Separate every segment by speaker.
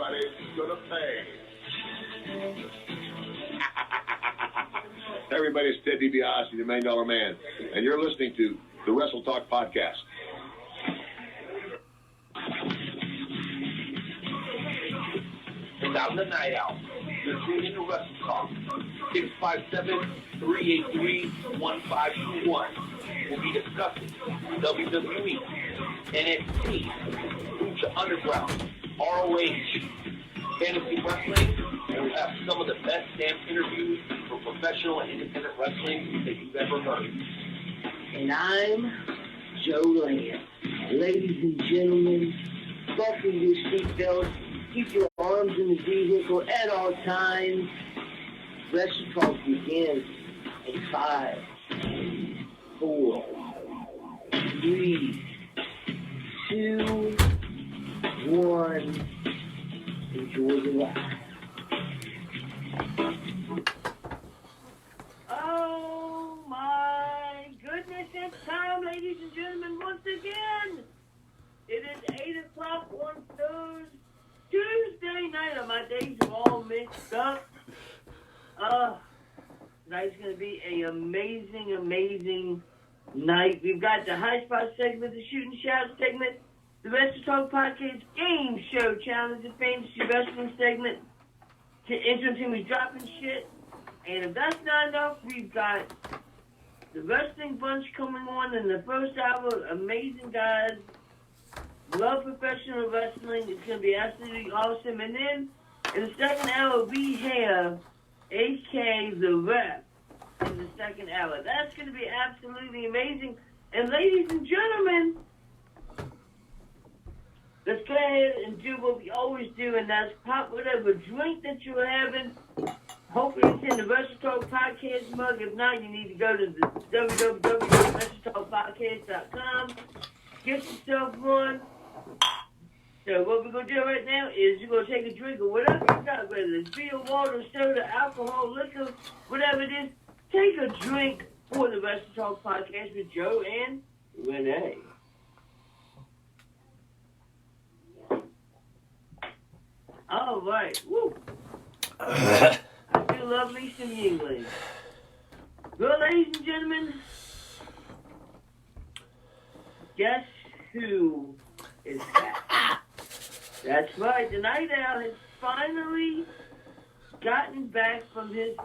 Speaker 1: Somebody's gonna pay. Hey everybody, it's Ted DiBiase, the $1 Million Man, and you're listening to the Wrestle Talk Podcast.
Speaker 2: And on the night out, you're tuning to Wrestle Talk. 657-383-1521. We'll be discussing WWE, NXT, Lucha Underground, ROH, fantasy wrestling, and we'll have some of the best damn interviews for professional and independent wrestling that you've ever heard.
Speaker 3: And I'm Joe Land. Ladies and gentlemen, buckle your seatbelts, keep your arms in the vehicle at all times. Wrestle Talk begins in 5, 4, 3, 2, 1. Enjoy the ride.
Speaker 4: Oh my goodness, it's time, ladies and gentlemen, once again. It is 8 o'clock on Tuesday night. My days are all mixed up. Tonight's going to be an amazing night. We've got the High Spot segment, the Shoot and Shout segment, the Wrestle Talk Podcast Game Show Challenge, the Fantasy Wrestling segment, the intro team is dropping shit. And if that's not enough, we've got the Wrestling Bunch coming on in the first hour. Amazing guys. Love professional wrestling. It's going to be absolutely awesome. And then in the second hour, we have AK the Ref in the second hour. That's going to be absolutely amazing. And ladies and gentlemen, let's go ahead and do what we always do, and that's pop whatever drink that you're having. Hopefully it's in the Wrestle Talk Podcast mug. If not, you need to go to the www.wrestletalkpodcast.com. Get yourself one. So what we're going to do right now is you're going to take a drink of whatever you got, whether it's beer, water, soda, alcohol, liquor, whatever it is. Take a drink for the Wrestle Talk Podcast with Joe and Renee. All right. Woo. I do love me some Yingling. Well, ladies and gentlemen, guess who is back? That's right. The Night Owl has finally gotten back from his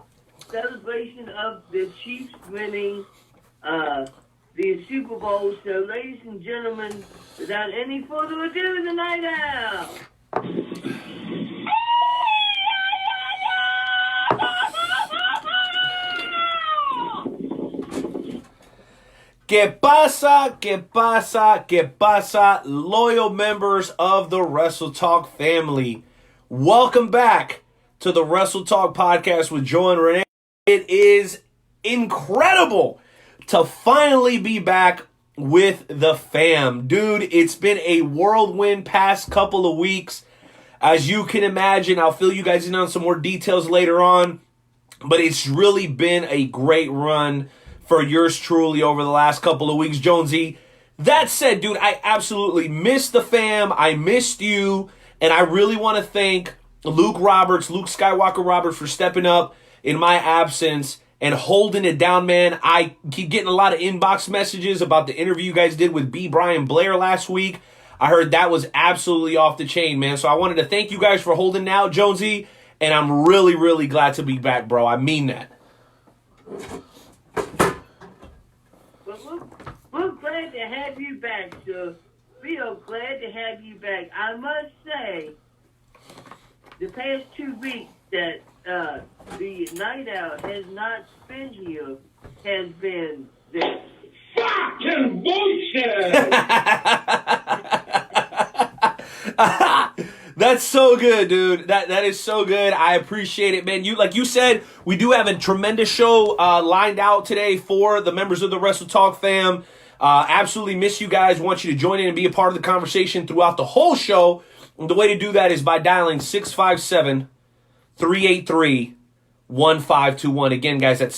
Speaker 4: celebration of the Chiefs winning the Super Bowl. So, ladies and gentlemen, without any further ado, the Night Owl.
Speaker 5: ¿Qué pasa? ¿Qué pasa? ¿Qué pasa? Loyal members of the Wrestle Talk family. Welcome back to the Wrestle Talk Podcast with Joe and Renee. It is incredible to finally be back with the fam. Dude, it's been a whirlwind past couple of weeks. As you can imagine, I'll fill you guys in on some more details later on. But it's really been a great run for yours truly over the last couple of weeks, Jonesy. That said, dude, I absolutely missed the fam. I missed you. And I really want to thank Luke Skywalker Roberts, for stepping up in my absence and holding it down, man. I keep getting a lot of inbox messages about the interview you guys did with B. Brian Blair last week. I heard that was absolutely off the chain, man. So I wanted to thank you guys for holding out, Jonesy. And I'm really, really glad to be back, bro. I mean that.
Speaker 4: We're glad to have you back, sir. We are glad to have you back. I must say, the past 2 weeks that the Night Owl has not spent here has been this fucking bullshit!
Speaker 5: That's so good, dude. That is so good. I appreciate it, man. Like you said, we do have a tremendous show lined out today for the members of the Wrestle Talk fam. Absolutely miss you guys. Want you to join in and be a part of the conversation throughout the whole show. And the way to do that is by dialing 657-383-1521. Again, guys, that's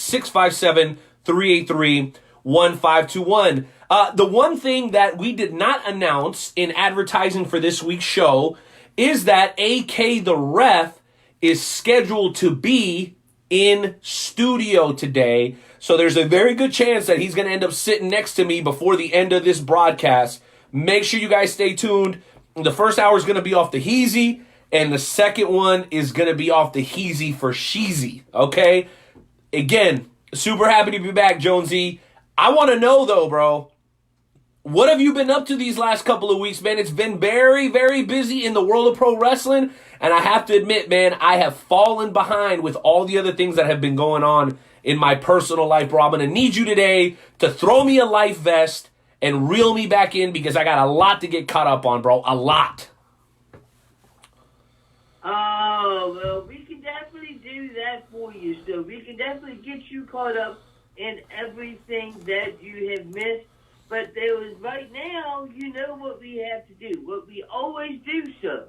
Speaker 5: 657-383-1521. The one thing that we did not announce in advertising for this week's show is that AK the Ref is scheduled to be in studio today. So there's a very good chance that he's going to end up sitting next to me before the end of this broadcast. Make sure you guys stay tuned. The first hour is going to be off the Heezy, and the second one is going to be off the Heezy for Sheezy, okay? Again, super happy to be back, Jonesy. I want to know, though, bro, what have you been up to these last couple of weeks, man? It's been very, very busy in the world of pro wrestling, and I have to admit, man, I have fallen behind with all the other things that have been going on in my personal life, bro. I'm going to need you today to throw me a life vest and reel me back in because I got a lot to get caught up on, bro. A lot.
Speaker 4: Oh, well, we can definitely do that for you. So we can definitely get you caught up in everything that you have missed. But there was right now, you know what we have to do. What we always do, sir.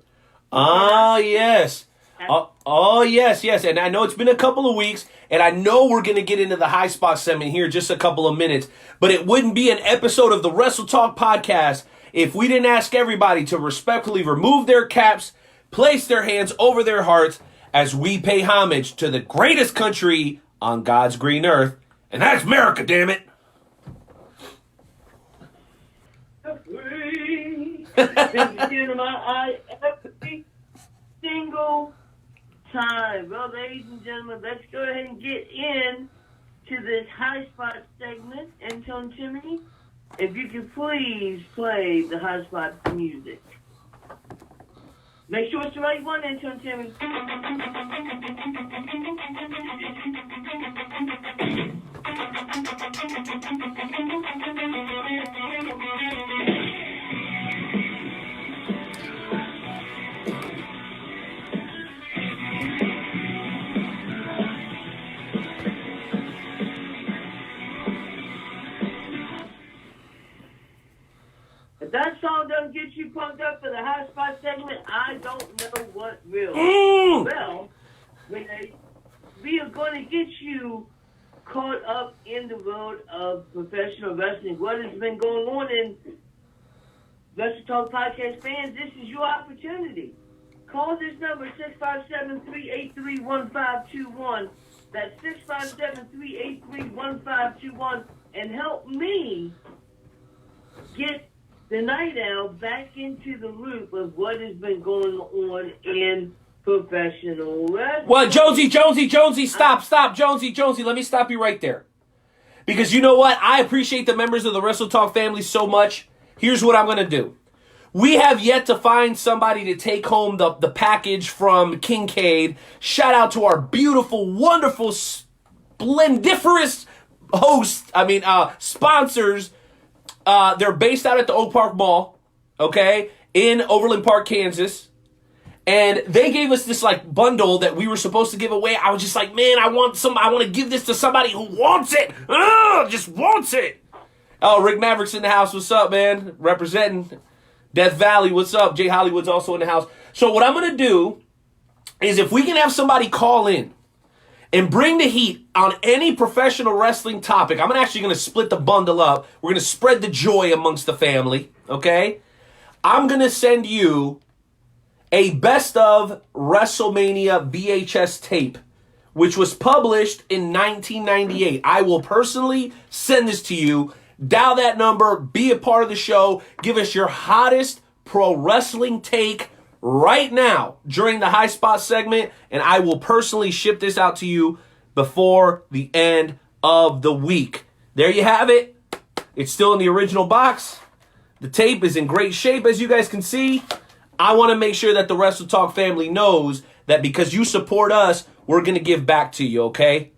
Speaker 5: Yes. Yes. And I know it's been a couple of weeks, and I know we're going to get into the high spot segment here in just a couple of minutes, but it wouldn't be an episode of the Wrestle Talk podcast if we didn't ask everybody to respectfully remove their caps, place their hands over their hearts as we pay homage to the greatest country on God's green earth, and that's America, damn it.
Speaker 4: Every single time. Well, ladies and gentlemen, let's go ahead and get in to this high spot segment. Anton Timmy, if you could please play the high spot music. Make sure it's the right one, Anton Timmy. If that song doesn't get you pumped up for the high spot segment, I don't know what will. Well, we are going to get you caught up in the world of professional wrestling. What has been going on in Wrestle Talk Podcast fans, this is your opportunity. Call this number, 657-383-1521. That's 657-383-1521, and help me get the Night Owl back into the loop of what has been going on in professional wrestling.
Speaker 5: Well, Jonesy, stop, Jonesy, let me stop you right there. Because you know what? I appreciate the members of the Wrestle Talk family so much. Here's what I'm going to do. We have yet to find somebody to take home the package from Kincaid. Shout out to our beautiful, wonderful, splendiferous sponsors. They're based out at the Oak Park Mall, okay, in Overland Park, Kansas. And they gave us this like bundle that we were supposed to give away. I was just like, man, I want to give this to somebody who wants it. Just wants it. Oh, Rick Maverick's in the house. What's up, man? Representing Death Valley. What's up? Jay Hollywood's also in the house. So what I'm going to do is if we can have somebody call in and bring the heat on any professional wrestling topic, I'm actually going to split the bundle up. We're going to spread the joy amongst the family, okay? I'm going to send you a best of WrestleMania VHS tape, which was published in 1998. I will personally send this to you. Dial that number, be a part of the show, give us your hottest pro wrestling take right now during the high spot segment, and I will personally ship this out to you before the end of the week. There you have it. It's still in the original box. The tape is in great shape, as you guys can see. I want to make sure that the Wrestle Talk family knows that because you support us, we're going to give back to you, okay?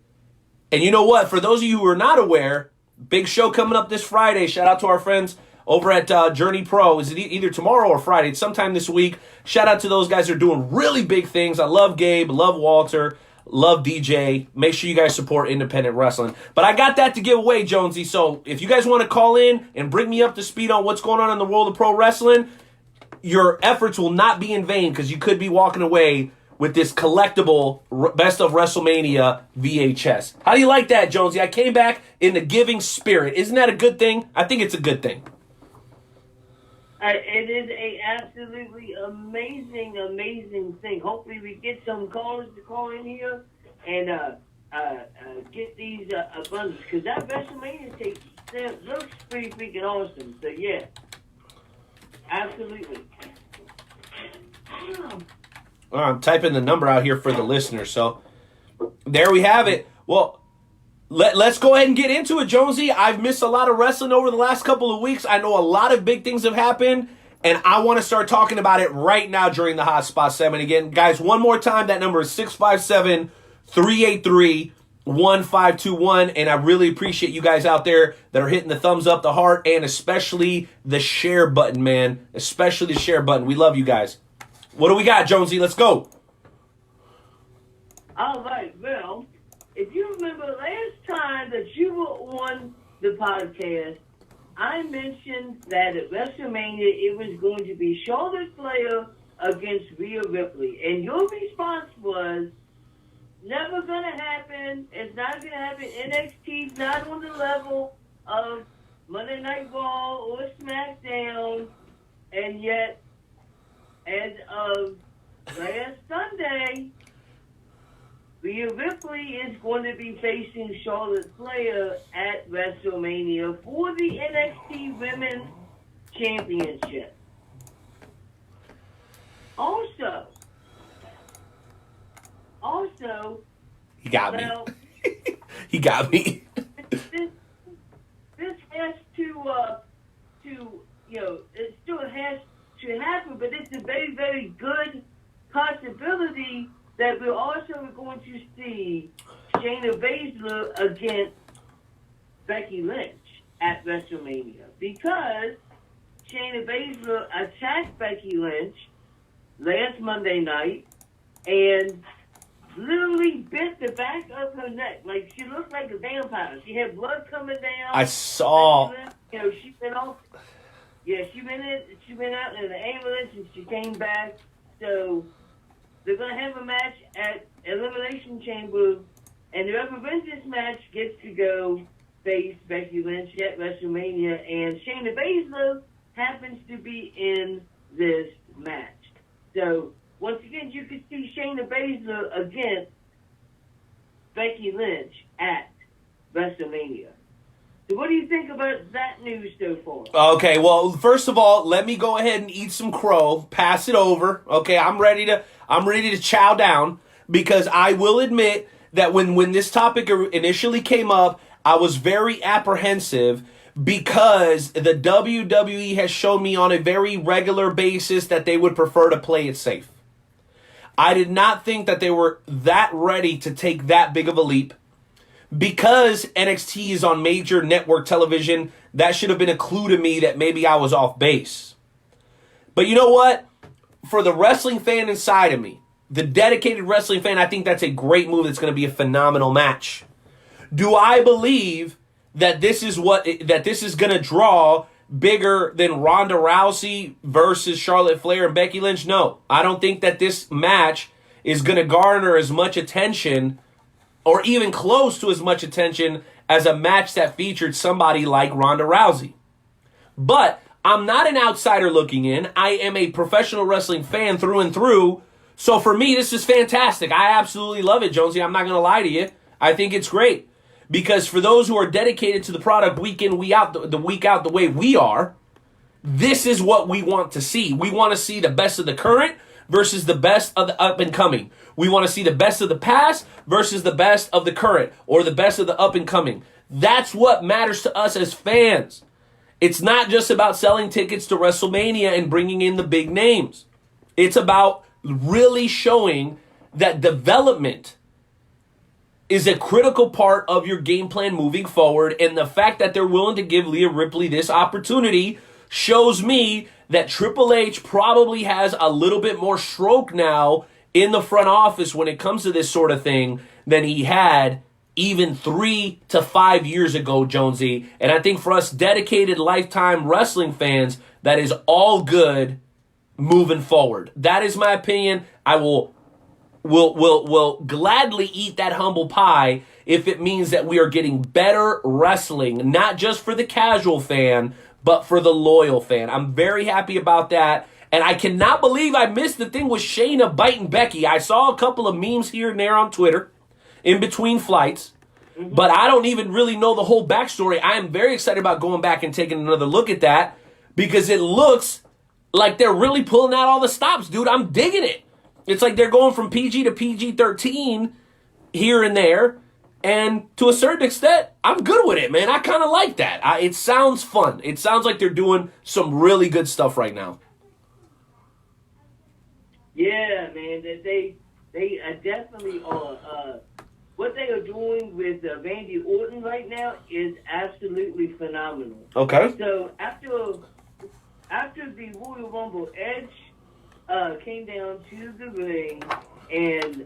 Speaker 5: And you know what? For those of you who are not aware, big show coming up this Friday. Shout out to our friends over at Journey Pro. Is it either tomorrow or Friday? It's sometime this week. Shout out to those guys who are doing really big things. I love Gabe, love Walter, love DJ. Make sure you guys support independent wrestling. But I got that to give away, Jonesy. So if you guys want to call in and bring me up to speed on what's going on in the world of pro wrestling, your efforts will not be in vain because you could be walking away with this collectible Best of WrestleMania VHS. How do you like that, Jonesy? I came back in the giving spirit. Isn't that a good thing? I think it's a good thing.
Speaker 4: It is a absolutely amazing, amazing thing. Hopefully, we get some callers to call in here and get these abundance, because that WrestleMania tape looks pretty freaking awesome. So yeah, absolutely.
Speaker 5: I'm typing the number out here for the listeners. So there we have it. Well, let's go ahead and get into it, Jonesy. I've missed a lot of wrestling over the last couple of weeks. I know a lot of big things have happened, and I want to start talking about it right now during the Hot Spot segment. Again, guys, one more time, that number is 657-383-1521, and I really appreciate you guys out there that are hitting the thumbs up, the heart, and especially the share button, man. Especially the share button. We love you guys. What do we got, Jonesy? Let's go.
Speaker 4: All right, well, if you remember last time that you were on the podcast, I mentioned that at WrestleMania it was going to be Charlotte Flair against Rhea Ripley. And your response was, never going to happen. It's not going to happen. NXT's not on the level of Monday Night Raw or SmackDown. And yet, as of last Sunday, Rhea Ripley is going to be facing Charlotte Flair at WrestleMania for the NXT Women's Championship. Also,
Speaker 5: He got me.
Speaker 4: well,
Speaker 5: He got me.
Speaker 4: this has to it still has to happen, but it's a very, very good possibility that we're also going to see Shayna Baszler against Becky Lynch at WrestleMania, because Shayna Baszler attacked Becky Lynch last Monday night and literally bit the back of her neck. Like, she looked like a vampire. She had blood coming down.
Speaker 5: I saw.
Speaker 4: She went off. Yeah, she went out in the ambulance and she came back. So they're going to have a match at Elimination Chamber, and whoever wins this match gets to go face Becky Lynch at WrestleMania, and Shayna Baszler happens to be in this match. So once again, you could see Shayna Baszler against Becky Lynch at WrestleMania. So what do you think about that news so far?
Speaker 5: Okay, well, first of all, let me go ahead and eat some crow. Pass it over. Okay, I'm ready to chow down, because I will admit that when this topic initially came up, I was very apprehensive, because the WWE has shown me on a very regular basis that they would prefer to play it safe. I did not think that they were that ready to take that big of a leap. Because NXT is on major network television, that should have been a clue to me that maybe I was off base. But you know what? For the wrestling fan inside of me, the dedicated wrestling fan, I think that's a great move. That's going to be a phenomenal match. Do I believe that this is going to draw bigger than Ronda Rousey versus Charlotte Flair and Becky Lynch? No, I don't think that this match is going to garner as much attention, or even close to as much attention, as a match that featured somebody like Ronda Rousey. But I'm not an outsider looking in. I am a professional wrestling fan through and through. So for me, this is fantastic. I absolutely love it, Jonesy. I'm not going to lie to you. I think it's great. Because for those who are dedicated to the product week in, week out, the week out the way we are, this is what we want to see. We want to see the best of the current versus the best of the up and coming. We want to see the best of the past versus the best of the current, or the best of the up and coming. That's what matters to us as fans. It's not just about selling tickets to WrestleMania and bringing in the big names. It's about really showing that development is a critical part of your game plan moving forward, and the fact that they're willing to give Rhea Ripley this opportunity shows me that Triple H probably has a little bit more stroke now in the front office when it comes to this sort of thing than he had even 3 to 5 years ago, Jonesy. And I think for us dedicated lifetime wrestling fans, that is all good moving forward. That is my opinion. I will gladly eat that humble pie if it means that we are getting better wrestling, not just for the casual fan, but for the loyal fan. I'm very happy about that. And I cannot believe I missed the thing with Shayna biting Becky. I saw a couple of memes here and there on Twitter in between flights, but I don't even really know the whole backstory. I am very excited about going back and taking another look at that because it looks like they're really pulling out all the stops, dude. I'm digging it. It's like they're going from PG to PG-13 here and there. And to a certain extent, I'm good with it, man. I kind of like that. It sounds fun. It sounds like they're doing some really good stuff right now.
Speaker 4: Yeah, man. They definitely are. What they are doing with Randy Orton right now is absolutely phenomenal.
Speaker 5: Okay.
Speaker 4: So after the Royal Rumble, Edge came down to the ring, and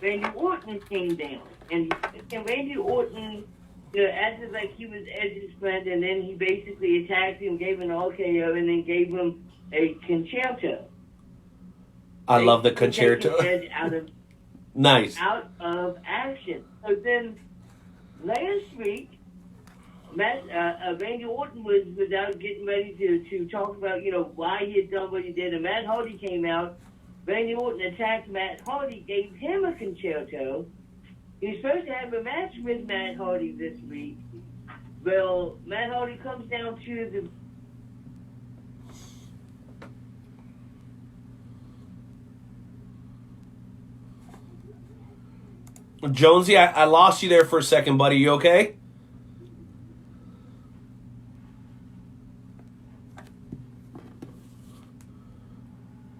Speaker 4: Randy Orton came down. And Randy Orton, acted like he was Edge's friend, and then he basically attacked him, gave him an RKO, and then gave him a concerto.
Speaker 5: I love the concerto.
Speaker 4: Edge
Speaker 5: Nice.
Speaker 4: Out of action. So then last week, Randy Orton was out getting ready to talk about, why he had done what he did, and Matt Hardy came out. Randy Orton attacked Matt Hardy, gave him a concerto. He was supposed to have a match with Matt Hardy this week. Well, Matt Hardy comes down to the
Speaker 5: Jonesy, I lost you there for a second, buddy. You okay?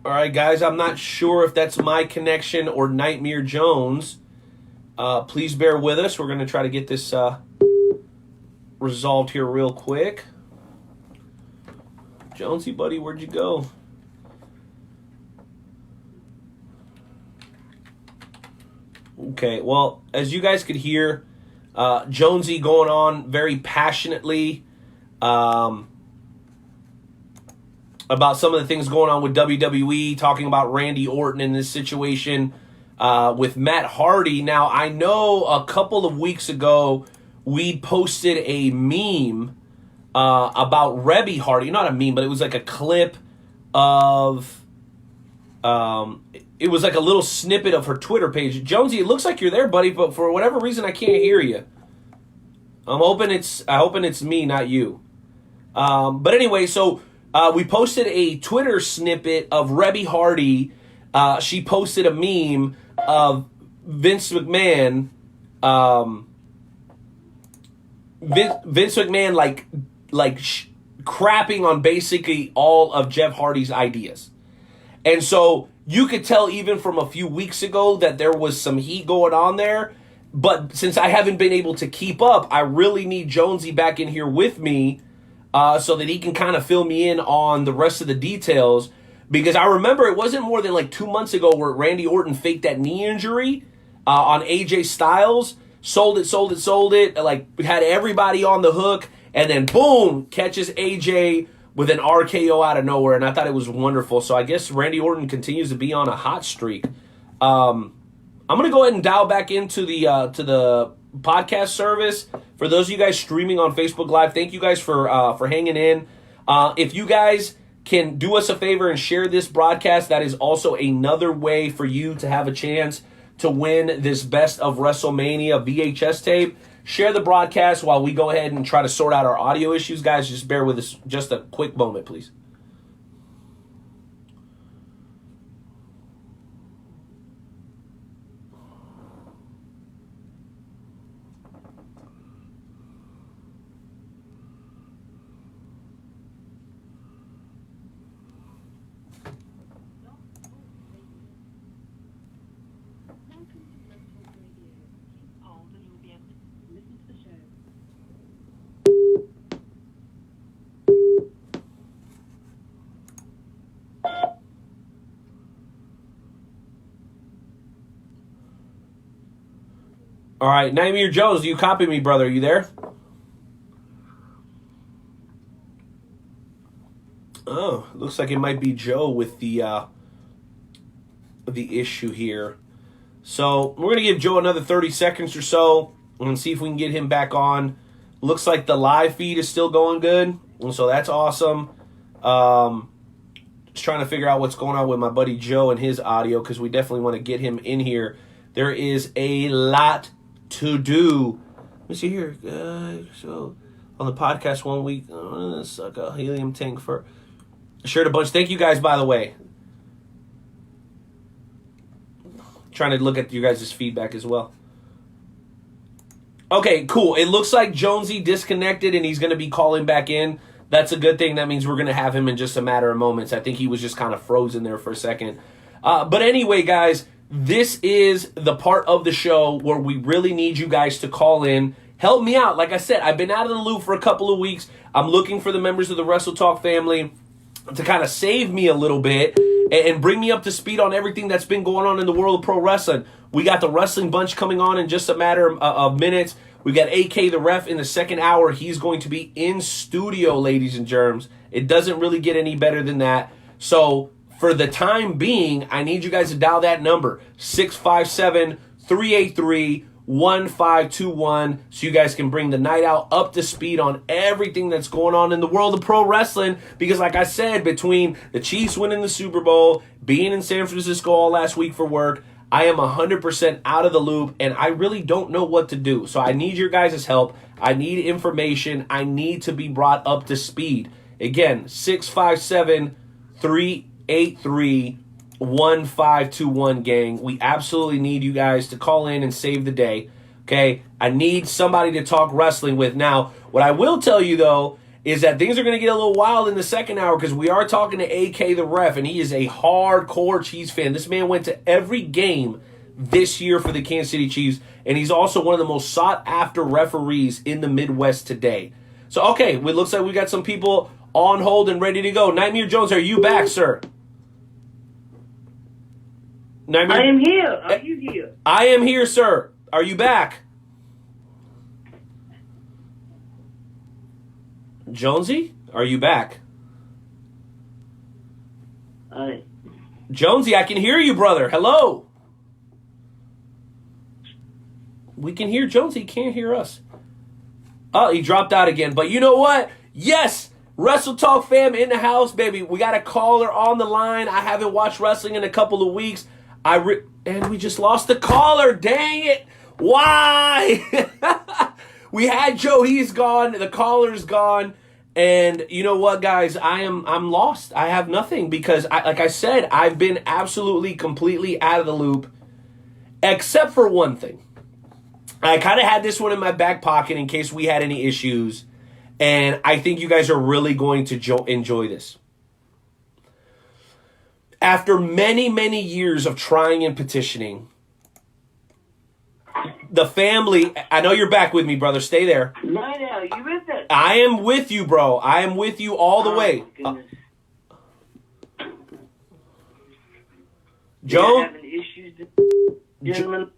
Speaker 5: All right, guys, I'm not sure if that's my connection or Nightmare Jones. Please bear with us. We're going to try to get this resolved here real quick. Jonesy, buddy, where'd you go? Okay, well, as you guys could hear, Jonesy going on very passionately about some of the things going on with WWE, talking about Randy Orton in this situation with Matt Hardy. Now, I know a couple of weeks ago we posted a meme about Rebby Hardy. Not a meme, but it was like a clip of... it was like a little snippet of her Twitter page. Jonesy, it looks like you're there, buddy, but for whatever reason, I can't hear you. I'm hoping it's me, not you. But anyway, so we posted a Twitter snippet of Rebby Hardy. She posted a meme of Vince McMahon. Vince McMahon crapping on basically all of Jeff Hardy's ideas. And so you could tell even from a few weeks ago that there was some heat going on there. But since I haven't been able to keep up, I really need Jonesy back in here with me so that he can kind of fill me in on the rest of the details. Because I remember it wasn't more than like 2 months ago where Randy Orton faked that knee injury on AJ Styles. Sold it. Like, had everybody on the hook. And then, boom, catches AJ with an RKO out of nowhere, and I thought it was wonderful. So I guess Randy Orton continues to be on a hot streak. I'm going to go ahead and dial back into the to the podcast service. For those of you guys streaming on Facebook Live, thank you guys for hanging in. If you guys can do us a favor and share this broadcast, that is also another way for you to have a chance to win this Best of WrestleMania VHS tape. Share the broadcast while we go ahead and try to sort out our audio issues. Guys, just bear with us just a quick moment, please. All right, Nightmare Jones, do you copy me, brother? Are you there? Oh, looks like it might be Joe with the issue here. So we're going to give Joe another 30 seconds or so and see if we can get him back on Looks like the live feed is still going good, so that's awesome. Just trying to figure out what's going on with my buddy Joe and his audio, because we definitely want to get him in here. There is a lot to do. Let me see here. So on the podcast 1 week, suck a helium tank for. Shared a bunch. Thank you guys, by the way. Trying to look at you guys' feedback as well. Okay, cool. It looks like Jonesy disconnected and he's going to be calling back in. That's a good thing. That means we're going to have him in just a matter of moments. I think he was just kind of frozen there for a second. But anyway, guys, this is the part of the show where we really need you guys to call in. Help me out. Like I said, I've been out of the loop for a couple of weeks. I'm looking for the members of the Wrestle Talk family to kind of save me a little bit and bring me up to speed on everything that's been going on in the world of pro wrestling. We got the Wrestling Bunch coming on in just a matter of minutes. We got AK the Ref in the second hour. He's going to be in studio, ladies and germs. It doesn't really get any better than that. So for the time being, I need you guys to dial that number, 657-383-1521, so you guys can bring the night out up to speed on everything that's going on in the world of pro wrestling. Because like I said, between the Chiefs winning the Super Bowl, being in San Francisco all last week for work, I am 100% out of the loop, and I really don't know what to do. So I need your guys' help. I need information. I need to be brought up to speed. Again, 657-383-1521, gang. We absolutely need you guys to call in and save the day. Okay? I need somebody to talk wrestling with. Now, what I will tell you, though, is that things are going to get a little wild in the second hour, because we are talking to AK the Ref, and he is a hardcore Chiefs fan. This man went to every game this year for the Kansas City Chiefs, and he's also one of the most sought-after referees in the Midwest today. So, okay, it looks like we got some people on hold and ready to go. Nightmare Jones, are you back, sir? Nightmare?
Speaker 4: I am here. Are you here?
Speaker 5: I am here, sir. Are you back? Jonesy, are you back? Jonesy, I can hear you, brother. Hello. We can hear Jonesy. He can't hear us. Oh, he dropped out again. But you know what? Yes, Wrestle Talk fam in the house, baby. We got a caller on the line. I haven't watched wrestling in a couple of weeks. And we just lost the caller. Dang it. Why? We had Joe. He's gone. The caller's gone. And you know what, guys? I'm lost. I have nothing, because, like I said, I've been absolutely, completely out of the loop, except for one thing. I kind of had this one in my back pocket in case we had any issues, and I think you guys are really going to enjoy this. After many, many years of trying and petitioning, the family, I know you're back with me, brother. Stay there.
Speaker 4: Right now, you with us?
Speaker 5: I am with you, bro. I am with you all the way. Joe?
Speaker 4: Having issues, gentlemen.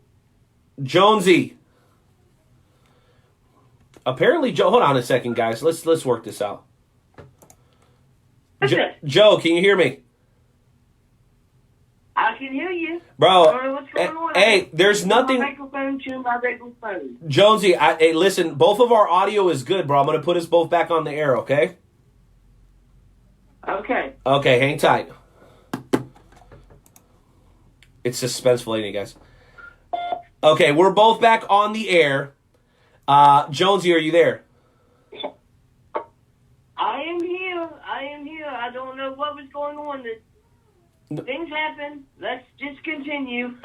Speaker 5: Jonesy. Apparently, Joe. Hold on a second, guys. Let's work this out. Joe, can you hear me?
Speaker 4: I can hear you.
Speaker 5: Bro,
Speaker 4: I don't know what's going on.
Speaker 5: Hey, there's nothing.
Speaker 4: My microphone.
Speaker 5: Jonesy, hey, listen, both of our audio is good, bro. I'm going to put us both back on the air, okay?
Speaker 4: Okay.
Speaker 5: Okay, hang tight. It's suspenseful, ain't it, guys? Okay, we're both back on the air. Jonesy, are you there?
Speaker 4: I am here. I don't know what was going on. Things happen. Let's just continue.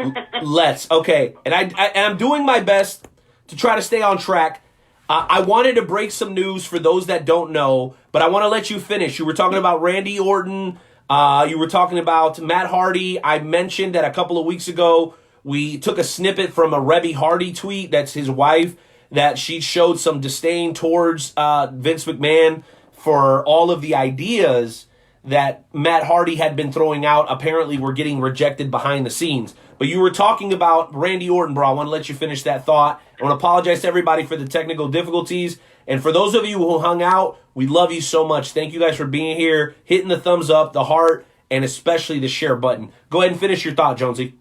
Speaker 5: Let's. Okay. And I'm doing my best to try to stay on track. I wanted to break some news for those that don't know, but I want to let you finish. You were talking about Randy Orton. You were talking about Matt Hardy. I mentioned that a couple of weeks ago, we took a snippet from a Rebby Hardy tweet. That's his wife, that she showed some disdain towards Vince McMahon for all of the ideas that Matt Hardy had been throwing out. Apparently were getting rejected behind the scenes. But you were talking about Randy Orton, bro. I want to let you finish that thought. I want to apologize to everybody for the technical difficulties. And for those of you who hung out, we love you so much. Thank you guys for being here, hitting the thumbs up, the heart, and especially the share button. Go ahead and finish your thought, Jonesy.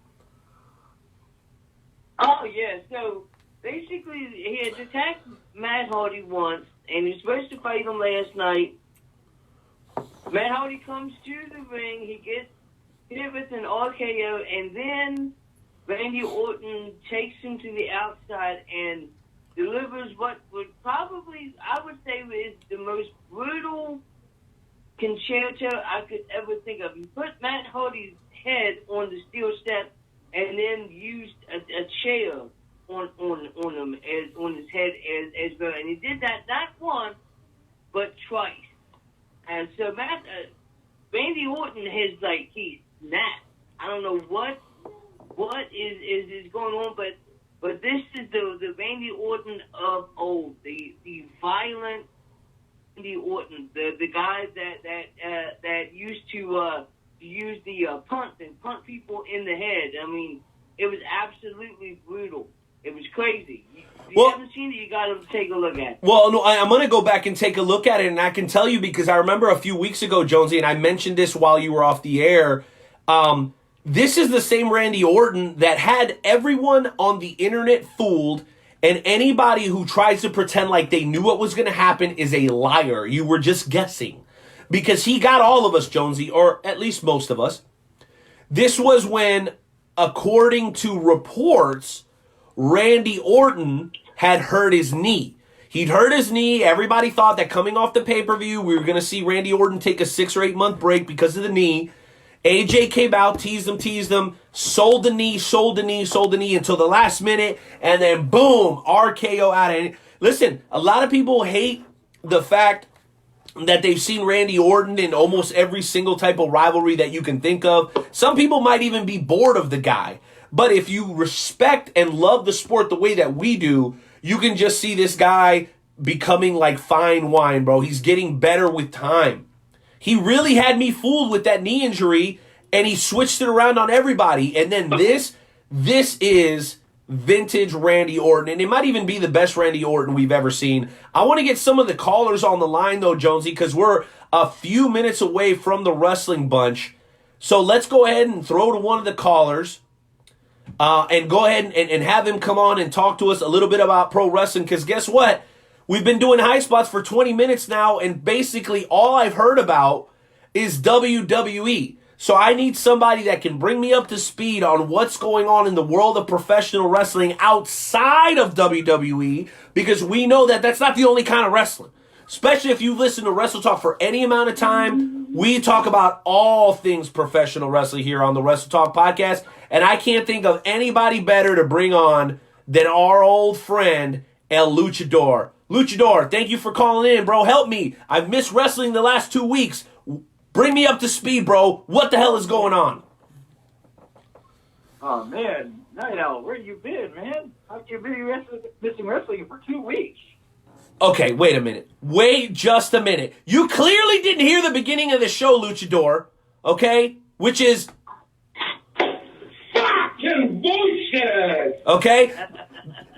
Speaker 4: Oh, yeah. So basically, he had attacked Matt Hardy once, and he was supposed to fight him last night. Matt Hardy comes to the ring, he gets hit with an RKO, and then Randy Orton takes him to the outside and delivers what would probably, I would say, is the most brutal concerto I could ever think of. He put Matt Hardy's head on the steel step and then used a chair on him as on his head as well. And he did that not once, but twice. And so Randy Orton has he's snapped. I don't know what is going on, but this is the Randy Orton of old, the violent Randy Orton, the guy that used to use the punt and punt people in the head. I mean, it was absolutely brutal. It was crazy. If you haven't seen it, you got to take a look at it.
Speaker 5: Well, no, I'm going to go back and take a look at it, and I can tell you because I remember a few weeks ago, Jonesy, and I mentioned this while you were off the air. This is the same Randy Orton that had everyone on the internet fooled, and anybody who tries to pretend like they knew what was going to happen is a liar. You were just guessing. Because he got all of us, Jonesy, or at least most of us. This was when, according to reports, Randy Orton had hurt his knee. He'd hurt his knee. Everybody thought that coming off the pay-per-view, we were going to see Randy Orton take a 6 or 8 month break because of the knee. AJ came out, teased him, sold the knee until the last minute, and then boom, RKO out of it. Listen, a lot of people hate the fact that they've seen Randy Orton in almost every single type of rivalry that you can think of. Some people might even be bored of the guy. But if you respect and love the sport the way that we do, you can just see this guy becoming like fine wine, bro. He's getting better with time. He really had me fooled with that knee injury, and he switched it around on everybody. And then this is vintage Randy Orton, and it might even be the best Randy Orton we've ever seen. I want to get some of the callers on the line, though, Jonesy, because we're a few minutes away from the wrestling bunch. So let's go ahead and throw to one of the callers and go ahead and have him come on and talk to us a little bit about pro wrestling, because guess what? We've been doing high spots for 20 minutes now, and basically all I've heard about is WWE. So I need somebody that can bring me up to speed on what's going on in the world of professional wrestling outside of WWE, because we know that that's not the only kind of wrestling. Especially if you've listened to Wrestle Talk for any amount of time, we talk about all things professional wrestling here on the Wrestle Talk podcast, and I can't think of anybody better to bring on than our old friend, El Luchador. Luchador, thank you for calling in, bro. Help me. I've missed wrestling the last 2 weeks. Bring me up to speed, bro. What the hell is going on?
Speaker 6: Oh, man. Night Owl, where you been, man? How you been missing wrestling for 2 weeks?
Speaker 5: Okay, wait a minute. Wait just a minute. You clearly didn't hear the beginning of the show, Luchador. Okay? Which is...
Speaker 6: fucking bullshit!
Speaker 5: Okay?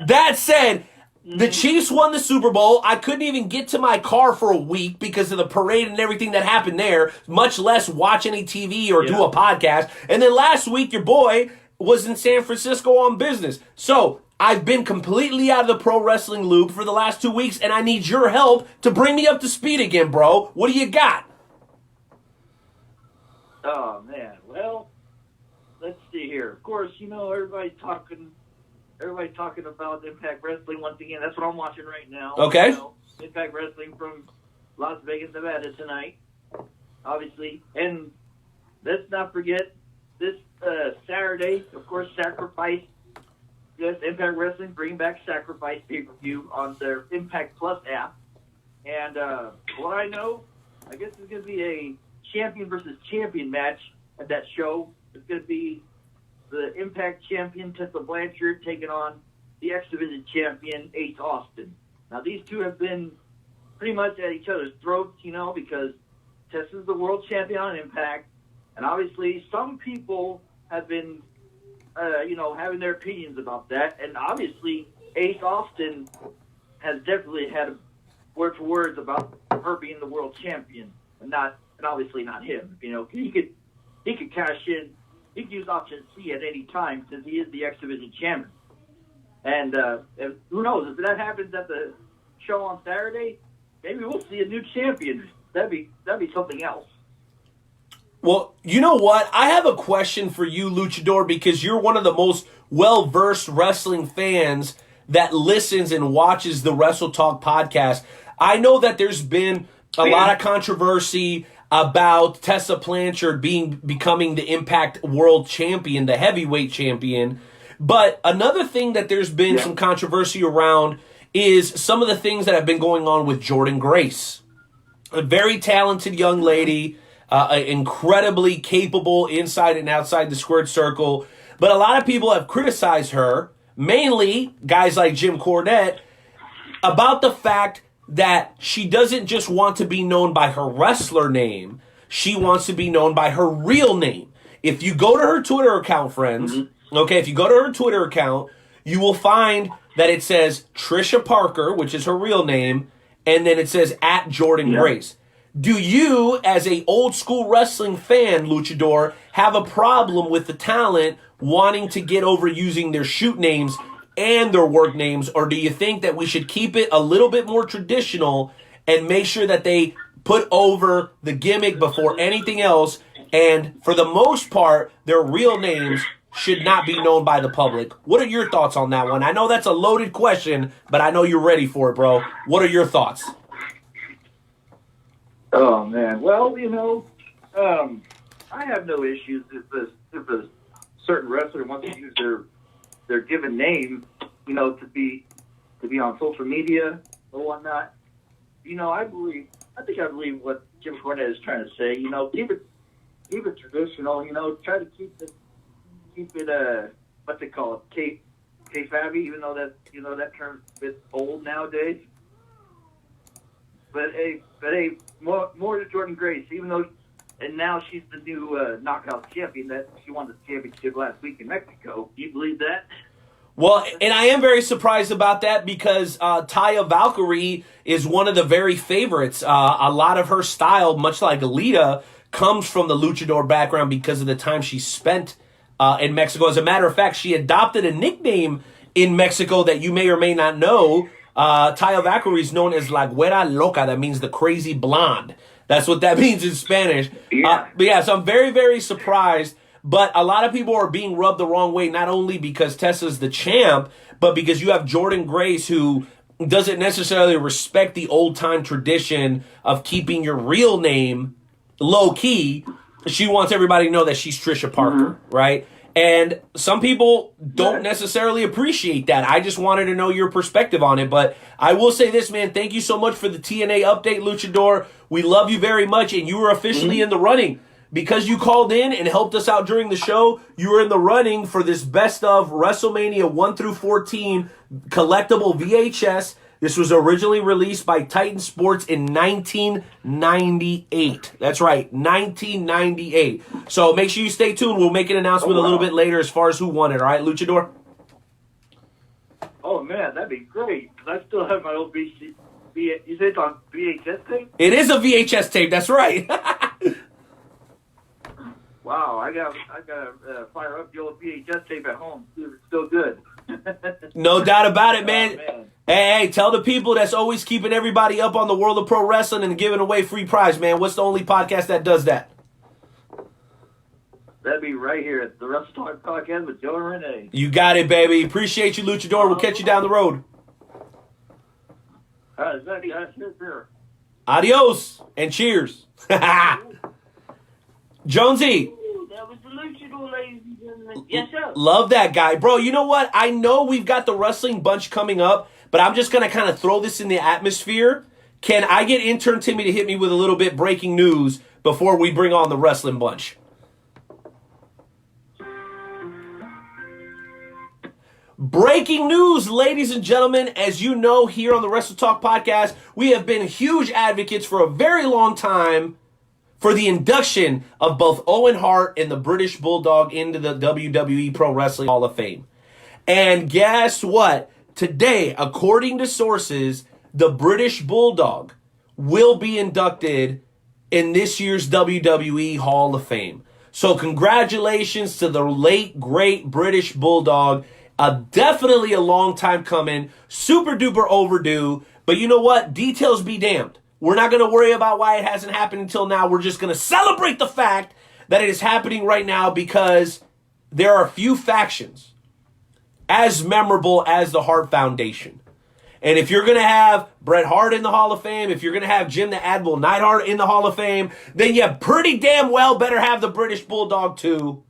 Speaker 5: That said... The Chiefs won the Super Bowl. I couldn't even get to my car for a week because of the parade and everything that happened there, much less watch any TV or do a podcast. And then last week, your boy was in San Francisco on business. So I've been completely out of the pro wrestling loop for the last 2 weeks, and I need your help to bring me up to speed again, bro. What do you got?
Speaker 6: Oh, man. Well, let's see here. Of course, everybody's talking about Impact Wrestling once again. That's what I'm watching right now.
Speaker 5: Okay.
Speaker 6: Impact Wrestling from Las Vegas, Nevada tonight, obviously. And let's not forget this Saturday, of course, Sacrifice. Yes, Impact Wrestling bringing back Sacrifice pay-per-view on their Impact Plus app. And what I know, I guess it's going to be a champion versus champion match at that show. It's going to be the Impact champion, Tessa Blanchard, taking on the X-Division champion, Ace Austin. Now, these two have been pretty much at each other's throats, because Tessa's the world champion on Impact. And obviously, some people have been, having their opinions about that. And obviously, Ace Austin has definitely had word for words about her being the world champion, and obviously not him. He could cash in. He could use option C at any time since he is the X-Division champion. And who knows, if that happens at the show on Saturday, maybe we'll see a new champion. That'd be something else.
Speaker 5: Well, you know what? I have a question for you, Luchador, because you're one of the most well-versed wrestling fans that listens and watches the Wrestle Talk podcast. I know that there's been a lot of controversy about Tessa Blanchard becoming the Impact World Champion, the heavyweight champion. But another thing that there's been some controversy around is some of the things that have been going on with Jordynne Grace. A very talented young lady, incredibly capable inside and outside the squared circle. But a lot of people have criticized her, mainly guys like Jim Cornette, about the fact that she doesn't just want to be known by her wrestler name. She wants to be known by her real name. If you go to her Twitter account, friends, if you go to her Twitter account, you will find that it says Trisha Parker, which is her real name, and then it says at Jordynne Grace. Do you, as a old school wrestling fan, Luchador, have a problem with the talent wanting to get over using their shoot names and their work names, or do you think that we should keep it a little bit more traditional and make sure that they put over the gimmick before anything else, and for the most part, their real names should not be known by the public? What are your thoughts on that one? I know that's a loaded question, but I know you're ready for it, bro. What are your thoughts?
Speaker 6: Oh, man. Well, I have no issues if a certain wrestler wants to use their given name, to be on social media or whatnot. I believe what Jim Cornette is trying to say. Keep it traditional. Try to keep it what they call it, kayfabe, even though that term's a bit old nowadays. But hey, more to Jordynne Grace, even though, and now she's the new knockout champion. That she won the championship last week in Mexico. Do you believe that?
Speaker 5: Well, and I am very surprised about that because Taya Valkyrie is one of the very favorites. A lot of her style, much like Alita, comes from the luchador background because of the time she spent in Mexico. As a matter of fact, she adopted a nickname in Mexico that you may or may not know. Taya Valkyrie is known as La Güera Loca. That means the crazy blonde. That's what that means in Spanish. So I'm very, very surprised. But a lot of people are being rubbed the wrong way, not only because Tessa's the champ, but because you have Jordynne Grace, who doesn't necessarily respect the old-time tradition of keeping your real name low-key. She wants everybody to know that she's Trisha Parker, right? And some people don't necessarily appreciate that. I just wanted to know your perspective on it. But I will say this, man. Thank you so much for the TNA update, Luchador. We love you very much, and you were officially in the running. Because you called in and helped us out during the show, you were in the running for this best of WrestleMania 1 through 14 collectible VHS. This was originally released by Titan Sports in 1998. That's right, 1998. So make sure you stay tuned. We'll make an announcement a little bit later as far as who won it. All right, Luchador?
Speaker 6: Oh, man, that'd be great. I still have my old you said it's on VHS tape?
Speaker 5: It is a VHS tape. That's right.
Speaker 6: Wow, I got to fire up the old VHS tape at home. See if it's still good.
Speaker 5: No doubt about it, man.
Speaker 6: Oh, man.
Speaker 5: Hey, tell the people that's always keeping everybody up on the world of pro wrestling and giving away free prize, man. What's the only podcast that does that?
Speaker 6: That'd be right here at the Wrestle Talk Podcast with Joe and Renee.
Speaker 5: You got it, baby. Appreciate you, Luchador. We'll catch you down the road.
Speaker 6: Sure.
Speaker 5: Adios and cheers. Jonesy.
Speaker 4: Ooh, that was the Luchador, ladies and gentlemen. Yes, sir.
Speaker 5: Love that guy. Bro, you know what? I know we've got the wrestling bunch coming up, but I'm just going to kind of throw this in the atmosphere. Can I get intern Timmy to hit me with a little bit breaking news before we bring on the wrestling bunch? Breaking news, ladies and gentlemen. As you know, here on the Wrestle Talk podcast, we have been huge advocates for a very long time for the induction of both Owen Hart and the British Bulldog into the WWE Pro Wrestling Hall of Fame. And guess what? Today, according to sources, the British Bulldog will be inducted in this year's WWE Hall of Fame. So congratulations to the late, great British Bulldog. Definitely a long time coming, super duper overdue. But you know what? Details be damned. We're not going to worry about why it hasn't happened until now. We're just going to celebrate the fact that it is happening right now because there are few factions as memorable as the Hart Foundation. And if you're going to have Bret Hart in the Hall of Fame, if you're going to have Jim the Admiral Neidhart in the Hall of Fame, then you pretty damn well better have the British Bulldog too.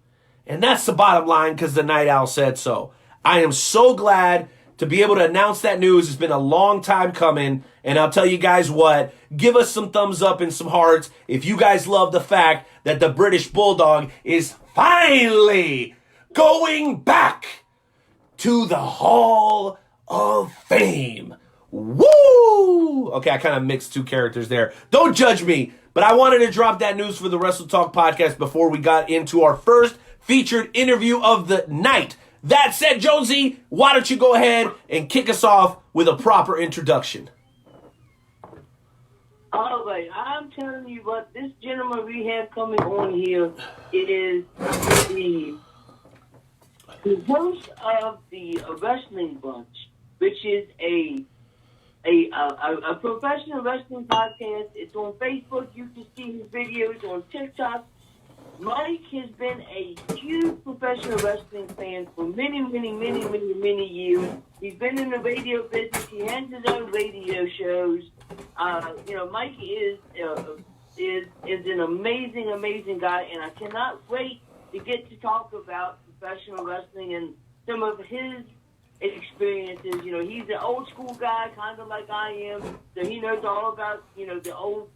Speaker 5: And that's the bottom line because the Night Owl said so. I am so glad to be able to announce that news. It's been a long time coming. And I'll tell you guys what, give us some thumbs up and some hearts if you guys love the fact that the British Bulldog is finally going back to the Hall of Fame. Woo! Okay, I kind of mixed two characters there. Don't judge me, but I wanted to drop that news for the Wrestle Talk podcast before we got into our first featured interview of the night. That said, Jonesy, why don't you go ahead and kick us off with a proper introduction?
Speaker 4: All right, I'm telling you what, this gentleman we have coming on here, it is the host of the Wrestling Bunch, which is a professional wrestling podcast. It's on Facebook. You can see his videos on TikTok. Mike has been a huge professional wrestling fan for many years. He's been in the radio business. He has his own radio shows. Mike is an amazing guy, and I cannot wait to get to talk about professional wrestling and some of his experiences. You know, he's an old school guy, kind of like I am, so he knows all about, the old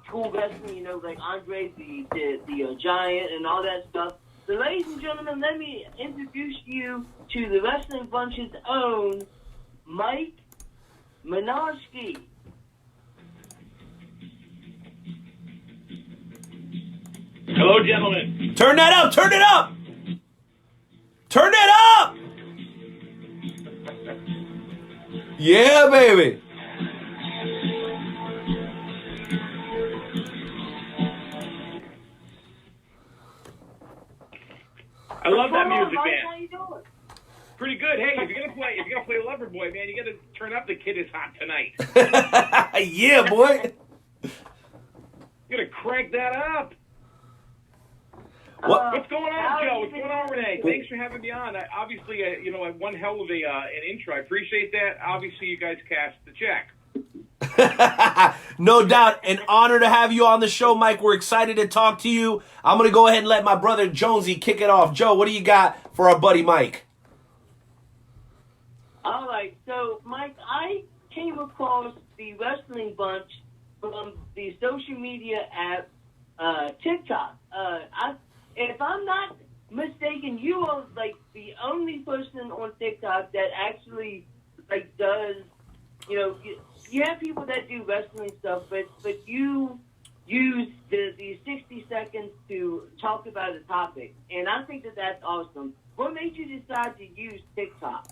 Speaker 4: school wrestling, like Andre the Giant and all that stuff. So, ladies and gentlemen, let me introduce you to the Wrestling Bunch's own Mike Minarski.
Speaker 2: Hello, gentlemen.
Speaker 5: Turn that up! Turn it up! Turn it up! Yeah, baby.
Speaker 2: I love that music,
Speaker 4: Mike,
Speaker 2: man.
Speaker 4: how you doing?
Speaker 2: Pretty good. Hey, if you're gonna play Loverboy, man, you gotta turn up The Kid Is Hot Tonight.
Speaker 5: Yeah, boy.
Speaker 2: You gotta crank that up.
Speaker 5: What?
Speaker 2: What's going on, Joe? What's going on, Renee? Thanks for having me on. Obviously, one hell of an intro. I appreciate that. Obviously, you guys cashed the check.
Speaker 5: No doubt. An honor to have you on the show, Mike. We're excited to talk to you. I'm going to go ahead and let my brother Jonesy kick it off. Joe, what do you got for our buddy Mike?
Speaker 4: All right, so Mike, I came across the Wrestling Bunch from the social media app TikTok. If I'm not mistaken, you are like the only person on TikTok that actually does. You have people that do wrestling stuff, but you use the 60 seconds to talk about a topic, and I think that's awesome. What made you decide to use TikTok?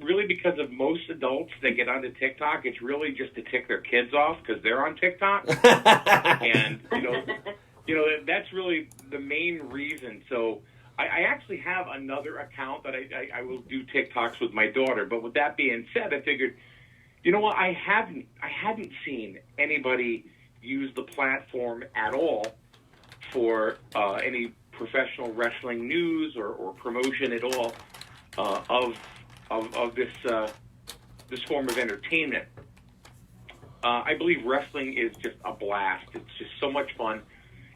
Speaker 2: Really because of most adults that get onto TikTok, it's really just to tick their kids off because they're on TikTok, and that's really the main reason. So I actually have another account that I will do TikToks with my daughter. But with that being said, I figured, you know what, I hadn't seen anybody use the platform at all for any professional wrestling news or promotion at all of this form of entertainment. I believe wrestling is just a blast. It's just so much fun,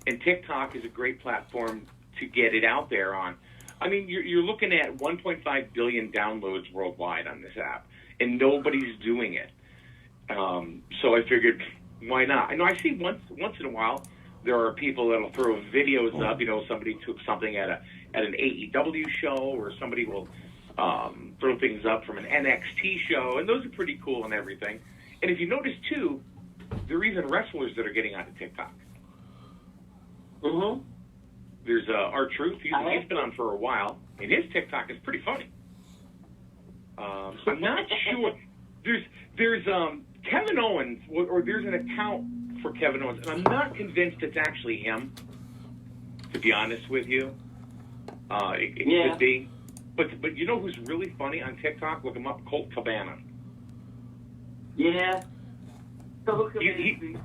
Speaker 2: and TikTok is a great platform to get it out there on. I mean, you're looking at 1.5 billion downloads worldwide on this app, and nobody's doing it. So I figured, why not? I know I see once in a while there are people that'll throw videos up. Somebody took something at an AEW show, or somebody will throw things up from an NXT show, and those are pretty cool and everything. And if you notice too, there are even wrestlers that are getting onto TikTok.
Speaker 4: Mm-hmm.
Speaker 2: There's R-Truth. He's been on for a while, and his TikTok is pretty funny. I'm not sure. There's Kevin Owens, or there's an account for Kevin Owens, and I'm not convinced it's actually him.
Speaker 7: to be honest with you. It
Speaker 6: Yeah.
Speaker 7: could be. But you know who's really funny on TikTok? Look him up, Colt Cabana.
Speaker 6: Yeah.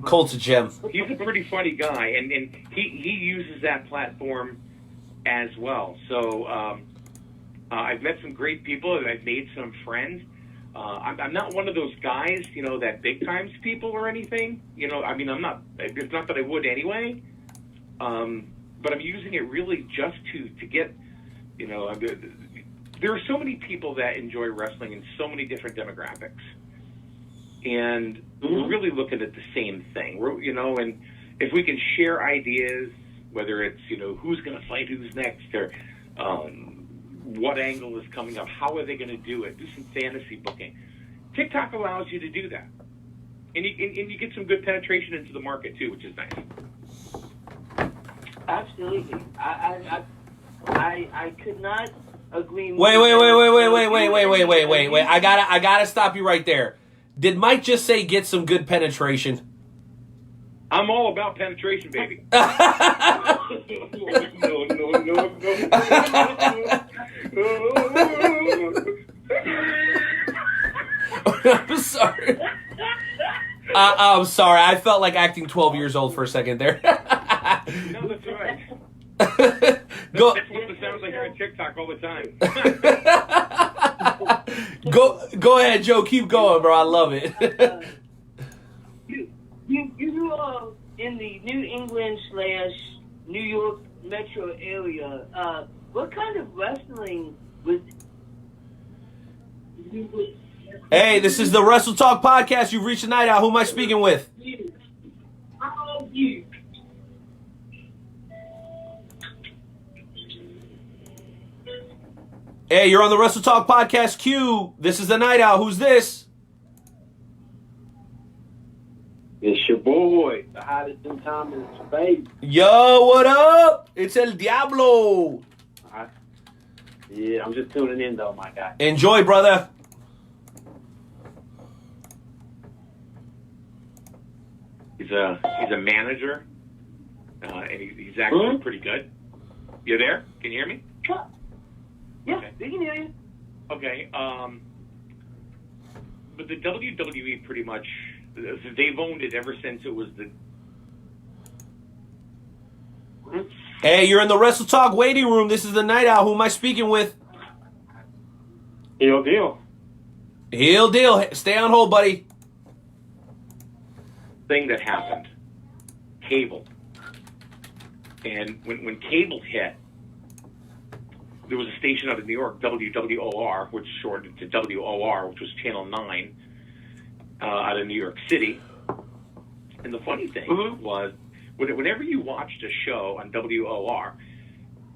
Speaker 5: Colt's a gem.
Speaker 7: He's a pretty funny guy, and he uses that platform as well. So I've met some great people, and I've made some friends. I'm not one of those guys, you know, that big times people or anything. You know, I mean, I'm not. It's not that I would anyway. But I'm using it really just to get, you know, there are so many people that enjoy wrestling in so many different demographics. And we're really looking at the same thing. We're, you know, and if we can share ideas, whether it's, you know, who's going to fight who's next, or what angle is coming up, how are they going to do it, do some fantasy booking. TikTok allows you to do that. And you get some good penetration into the market, too, which is nice.
Speaker 4: Absolutely. I could not agree more.
Speaker 5: Wait. I gotta stop you right there. Did Mike just say get some good penetration?
Speaker 7: I'm all about penetration, baby.
Speaker 5: No. I'm sorry. I'm sorry. I felt like acting 12 years old for a second there.
Speaker 7: No, that's all right.
Speaker 5: Go.
Speaker 7: That's what it sounds like on TikTok all the time.
Speaker 5: Go ahead, Joe. Keep going, bro. I love it.
Speaker 4: You in the New England / New York metro area, what kind of wrestling was...
Speaker 5: Hey, this is the Wrestle Talk podcast. You've reached the night out. Who am I speaking with?
Speaker 4: You.
Speaker 5: Hey, you're on the Wrestle Talk podcast. Q. This is the night out. Who's this?
Speaker 6: It's your boy, the hottest in time in space.
Speaker 5: Yo, what up? It's El Diablo.
Speaker 6: Yeah, I'm just tuning in though, my guy.
Speaker 5: Enjoy, brother.
Speaker 7: He's a manager, and he's actually pretty good. You there? Can you hear me?
Speaker 4: Yeah,
Speaker 7: Okay.
Speaker 4: we can hear you.
Speaker 7: Okay. But the WWE pretty much, they've owned it ever since it was the...
Speaker 5: Hey, you're in the Wrestle Talk waiting room. This is the night out. Who am I speaking with?
Speaker 6: Heel deal.
Speaker 5: Heel deal. Stay on hold, buddy.
Speaker 7: thing that happened. Cable. And when cable hit, there was a station out of New York, WWOR, which shortened to WOR, which was Channel 9, out of New York City. And the funny thing was, whenever you watched a show on WOR,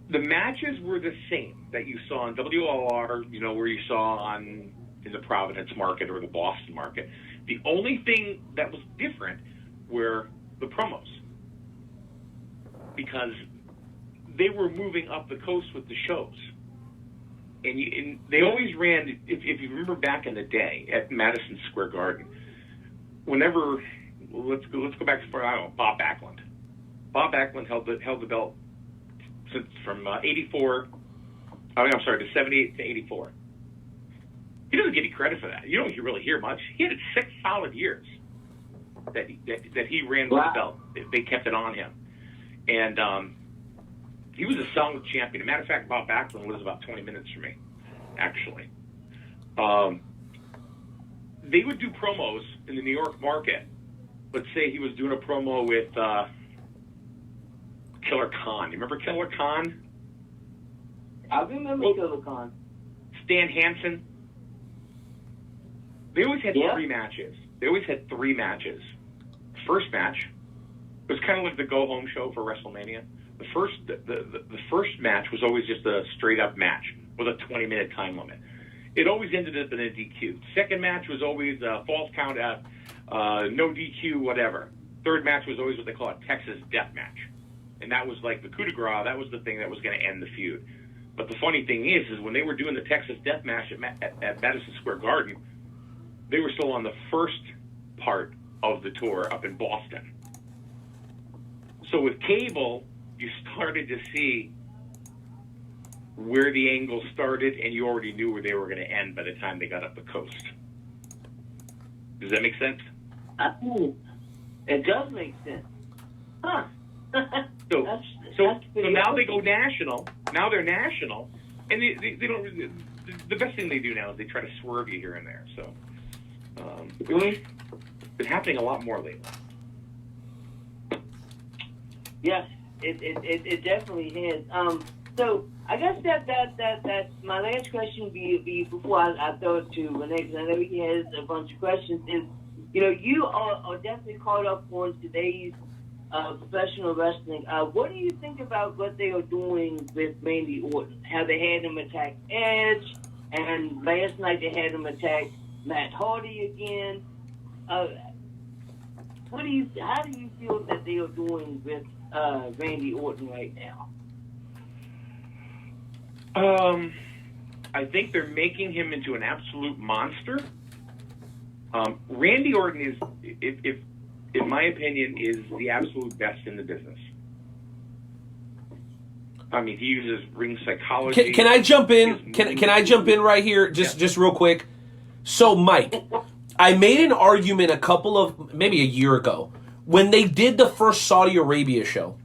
Speaker 7: the matches were the same that you saw on WOR, you know, where you saw in the Providence market or the Boston market. The only thing that was different were the promos, because they were moving up the coast with the shows. And they always ran, if you remember back in the day at Madison Square Garden, whenever, let's go back to, I don't know, Bob Backlund. Bob Backlund held the belt since from 84, to 78 to 84. He doesn't get any credit for that. You don't really hear much. He had 6 solid years that he ran with the belt. They kept it on him. And he was a solid champion. As a matter of fact, Bob Backlund was about 20 minutes for me, actually. They would do promos in the New York market. Let's say he was doing a promo with Killer Khan. You remember Killer Khan?
Speaker 4: I remember Killer Khan.
Speaker 7: Stan Hansen. They always had 3 matches. First match, it was kind of like the go-home show for WrestleMania. The first match was always just a straight-up match with a 20-minute time limit. It always ended up in a DQ. Second match was always a false count out, no DQ, whatever. Third match was always what they call a Texas death match. And that was like the coup de grace. That was the thing that was going to end the feud. But the funny thing is when they were doing the Texas death match at Madison Square Garden, they were still on the first part of the tour up in Boston. So with cable, you started to see where the angle started, and you already knew where they were going to end by the time they got up the coast. Does that make sense?
Speaker 4: It does make sense. Huh.
Speaker 7: So
Speaker 4: That's
Speaker 7: now they go national. Now they're national, and they don't. The best thing they do now is they try to swerve you here and there. So it's been happening a lot more lately.
Speaker 4: Yes, it definitely has. So I guess that's my last question be before I throw it to Renee, because I know he has a bunch of questions. Is you are definitely caught up on today's professional wrestling. What do you think about what they are doing with Randy Orton? How they had him attack Edge, and last night they had him attack Matt Hardy again. How do you feel that they are doing with Randy Orton right now?
Speaker 7: I think they're making him into an absolute monster. Randy Orton is, if in my opinion, is the absolute best in the business. I mean, he uses ring psychology.
Speaker 5: Can I jump in? Can I jump in right here? Just real quick. So, Mike, I made an argument maybe a year ago when they did the first Saudi Arabia show,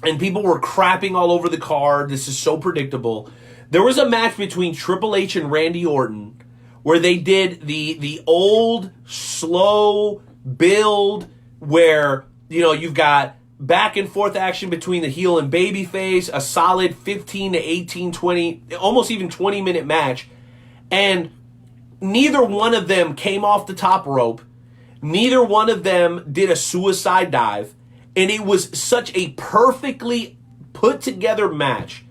Speaker 5: and people were crapping all over the card. This is so predictable. There was a match between Triple H and Randy Orton where they did the old slow build where you've got back and forth action between the heel and babyface, a solid 15 to 18, 20, almost even 20-minute match, and neither one of them came off the top rope. Neither one of them did a suicide dive, and it was such a perfectly put together match.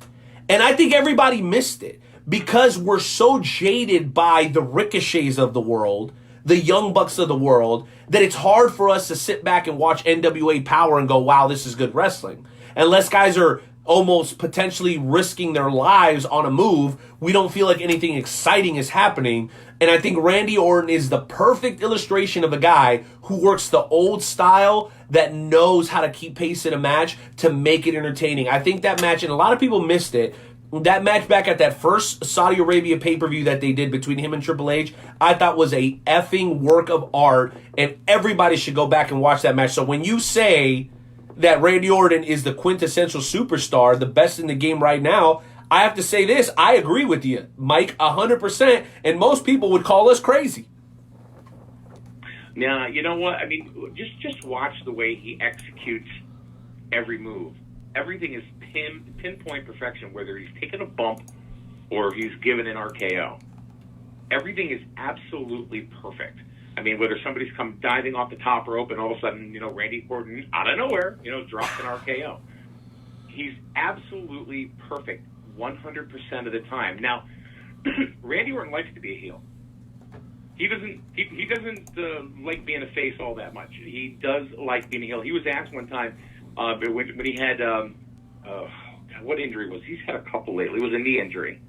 Speaker 5: And I think everybody missed it because we're so jaded by the Ricochets of the world, the Young Bucks of the world, that it's hard for us to sit back and watch NWA Power and go, wow, this is good wrestling. Unless guys are almost potentially risking their lives on a move, we don't feel like anything exciting is happening. And I think Randy Orton is the perfect illustration of a guy who works the old style that knows how to keep pace in a match to make it entertaining. I think that match, and a lot of people missed it, that match back at that first Saudi Arabia pay-per-view that they did between him and Triple H, I thought was a effing work of art, and everybody should go back and watch that match. So when you say that Randy Orton is the quintessential superstar, the best in the game right now, I have to say this, I agree with you, Mike, 100%, and most people would call us crazy.
Speaker 7: Now, you know what? I mean, just watch the way he executes every move. Everything is pinpoint perfection, whether he's taken a bump or he's given an RKO. Everything is absolutely perfect. I mean, whether somebody's come diving off the top rope and all of a sudden, Randy Orton, out of nowhere, drops an RKO. He's absolutely perfect 100% of the time. Now, Randy Orton likes to be a heel. He doesn't like being a face all that much. He does like being a heel. He was asked one time when he had what injury was? He's had a couple lately. It was a knee injury,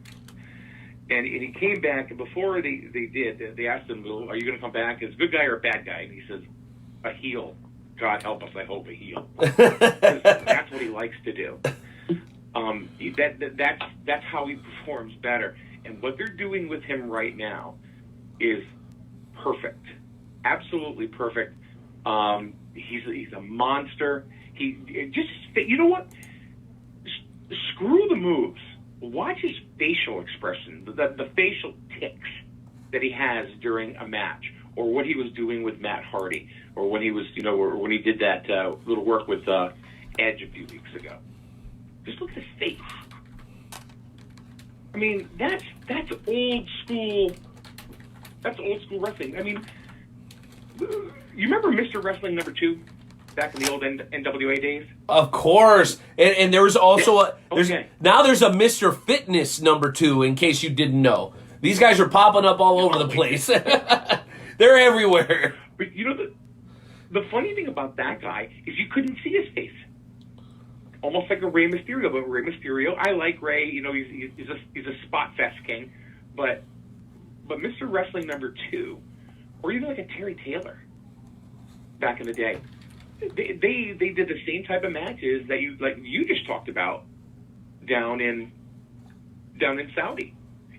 Speaker 7: and he came back. And before they asked him, "Are you going to come back as a good guy or a bad guy?" And he says, "A heel. God help us. I hope a heel." That's what he likes to do. That's how he performs better. And what they're doing with him right now is perfect, absolutely perfect. He's a monster. You know what? Screw the moves. Watch his facial expression, the facial tics that he has during a match, or what he was doing with Matt Hardy, or when he was, or when he did that little work with Edge a few weeks ago. Just look at his face. I mean, that's old school. That's old school wrestling. I mean, you remember Mr. Wrestling number 2 back in the old NWA days?
Speaker 5: Of course. And there was also there's a Mr. Fitness number 2, in case you didn't know. These guys are popping up all over the place. They're everywhere.
Speaker 7: But the funny thing about that guy is you couldn't see his face. Almost like a Rey Mysterio, but Rey Mysterio, I like Rey. He's a spot fest king, but Mr. Wrestling number 2, or even like a Terry Taylor back in the day, they did the same type of matches that you just talked about down in Saudi.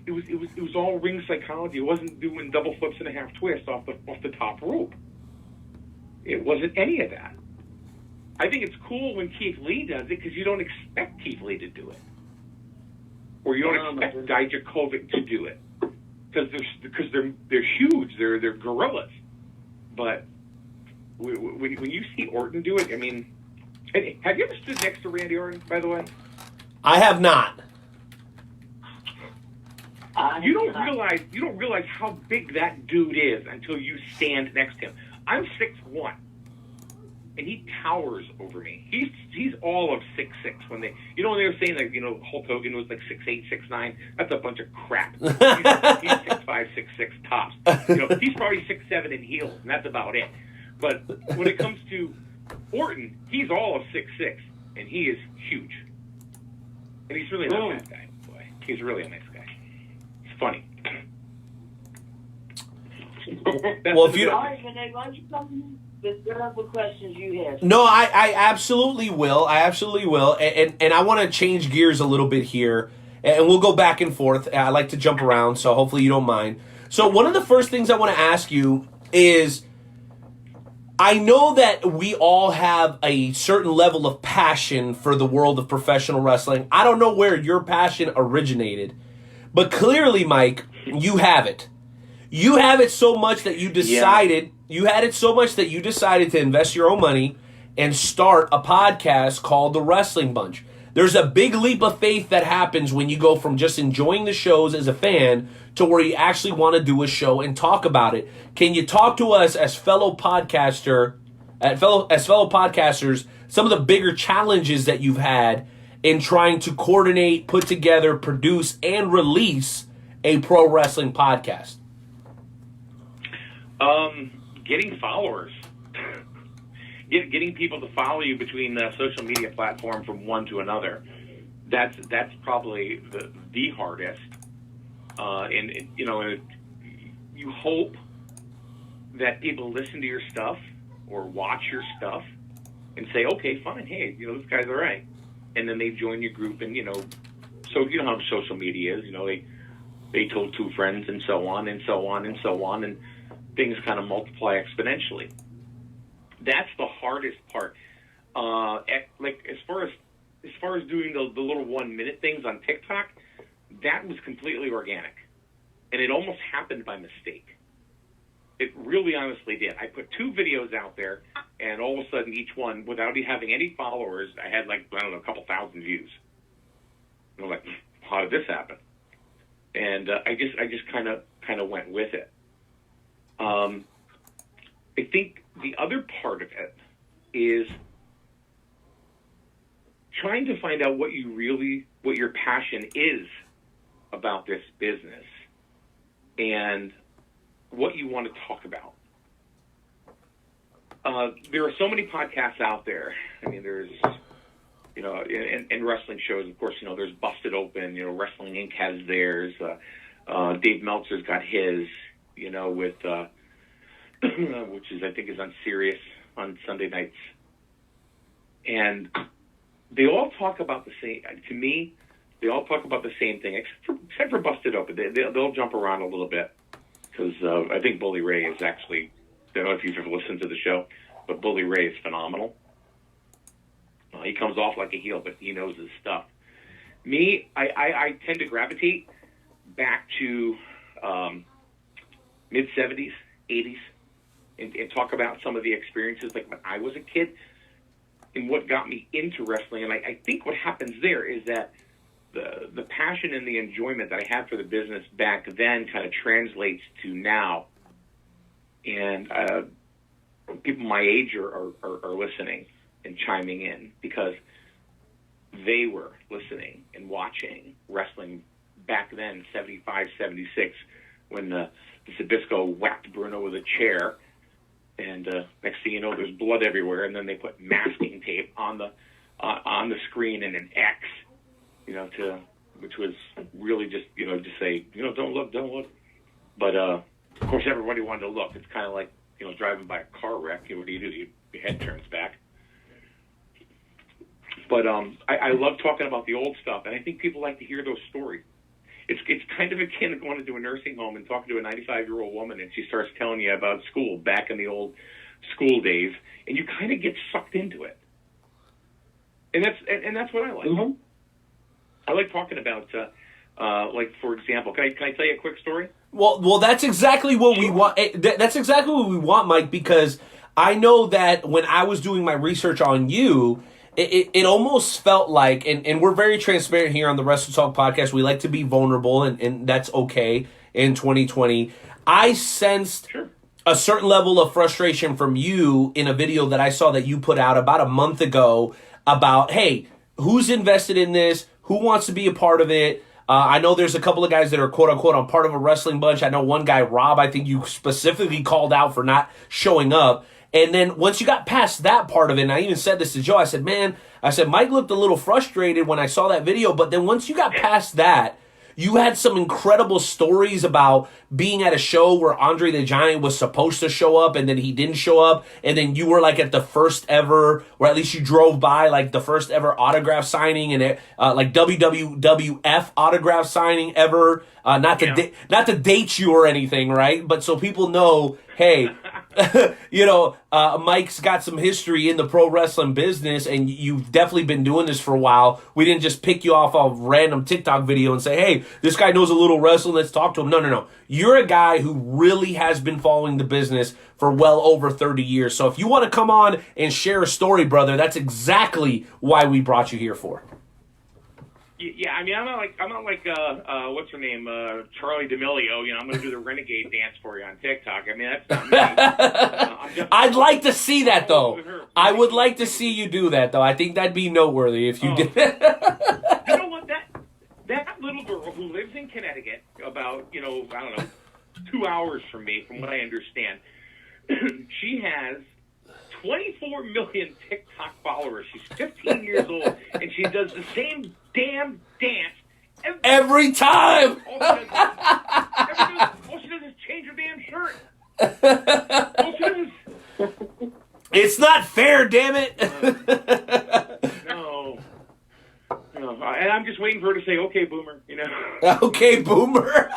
Speaker 7: It was all ring psychology. It wasn't doing double flips and a half twist off the top rope. It wasn't any of that. I think it's cool when Keith Lee does it because you don't expect Keith Lee to do it, or you don't expect Dijakovic to do it because they're huge. They're gorillas. But when you see Orton do it, I mean, have you ever stood next to Randy Orton? By the way,
Speaker 5: I have not.
Speaker 7: You don't realize how big that dude is until you stand next to him. I'm 6'1", and he towers over me. He's all of 6'6". When they were saying that Hulk Hogan was like 6'8", 6'9", that's a bunch of crap. He's 6'5", 6'6" tops. He's probably 6'7" in heels, and that's about it. But when it comes to Orton, he's all of 6'6", and he is huge. And he's really not a bad guy. Boy, he's really a nice guy. It's funny.
Speaker 5: Well, if you
Speaker 4: All right, Renee, why don't you come with whatever questions you have?
Speaker 5: No, I absolutely will. And I want to change gears a little bit here, and we'll go back and forth. I like to jump around, so hopefully you don't mind. So one of the first things I want to ask you is, I know that we all have a certain level of passion for the world of professional wrestling. I don't know where your passion originated, but clearly, Mike, you have it. You have it so much that you decided to invest your own money and start a podcast called The Wrestling Bunch. There's a big leap of faith that happens when you go from just enjoying the shows as a fan to where you actually want to do a show and talk about it. Can you talk to us as fellow podcasters, some of the bigger challenges that you've had in trying to coordinate, put together, produce, and release a pro wrestling podcast?
Speaker 7: Getting followers, getting people to follow you between the social media platform from one to another. That's probably the hardest. And you hope that people listen to your stuff or watch your stuff and say, okay, fine, hey, this guy's all right, and then they join your group, and so you know how social media is. They told two friends, and so on and so on and so on, and things kind of multiply exponentially. That's the hardest part. As far as doing the little 1 minute things on TikTok, that was completely organic, and it almost happened by mistake. It really honestly did. I put 2 videos out there, and all of a sudden each one, without having any followers, I had a couple thousand views. And I'm like, how did this happen? And I just kind of went with it. I think the other part of it is trying to find out what your passion is about this business and what you want to talk about. There are so many podcasts out there. I mean, there's, and wrestling shows, of course, there's Busted Open, Wrestling Inc. has theirs. Dave Meltzer's got his, with, which is, I think, is on Sirius on Sunday nights. And they all talk about the same, to me, they all talk about the same thing, except for Busted Open. They'll jump around a little bit because I think Bully Ray is actually, I don't know if you've ever listened to the show, but Bully Ray is phenomenal. He comes off like a heel, but he knows his stuff. Me, I tend to gravitate back to mid-70s, 80s, and talk about some of the experiences like when I was a kid and what got me into wrestling. And I think what happens there is that the passion and the enjoyment that I had for the business back then kind of translates to now. And people my age are listening and chiming in because they were listening and watching wrestling back then, 75, 76, when Zbyszko whacked Bruno with a chair, and next thing you know, there's blood everywhere, and then they put masking tape on the screen and an X, which was really just to say, don't look. But of course, everybody wanted to look. It's kind of like driving by a car wreck. What do? You your head turns back. But I love talking about the old stuff, and I think people like to hear those stories. It's kind of akin to going into a nursing home and talking to a 95-year-old woman, and she starts telling you about school back in the old school days, and you kind of get sucked into it. And that's what I like.
Speaker 6: Mm-hmm.
Speaker 7: I like talking about, like, for example, can I tell you a quick story?
Speaker 5: Well, that's exactly what we want. That's exactly what we want, Mike, because I know that when I was doing my research on you, it almost felt like, and we're very transparent here on the Wrestle Talk podcast. We like to be vulnerable, and that's okay in 2020. I sensed a certain level of frustration from you in a video that I saw that you put out about a month ago about, hey, who's invested in this? Who wants to be a part of it? I know there's a couple of guys that are quote-unquote on part of a wrestling bunch. I know one guy, Rob, I think you specifically called out for not showing up. And then once you got past that part of it, and I even said this to Joe, I said, Mike looked a little frustrated when I saw that video. But then once you got past that, you had some incredible stories about being at a show where Andre the Giant was supposed to show up and then he didn't show up. And then you were like at the first ever, or at least you drove by like the first ever autograph signing and like WWF autograph signing ever. Not to date you or anything, right? But so people know, hey, Mike's got some history in the pro wrestling business, and you've definitely been doing this for a while. We didn't just pick you off a random TikTok video and say, hey, this guy knows a little wrestling, let's talk to him. No. You're a guy who really has been following the business for well over 30 years. So if you want to come on and share a story, brother, that's exactly why we brought you here for.
Speaker 7: Yeah, I mean, I'm not like what's her name, Charlie D'Amelio. I'm going to do the renegade dance for you on TikTok. I mean, that's not me.
Speaker 5: I'd like to see that, though. I would like to see you do that, though. I think that'd be noteworthy if you did.
Speaker 7: You know what? That little girl who lives in Connecticut, about, I don't know, 2 hours from me, from what I understand, she has 24 million TikTok followers. She's 15 years old, and she does the same damn dance
Speaker 5: every time.
Speaker 7: All she does is change her damn shirt. All she does.
Speaker 5: It's not fair, damn it.
Speaker 7: No. And I'm just waiting for her to say, okay, boomer,
Speaker 5: Okay, boomer.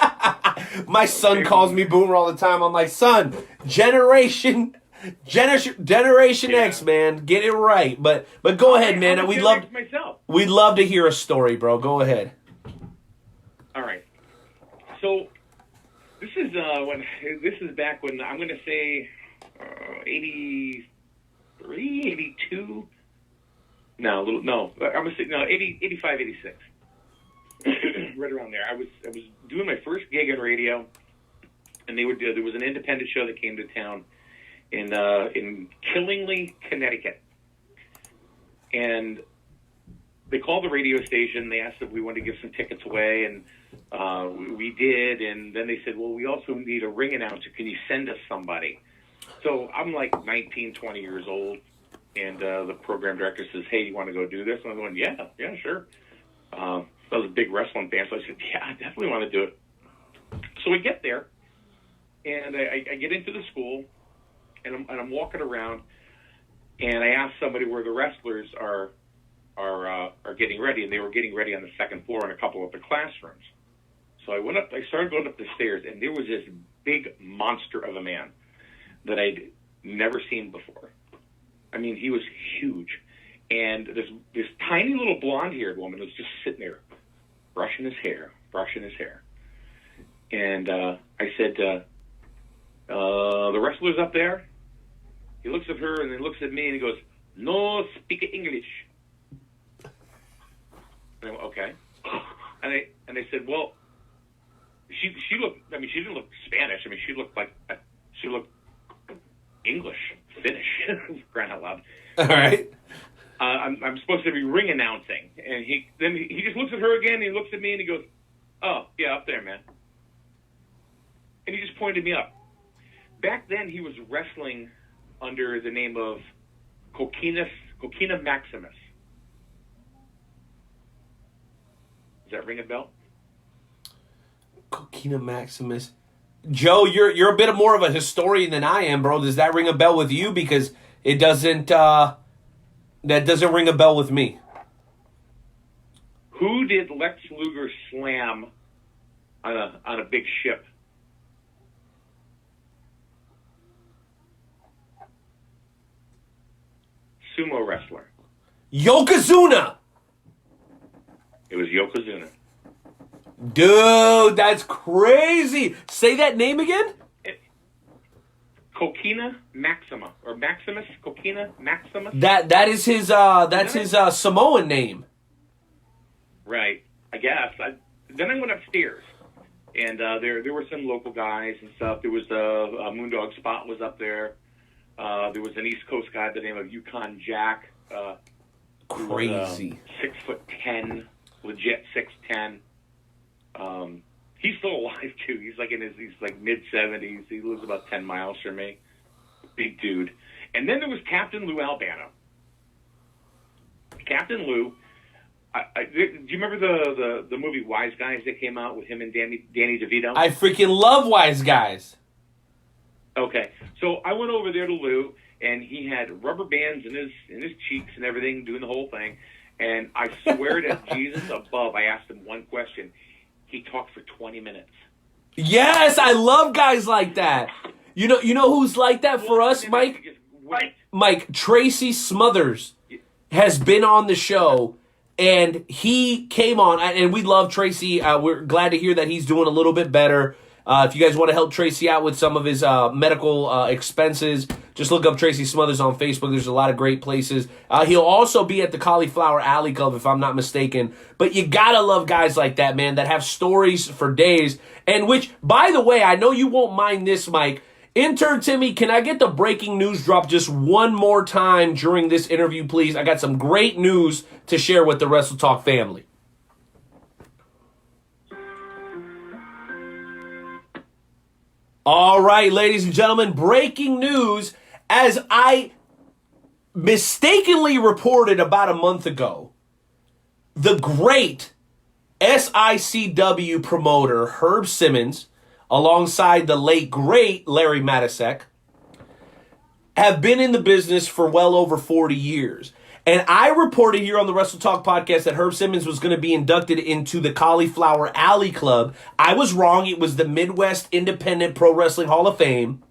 Speaker 5: My son calls me boomer all the time. I'm like, son, Generation X, man, get it right. But go ahead, man. We'd love to hear a story, bro. Go ahead.
Speaker 7: All right. So this is back when I'm going to say 83, 82. No, I'm going to say 85, 86. Right around there. I was doing my first gig in radio, and there was an independent show that came to town in Killingly, Connecticut. And they called the radio station. They asked if we wanted to give some tickets away, and we did. And then they said, well, we also need a ring announcer. Can you send us somebody? So I'm like 19, 20 years old, and the program director says, hey, you want to go do this? And I'm going, yeah, sure. I was a big wrestling fan, so I said, yeah, I definitely want to do it. So we get there, and I get into the school, and I'm walking around, and I asked somebody where the wrestlers are getting ready, and they were getting ready on the second floor in a couple of the classrooms. So I started going up the stairs, and there was this big monster of a man that I'd never seen before. I mean, he was huge, and this tiny little blonde-haired woman was just sitting there, brushing his hair. And I said, the wrestler's up there? He looks at her and then looks at me and he goes, no speak English. And I went, okay. And I said, well, she looked, I mean, she didn't look Spanish. I mean, she looked English, Finnish, crying out loud.
Speaker 5: All right.
Speaker 7: I'm supposed to be ring announcing. And he just looks at her again and he looks at me and he goes, oh, yeah, up there, man. And he just pointed me up. Back then, he was wrestling under the name of Coquina Maximus. Does that ring a bell?
Speaker 5: Coquina Maximus. Joe, you're a bit more of a historian than I am, bro. Does that ring a bell with you? Because It doesn't. That doesn't ring a bell with me.
Speaker 7: Who did Lex Luger slam on a big ship? Sumo wrestler.
Speaker 5: Yokozuna.
Speaker 7: It was Yokozuna.
Speaker 5: Dude, that's crazy. Say that name again?
Speaker 7: Coquina Maxima or Maximus Coquina Maximus.
Speaker 5: That is his Samoan name.
Speaker 7: Right, I guess. Then I went upstairs, and there were some local guys and stuff. There was a Moondog Spot was up there. There was an East Coast guy by the name of Yukon Jack.
Speaker 5: Crazy.
Speaker 7: 6'10", legit 6'10". He's still alive too. He's like mid-70s. He lives about 10 miles from me. Big dude. And then there was Captain Lou Albano. Captain Lou. Do you remember the movie Wise Guys that came out with him and Danny DeVito?
Speaker 5: I freaking love Wise Guys.
Speaker 7: Okay, so I went over there to Lou, and he had rubber bands in his cheeks and everything, doing the whole thing. And I swear to Jesus above, I asked him one question. He talked for 20 minutes.
Speaker 5: Yes, I love guys like that. You know who's like that for us, Mike? Mike, Tracy Smothers has been on the show, and he came on, and we love Tracy. We're glad to hear that he's doing a little bit better. If you guys want to help Tracy out with some of his medical expenses, just look up Tracy Smothers on Facebook. There's a lot of great places. He'll also be at the Cauliflower Alley Club, if I'm not mistaken. But you gotta love guys like that, man, that have stories for days. And which, by the way, I know you won't mind this, Mike. Intern Timmy, can I get the breaking news drop just one more time during this interview, please? I got some great news to share with the Wrestle Talk family. All right, ladies and gentlemen, breaking news. As I mistakenly reported about a month ago, the great SICW promoter Herb Simmons, alongside the late, great Larry Matisek, have been in the business for well over 40 years. And I reported here on the Wrestle Talk podcast that Herb Simmons was going to be inducted into the Cauliflower Alley Club. I was wrong. It was the Midwest Independent Pro Wrestling Hall of Fame.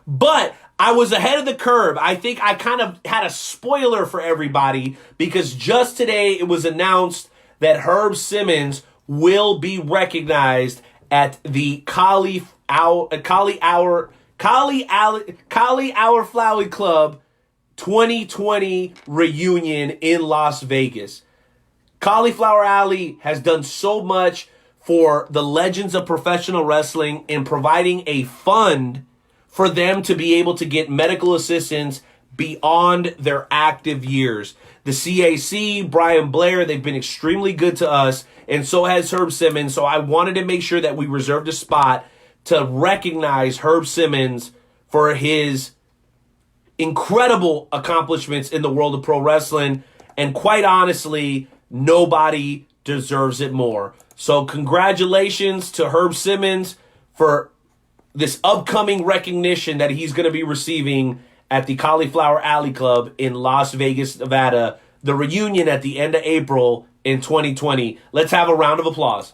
Speaker 5: But I was ahead of the curve. I think I kind of had a spoiler for everybody because just today it was announced that Herb Simmons will be recognized at the Cauliflower Club 2020 reunion in Las Vegas. Cauliflower Alley has done so much for the legends of professional wrestling in providing a fund for them to be able to get medical assistance beyond their active years. The CAC, Brian Blair, they've been extremely good to us, and so has Herb Simmons. So I wanted to make sure that we reserved a spot to recognize Herb Simmons for his incredible accomplishments in the world of pro wrestling. And quite honestly, nobody deserves it more. So congratulations to Herb Simmons for this upcoming recognition that he's going to be receiving at the Cauliflower Alley Club in Las Vegas, Nevada. The reunion at the end of April in 2020. Let's have a round of applause.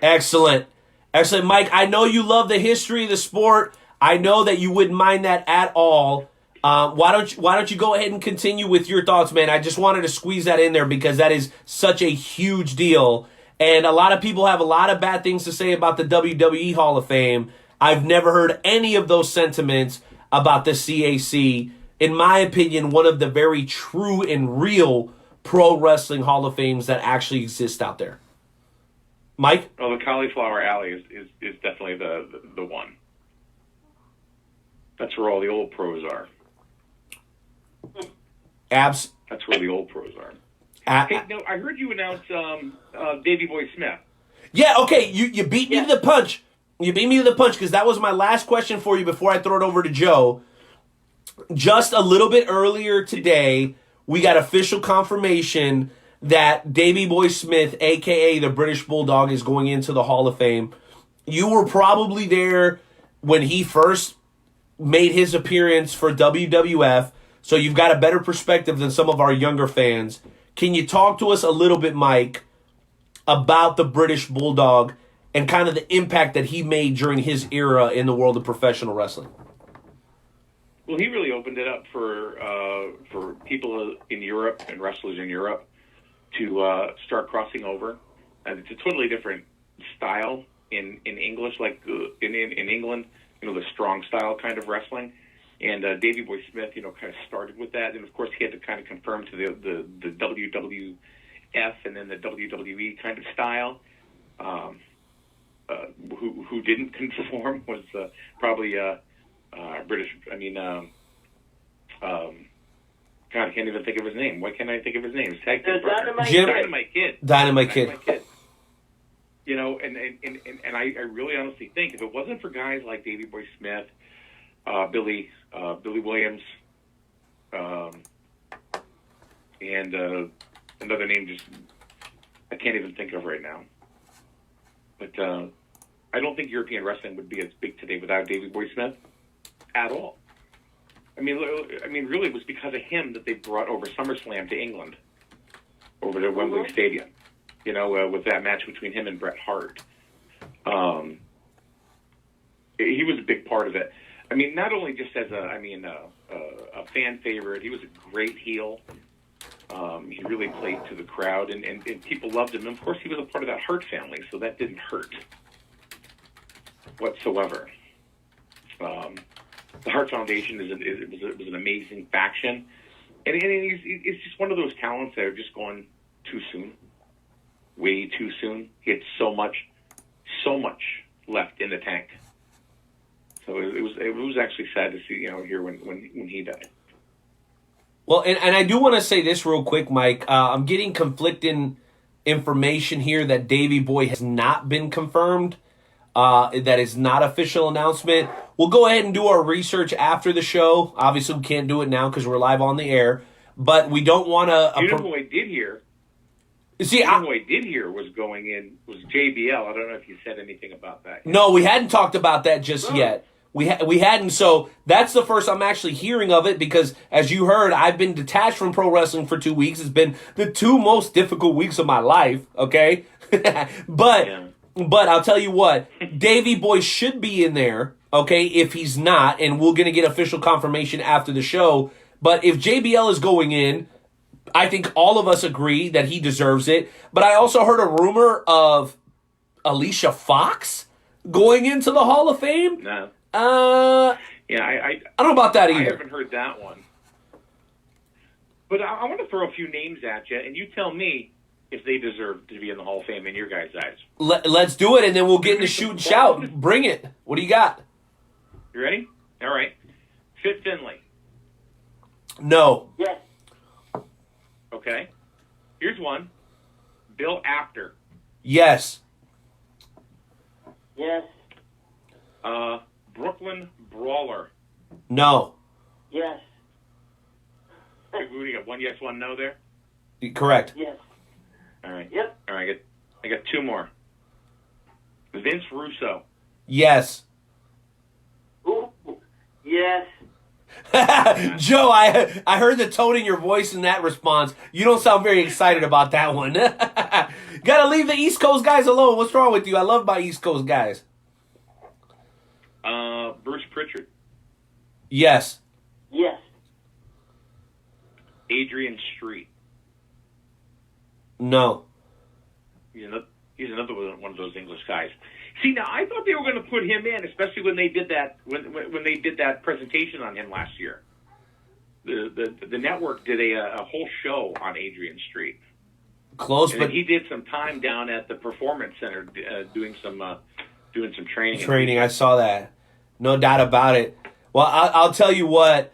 Speaker 5: Excellent. Excellent. Mike, I know you love the history of the sport. I know that you wouldn't mind that at all. Why don't you go ahead and continue with your thoughts, man? I just wanted to squeeze that in there because that is such a huge deal. And a lot of people have a lot of bad things to say about the WWE Hall of Fame. I've never heard any of those sentiments about the CAC. In my opinion, one of the very true and real pro wrestling Hall of Fames that actually exist out there. Mike?
Speaker 7: Well, the Cauliflower Alley is definitely the one. That's where all the old pros are.
Speaker 5: That's
Speaker 7: where the old pros are. Hey, no, I heard you announce Davey Boy Smith.
Speaker 5: Yeah, okay, you beat me to the punch. You beat me to the punch because that was my last question for you before I throw it over to Joe. Just a little bit earlier today, we got official confirmation that Davey Boy Smith, a.k.a. the British Bulldog, is going into the Hall of Fame. You were probably there when he first made his appearance for WWF, so you've got a better perspective than some of our younger fans. Can you talk to us a little bit, Mike, about the British Bulldog and kind of the impact that he made during his era in the world of professional wrestling?
Speaker 7: Well, he really opened it up for people in Europe and wrestlers in Europe to start crossing over. And it's a totally different style in English, like in England, the strong style kind of wrestling. And Davey Boy Smith, kind of started with that. And, of course, he had to kind of conform to the WWF and then the WWE kind of style. Who didn't conform was probably British. God, I can't even think of his name. Why can't I think of his name?
Speaker 4: Dynamite
Speaker 5: Kid. Dynamite Kid.
Speaker 7: And I really honestly think if it wasn't for guys like Davey Boy Smith, Billy Williams, and another name just I can't even think of right now. But I don't think European wrestling would be as big today without Davey Boy Smith at all. I mean, really, it was because of him that they brought over SummerSlam to England, over to Wembley Stadium. With that match between him and Bret Hart. He was a big part of it. I mean, not only just as a fan favorite, he was a great heel. He really played to the crowd, and people loved him. And, of course, he was a part of that Hart family, so that didn't hurt whatsoever. The Hart Foundation was an amazing faction, and he's just one of those talents that are just going too soon. Way too soon. He had so much left in the tank. So it was actually sad to see, here when he died.
Speaker 5: Well, and I do want to say this real quick, Mike. I'm getting conflicting information here that Davey Boy has not been confirmed. That is not official announcement. We'll go ahead and do our research after the show. Obviously, we can't do it now because we're live on the air. But we don't want to.
Speaker 7: Who I did hear?
Speaker 5: See,
Speaker 7: who I did hear was going in was JBL. I don't know if you said anything about that yet.
Speaker 5: No, we hadn't talked about that just yet. We hadn't. So that's the first I'm actually hearing of it because, as you heard, I've been detached from pro wrestling for 2 weeks. It's been the 2 most difficult weeks of my life. Okay, but I'll tell you what, Davey Boy should be in there. Okay, if he's not, and we're gonna get official confirmation after the show. But if JBL is going in, I think all of us agree that he deserves it. But I also heard a rumor of Alicia Fox going into the Hall of Fame.
Speaker 7: No.
Speaker 5: I don't know about that either.
Speaker 7: I haven't heard that one. But I want to throw a few names at you, and you tell me if they deserve to be in the Hall of Fame in your guys' eyes.
Speaker 5: Let's do it, and then we'll get into shoot and shout. Bring it. What do you got?
Speaker 7: You ready? All right. Fit Finlay.
Speaker 5: No.
Speaker 4: Yes.
Speaker 7: Okay. Here's one. Bill Apter.
Speaker 5: Yes.
Speaker 4: Yes.
Speaker 7: Brooklyn Brawler.
Speaker 5: No.
Speaker 4: Yes.
Speaker 7: We got one yes, one no there?
Speaker 5: Correct.
Speaker 4: Yes.
Speaker 7: All right.
Speaker 4: Yep.
Speaker 7: All right, I got 2 more. Vince Russo.
Speaker 5: Yes.
Speaker 4: Ooh. Yes.
Speaker 5: Joe, I heard the tone in your voice in that response. You don't sound very excited about that one. Gotta leave the East Coast guys alone. What's wrong with you? I love my East Coast guys.
Speaker 7: Bruce Pritchard.
Speaker 5: Yes.
Speaker 4: Yes.
Speaker 7: Adrian Street.
Speaker 5: No.
Speaker 7: He's another one of those English guys. See, now I thought they were going to put him in, especially when they did that when they did that presentation on him last year. The network did a whole show on Adrian Street.
Speaker 5: Close,
Speaker 7: and
Speaker 5: but
Speaker 7: he did some time down at the Performance Center doing some training.
Speaker 5: Training, I saw that. No doubt about it. Well, I'll tell you what,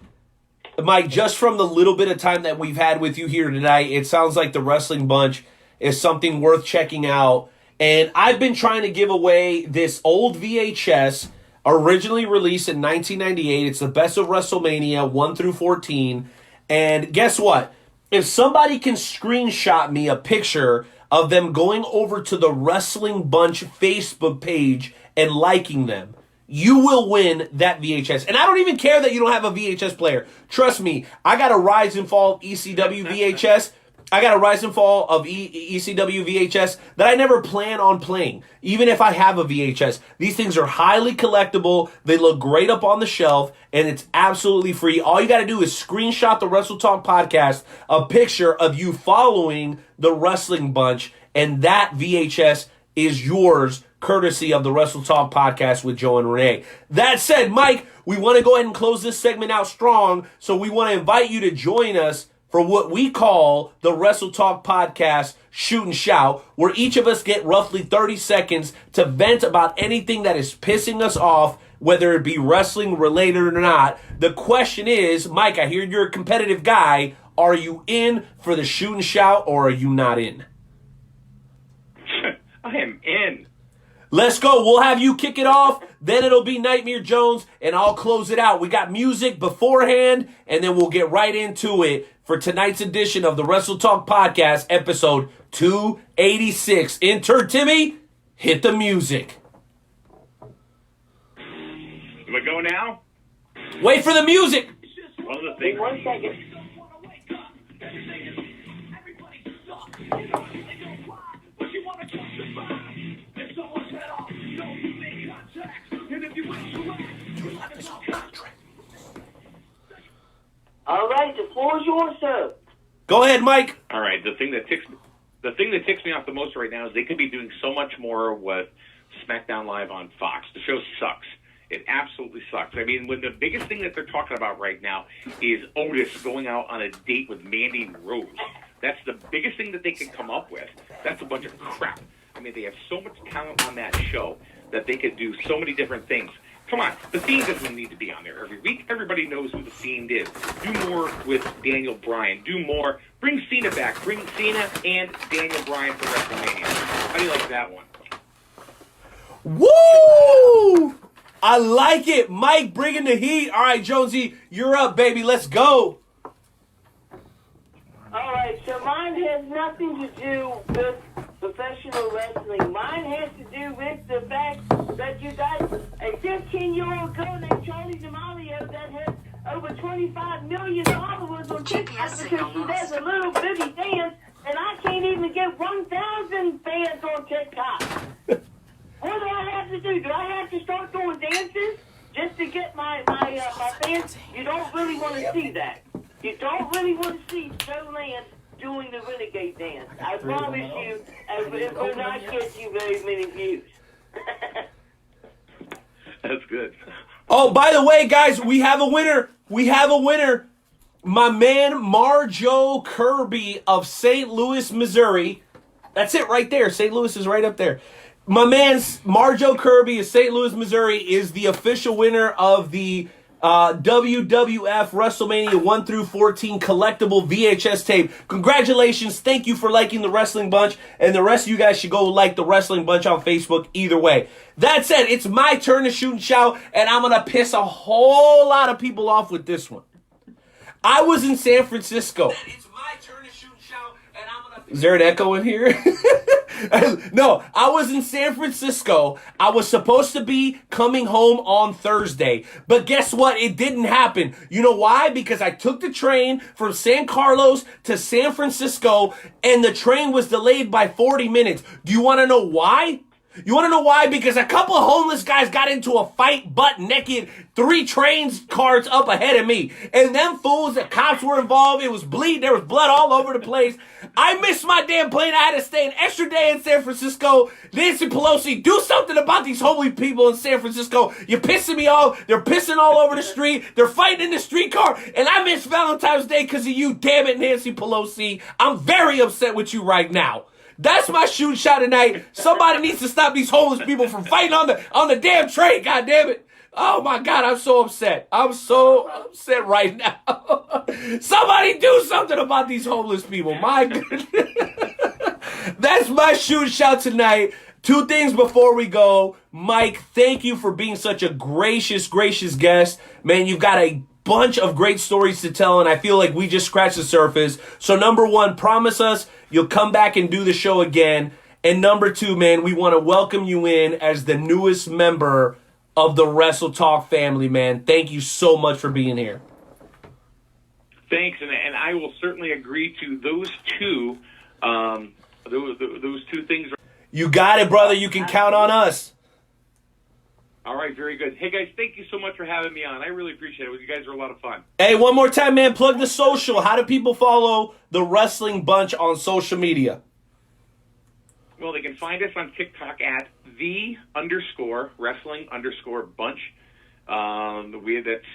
Speaker 5: Mike, just from the little bit of time that we've had with you here tonight, it sounds like the Wrestling Bunch is something worth checking out. And I've been trying to give away this old VHS, originally released in 1998. It's the best of WrestleMania 1 through 14. And guess what? if somebody can screenshot me a picture of them going over to the Wrestling Bunch Facebook page and liking them, you will win that VHS. And I don't even care that you don't have a VHS player. Trust me, I got a Rise and Fall ECW VHS. I got a Rise and Fall of ECW VHS that I never plan on playing, even if I have a VHS. These things are highly collectible. They look great up on the shelf, and it's absolutely free. All you got to do is screenshot the Wrestle Talk podcast, a picture of you following the Wrestling Bunch, and that VHS is yours, courtesy of the Wrestle Talk podcast with Joe and Renee. That said, Mike, we want to go ahead and close this segment out strong, so we want to invite you to join us for what we call the Wrestle Talk Podcast Shoot and Shout, where each of us get roughly 30 seconds to vent about anything that is pissing us off, whether it be wrestling related or not. The question is, Mike, I hear you're a competitive guy. Are you in for the Shoot and Shout, or are you not in?
Speaker 7: I am in.
Speaker 5: Let's go. We'll have you kick it off. Then it'll be Nightmare Jones, and I'll close it out. We got music beforehand, and then we'll get right into it for tonight's edition of the Wrestle Talk Podcast, episode 286. Intern Timmy, hit the music.
Speaker 7: Do I go now?
Speaker 5: Wait for the music.
Speaker 7: One of the things.
Speaker 3: 1 second.
Speaker 4: All right, the floor is yours, sir.
Speaker 5: Go ahead, Mike.
Speaker 7: All right. The thing that ticks me off the most right now is they could be doing so much more with SmackDown Live on Fox. The show sucks. It absolutely sucks. I mean, when the biggest thing that they're talking about right now is Otis going out on a date with Mandy Rose. That's the biggest thing that they can come up with. That's a bunch of crap. I mean, they have so much talent on that show that they could do so many different things. Come on, the Fiend doesn't need to be on there every week. Everybody knows who the Fiend is. Do more with Daniel Bryan. Do more. Bring Cena back. Bring Cena and Daniel Bryan for WrestleMania. How do you like that one?
Speaker 5: Woo! I like it. Mike bringing the heat. All right, Jonesy, you're up, baby. Let's go.
Speaker 4: All right, so mine has nothing to do with professional wrestling. Mine has to do with the fact that you got a 15-year-old girl named Charlie D'Amelio that has over 25 million followers on TikTok because she does a little bitty dance, and I can't even get 1,000 fans on TikTok. What do I have to do? Do I have to start doing dances just to get my fans? You don't really want to see that. You don't really want to see Joe Lance doing the Renegade dance. I promise you, it will not get you very many views.
Speaker 7: That's good.
Speaker 5: Oh, by the way, guys, we have a winner. We have a winner. My man, Marjo Kirby of St. Louis, Missouri. That's it right there. St. Louis is right up there. My man, Marjo Kirby of St. Louis, Missouri, is the official winner of the WWF WrestleMania 1 through 14 collectible VHS tape. Congratulations. Thank you for liking the Wrestling Bunch, and the rest of you guys should go like the Wrestling Bunch on Facebook either way. That said, it's my turn to shoot and shout, and I'm going to piss a whole lot of people off with this one. I was in San Francisco. It's my turn to shoot and shout, and I'm going to... Is there an echo in here? No, I was in San Francisco. I was supposed to be coming home on Thursday. But guess what? It didn't happen. You know why? Because I took the train from San Carlos to San Francisco, and the train was delayed by 40 minutes. Do you want to know why? You want to know why? Because a couple of homeless guys got into a fight butt naked 3 train cars up ahead of me. And them fools, the cops were involved. It was bleeding. There was blood all over the place. I missed my damn plane. I had to stay an extra day in San Francisco. Nancy Pelosi, do something about these homeless people in San Francisco. You're pissing me off. They're pissing all over the street. They're fighting in the streetcar. And I missed Valentine's Day because of you. Damn it, Nancy Pelosi. I'm very upset with you right now. That's my shoot shot tonight. Somebody needs to stop these homeless people from fighting on the damn train. God damn it. Oh my God, I'm so upset. I'm so upset right now. Somebody do something about these homeless people. My goodness. That's my shoot shout tonight. 2 things before we go. Mike, thank you for being such a gracious guest. Man, you've got a bunch of great stories to tell, and I feel like we just scratched the surface. So number one, promise us you'll come back and do the show again. And number two, man, we want to welcome you in as the newest member of the Wrestle Talk family, man. Thank you so much for being here.
Speaker 7: Thanks, and I will certainly agree to those two. Those two things.
Speaker 5: You got it, brother. You can count on us.
Speaker 7: All right, very good. Hey, guys, thank you so much for having me on. I really appreciate it. You guys are a lot of fun.
Speaker 5: Hey, one more time, man. Plug the social. How do people follow the Wrestling Bunch on social media?
Speaker 7: Well, they can find us on TikTok at _wrestling_bunch.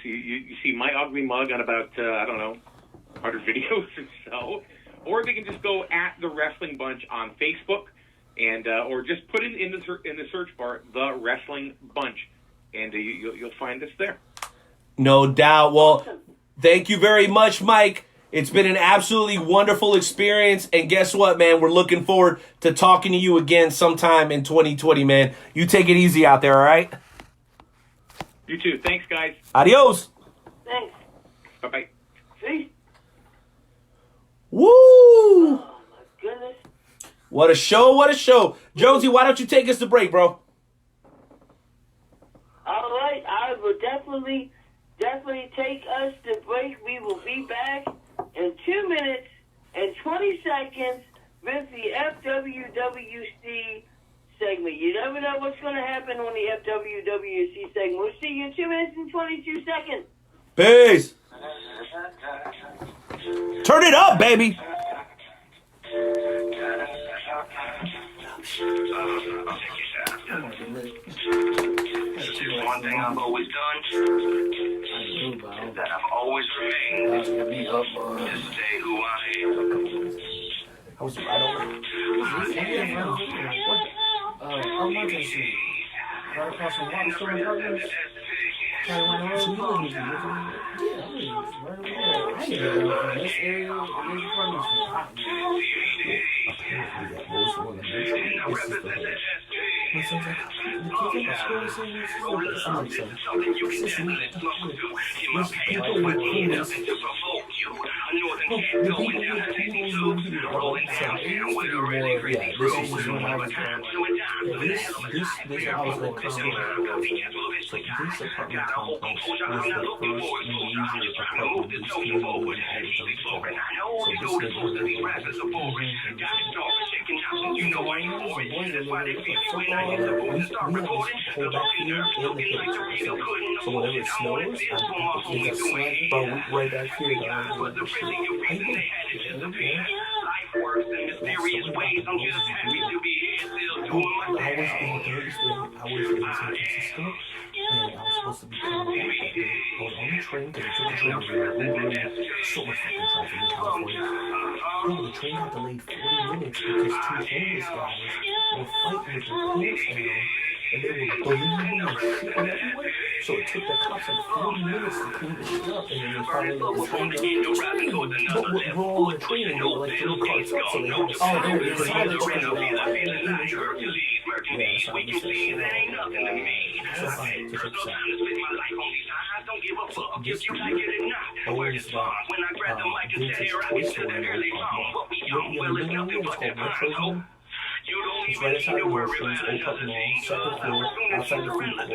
Speaker 7: You see my ugly mug on about, 100 videos or so. Or they can just go at the Wrestling Bunch on Facebook, and or just put in the search bar the Wrestling Bunch, and you'll find us there.
Speaker 5: No doubt. Well, thank you very much, Mike. It's been an absolutely wonderful experience, and guess what, man? We're looking forward to talking to you again sometime in 2020, man. You take it easy out there, all right?
Speaker 7: You too. Thanks, guys.
Speaker 5: Adios.
Speaker 4: Thanks.
Speaker 7: Bye-bye.
Speaker 4: See?
Speaker 5: Woo!
Speaker 4: Oh, my goodness.
Speaker 5: What a show, what a show. Jonesy, why don't you take us to break, bro?
Speaker 4: All right, I will definitely take us to break. We will be back in 2 minutes and 20 seconds with the FWWC segment. You never know what's going to happen on the FWWC segment. We'll see you in 2 minutes and 22 seconds.
Speaker 5: Peace. Turn it up, baby.
Speaker 8: One thing I've always done is that I've always remained to stay who I am.
Speaker 5: I was right over.
Speaker 9: Emergency. Right across from Water Store Apartments. I didn't know in this area, these apartments were hot.
Speaker 5: So whenever it snows, it's a slight boat right back here. And I was supposed to be coming back that day. I was on the train because I took the train so much fucking traffic in California. No, the train got delayed 40 minutes because two homeless guys were fighting with their pants down, and they were bleeding and shit everywhere. So it took the cops like 40 minutes to clean the shit up, and then they finally like tied up the train. But we're all on the train, and they were like 3 cars up, so they had to stop and decide to check it out. Yeah, so I missed that shit. So I just upset. This week, always got vintage toy store in our mall. You have a big one here, it's called Metro. It's right outside of Nordstrom's, Old Pup Mall, second floor, outside the food court.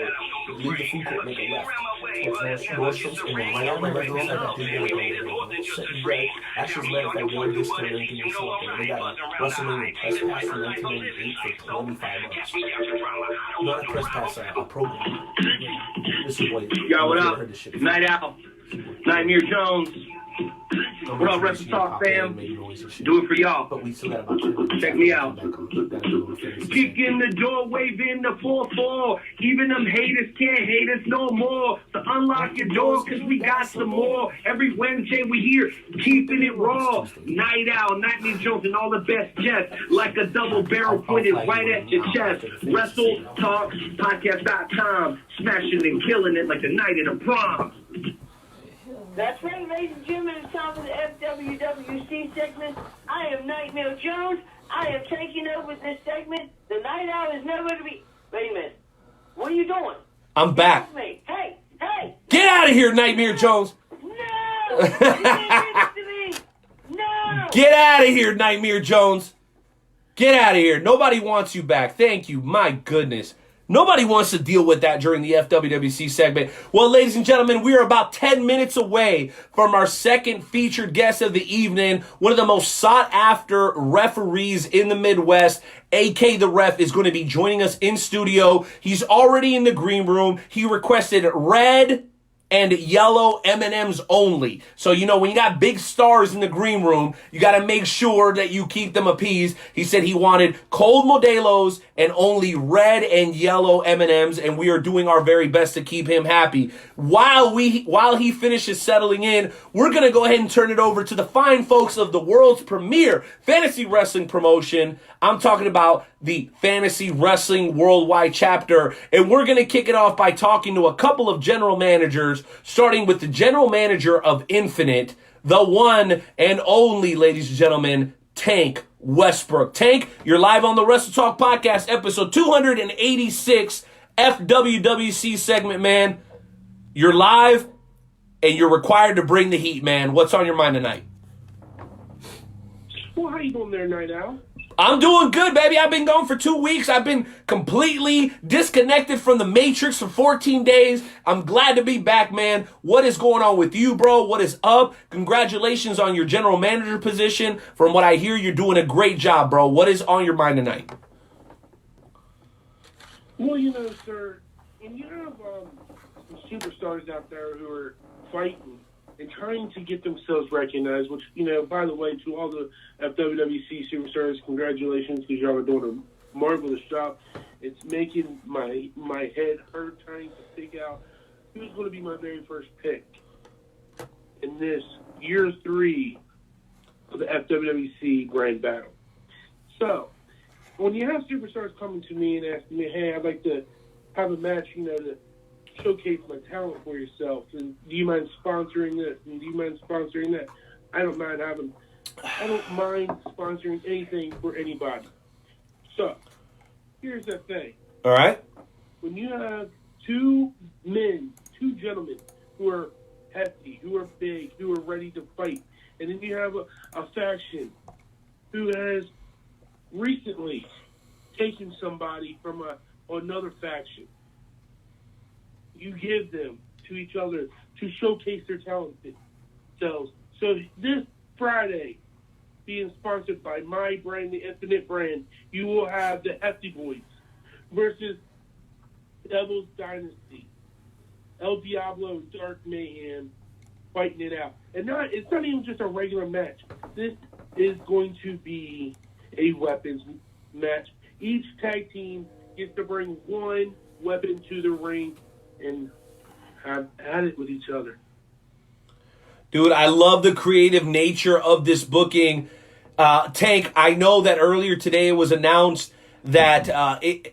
Speaker 5: Leave the food court, make a left. It's Nordstrom's, and then right on the left side, that big building. Sitting right, actually, as a matter of fact, one discount and everything you see up there. They got a WrestleMania Press Pass in 1998 for $25. Not a Press Pass, a program. This is what
Speaker 2: Yo, what up? Night Out. Nightmare Jones. What up, Wrestle Talk fam? Do it for y'all. Check me out. Kick in the door, waving the 4-4. Even them haters can't hate us no more. So unlock your doors, cause we got some more. Every Wednesday we here, keeping it raw. Night Out, Nightmare Jones, and all the best jets. Like a double barrel pointed right at your chest. WrestleTalkPodcast.com. Smashing and killing it like the night of the prom.
Speaker 4: That's right, ladies and gentlemen, it's time for the FWWC segment. I am Nightmare Jones. I am taking over this segment. The night out is never to be... Wait a minute. What are you doing?
Speaker 5: I'm back.
Speaker 4: Hey!
Speaker 5: Get out of here, Nightmare Jones.
Speaker 4: You can't do this to me. No.
Speaker 5: Get out of here, Nightmare Jones. Get out of here. Nobody wants you back. Thank you. My goodness. Nobody wants to deal with that during the FWWC segment. Well, ladies and gentlemen, we are about 10 minutes away from our second featured guest of the evening. One of the most sought-after referees in the Midwest, AK the Ref, is going to be joining us in studio. He's already in the green room. He requested red and yellow M&Ms only. So, you know, when you got big stars in the green room, you got to make sure that you keep them appeased. He said he wanted cold Modelo's and only red and yellow M&Ms, and we are doing our very best to keep him happy. While he finishes settling in, we're going to go ahead and turn it over to the fine folks of the world's premier fantasy wrestling promotion. I'm talking about the Fantasy Wrestling Worldwide chapter, and we're going to kick it off by talking to a couple of general managers, starting with the general manager of Infinite, the one and only, ladies and gentlemen, Tank Westbrook. Tank, you're live on the Wrestle Talk Podcast, episode 286, FWWC segment, man. You're live, and you're required to bring the heat, man. What's on your mind tonight?
Speaker 10: Well, how you doing there, Night Owl?
Speaker 5: I'm doing good, baby. I've been gone for 2 weeks. I've been completely disconnected from the Matrix for 14 days. I'm glad to be back, man. What is going on with you, bro? What is up? Congratulations on your general manager position. From what I hear, you're doing a great job, bro. What is on your mind tonight?
Speaker 10: Well, you know, sir, when you have some superstars out there who are fighting and trying to get themselves recognized, which, you know, by the way, to all the FWWC superstars, congratulations, because y'all are doing a marvelous job. It's making my head hurt trying to figure out who's going to be my very first pick in this year 3 of the FWWC Grand Battle. So, when you have superstars coming to me and asking me, hey, I'd like to have a match, you know, to showcase my talent for yourself, and do you mind sponsoring this, and do you mind sponsoring that? I don't mind sponsoring anything for anybody. So, here's the thing.
Speaker 5: All right.
Speaker 10: When you have two gentlemen who are hefty, who are big, who are ready to fight, and then you have a faction who has recently taken somebody from another faction, you give them to each other to showcase their talent themselves. So this Friday, being sponsored by my brand, the Infinite brand, you will have the Hefty Boys versus Devil's Dynasty, El Diablo and Dark Mayhem fighting it out. And it's not even just a regular match. This is going to be a weapons match. Each tag team gets to bring one weapon to the ring and have at it with each other.
Speaker 5: Dude, I love the creative nature of this booking. Tank, I know that earlier today it was announced that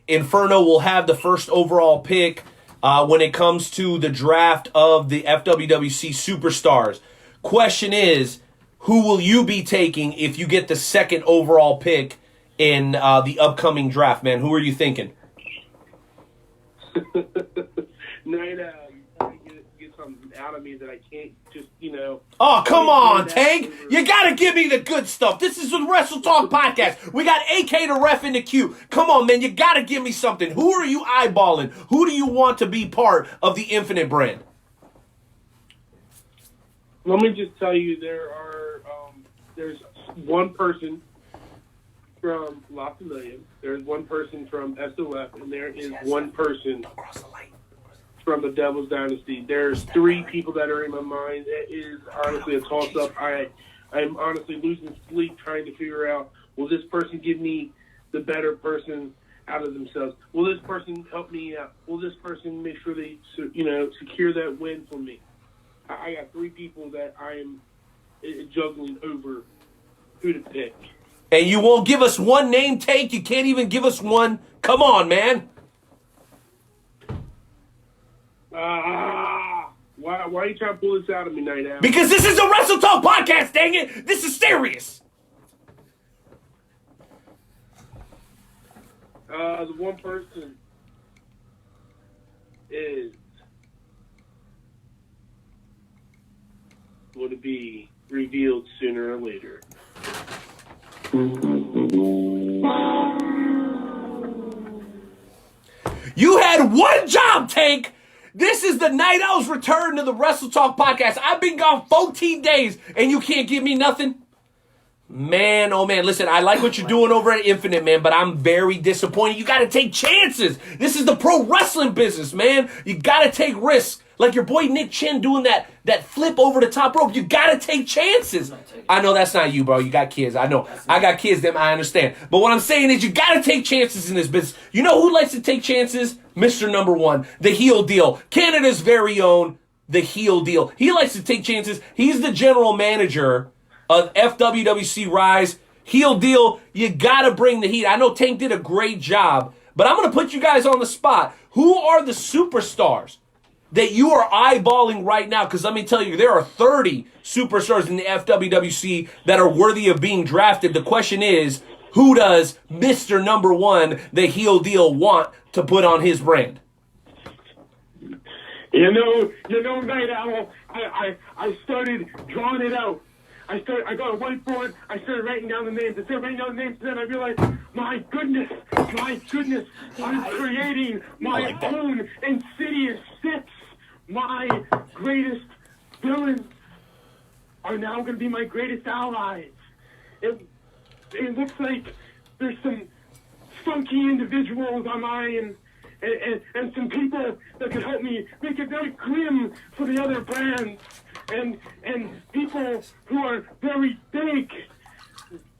Speaker 5: Inferno will have the first overall pick when it comes to the draft of the FWWC Superstars. Question is, who will you be taking if you get the second overall pick in the upcoming draft, man? Who are you thinking?
Speaker 10: Night Owl, you're trying to get something out of me that I can't just, you know.
Speaker 5: Oh, come on, Tank. You got to give me the good stuff. This is the Wrestle Talk Podcast. We got AK the Ref in the queue. Come on, man. You got to give me something. Who are you eyeballing? Who do you want to be part of the Infinite brand?
Speaker 10: Let me just tell you, there's one person from La Familia, there's one person from SOF, and there is one person from the Devil's Dynasty. There's 3 people that are in my mind. It is honestly a toss-up. I'm honestly losing sleep trying to figure out, will this person give me the better person out of themselves? Will this person help me out? Will this person make sure they, secure that win for me? I got 3 people that I am juggling over who to pick.
Speaker 5: And you won't give us one name, Tank? You can't even give us one? Come on, man.
Speaker 10: Why are you trying to pull this out of me, Night Owl?
Speaker 5: Because this is a Wrestle Talk Podcast, dang it! This is serious.
Speaker 10: The one person is going to to be revealed sooner or later.
Speaker 5: You had one job, Tank. This is the Night Owl's return to the Wrestle Talk podcast. I've been gone 14 days, and you can't give me nothing? Man, oh man, listen, I like what you're doing over at Infinite, man, but I'm very disappointed. You got to take chances. This is the pro wrestling business, man. You got to take risks. Like your boy Nick Chin doing that flip over the top rope. You got to take chances. I know that's not you, bro. You got kids. I know. I got kids, them. I understand. But what I'm saying is you got to take chances in this business. You know who likes to take chances? Mr. Number One, the heel deal. Canada's very own, the heel deal. He likes to take chances. He's the general manager of FWWC Rise. Heel deal, you got to bring the heat. I know Tank did a great job, but I'm going to put you guys on the spot. Who are the superstars that you are eyeballing right now? Because let me tell you, there are 30 superstars in the FWWC that are worthy of being drafted. The question is, who does Mr. Number One, the heel deal, want to put on his brand?
Speaker 10: You know, Night Owl, I started drawing it out. I got a whiteboard, I started writing down the names. I started writing down the names, and then I realized, my goodness, I'm creating my own Insidious Six. My greatest villains are now going to be my greatest allies. It looks like there's some funky individuals on mine and some people that can help me make it very grim for the other brands. And people who are very big.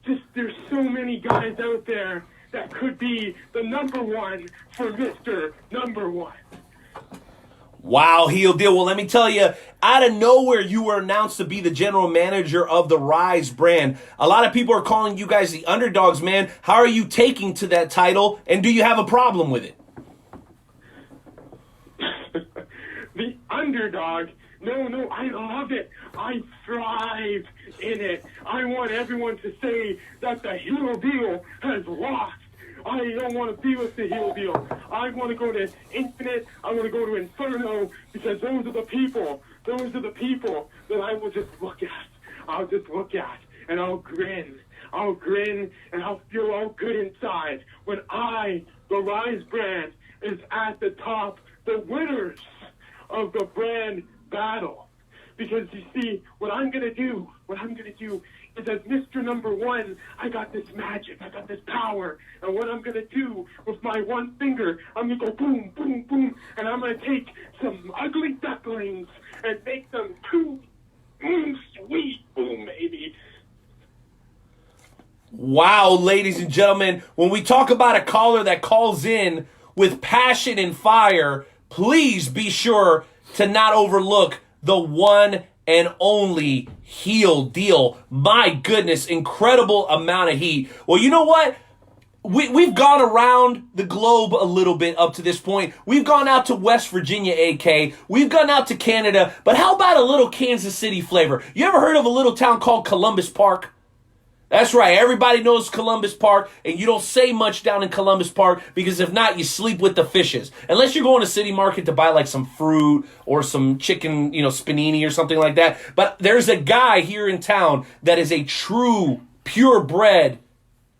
Speaker 10: Just there's so many guys out there that could be the number one for Mr. Number One.
Speaker 5: Wow, heel deal. Well, let me tell you, out of nowhere, you were announced to be the general manager of the Rise brand. A lot of people are calling you guys the underdogs, man. How are you taking to that title, and do you have a problem with it?
Speaker 10: The underdog? No, I love it. I thrive in it. I want everyone to say that the heel deal has lost. I don't want to be with the heel deal. I want to go to Infinite. I want to go to Inferno, because those are the people that I will just look at. I'll just look at and I'll grin. I'll grin and I'll feel all good inside when the Rise brand, is at the top, the winners of the brand battle. Because you see, what I'm going to do is, as Mr. Number One, I got this magic, I got this power, and what I'm going to do with my one finger, I'm going to go boom, boom, boom, and I'm going to take some ugly ducklings and make them two boom, sweet boom, baby.
Speaker 5: Wow, ladies and gentlemen, when we talk about a caller that calls in with passion and fire, please be sure to not overlook the one and only heel deal. My goodness, incredible amount of heat. Well, you know what? We've gone around the globe a little bit up to this point. We've gone out to West Virginia, AK. We've gone out to Canada. But how about a little Kansas City flavor? You ever heard of a little town called Columbus Park? That's right. Everybody knows Columbus Park, and you don't say much down in Columbus Park, because if not, you sleep with the fishes. Unless you're going to City Market to buy like some fruit or some chicken, spanini or something like that. But there's a guy here in town that is a true, purebred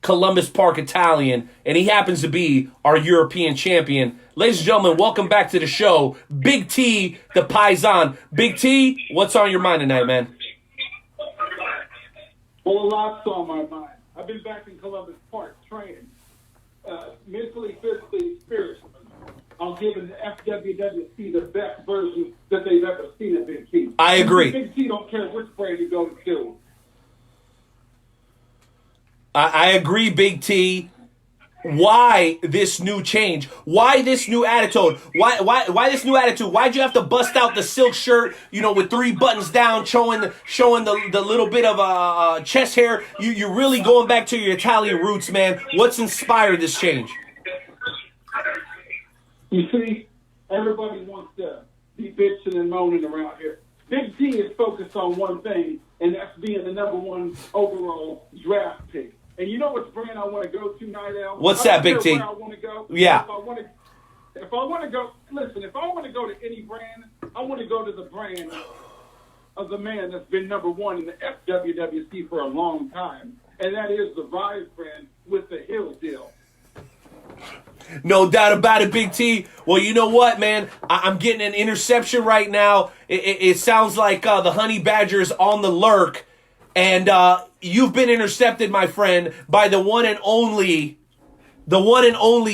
Speaker 5: Columbus Park Italian, and he happens to be our European champion. Ladies and gentlemen, welcome back to the show, Big T, the Paisan. Big T, what's on your mind tonight, man?
Speaker 11: Well, a lot's on my mind. I've been back in Columbus Park training, mentally, physically, spiritually. I'm giving the FWWC the best version that they've ever seen of Big T.
Speaker 5: I agree.
Speaker 11: Big T don't care which brand you go to.
Speaker 5: I agree, Big T. Why this new change? Why this new attitude? Why this new attitude? Why'd you have to bust out the silk shirt, with 3 buttons down, showing the little bit of chest hair? You're really going back to your Italian roots, man. What's inspired this change?
Speaker 11: You see, everybody wants to be bitching and moaning around here. Big T is focused on one thing, and that's being the number 1 overall draft pick. And you know which brand I want to go to, Night Owl?
Speaker 5: What's that, Big T?
Speaker 11: Where I want to go?
Speaker 5: Yeah.
Speaker 11: If I want to go to any brand, I want to go to the brand of the man that's been number one in the FWWC for a long time, and that is the Vice brand with the Hillsdale.
Speaker 5: No doubt about it, Big T. Well, you know what, man? I'm getting an interception right now. It sounds like the Honey Badger's on the lurk. And you've been intercepted, my friend, by the one and only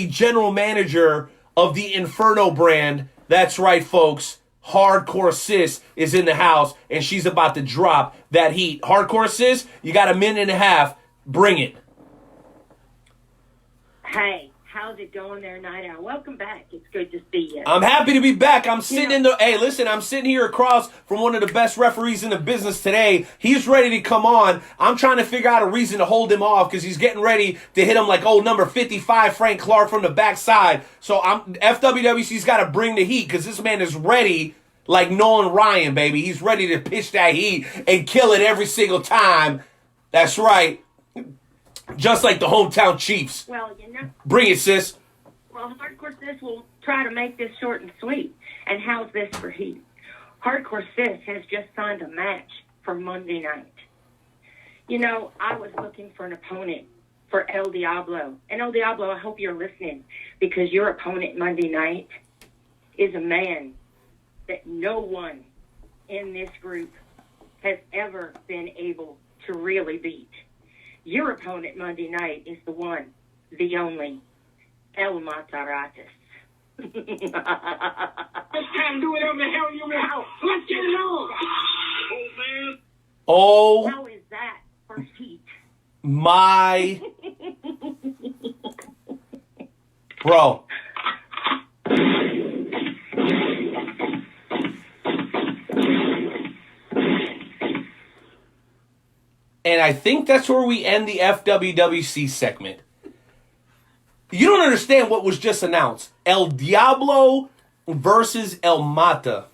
Speaker 5: general manager of the Inferno brand. That's right, folks. Hardcore Sis is in the house, and she's about to drop that heat. Hardcore Sis, you got a minute and a half. Bring it.
Speaker 12: Hey, how's it going there, Night Owl? Welcome back. It's good to see you.
Speaker 5: I'm happy to be back. I'm sitting I'm sitting here across from one of the best referees in the business today. He's ready to come on. I'm trying to figure out a reason to hold him off because he's getting ready to hit him like number 55 Frank Clark from the backside. So FWWC's got to bring the heat because this man is ready like Nolan Ryan, baby. He's ready to pitch that heat and kill it every single time. That's right. Just like the hometown Chiefs.
Speaker 12: Well, you know.
Speaker 5: Bring it, sis.
Speaker 12: Well, Hardcore Sis will try to make this short and sweet. And how's this for heat? Hardcore Sis has just signed a match for Monday night. You know, I was looking for an opponent for El Diablo. And El Diablo, I hope you're listening, because your opponent Monday night is a man that no one in this group has ever been able to really beat. Your opponent Monday night is the one, the only, El Mataratus.
Speaker 11: It's time to do whatever the hell you want. Let's get it on. Oh, man.
Speaker 5: Oh.
Speaker 12: How is that for heat?
Speaker 5: My. Bro. And I think that's where we end the FWWC segment. You don't understand what was just announced. El Diablo versus El Mata.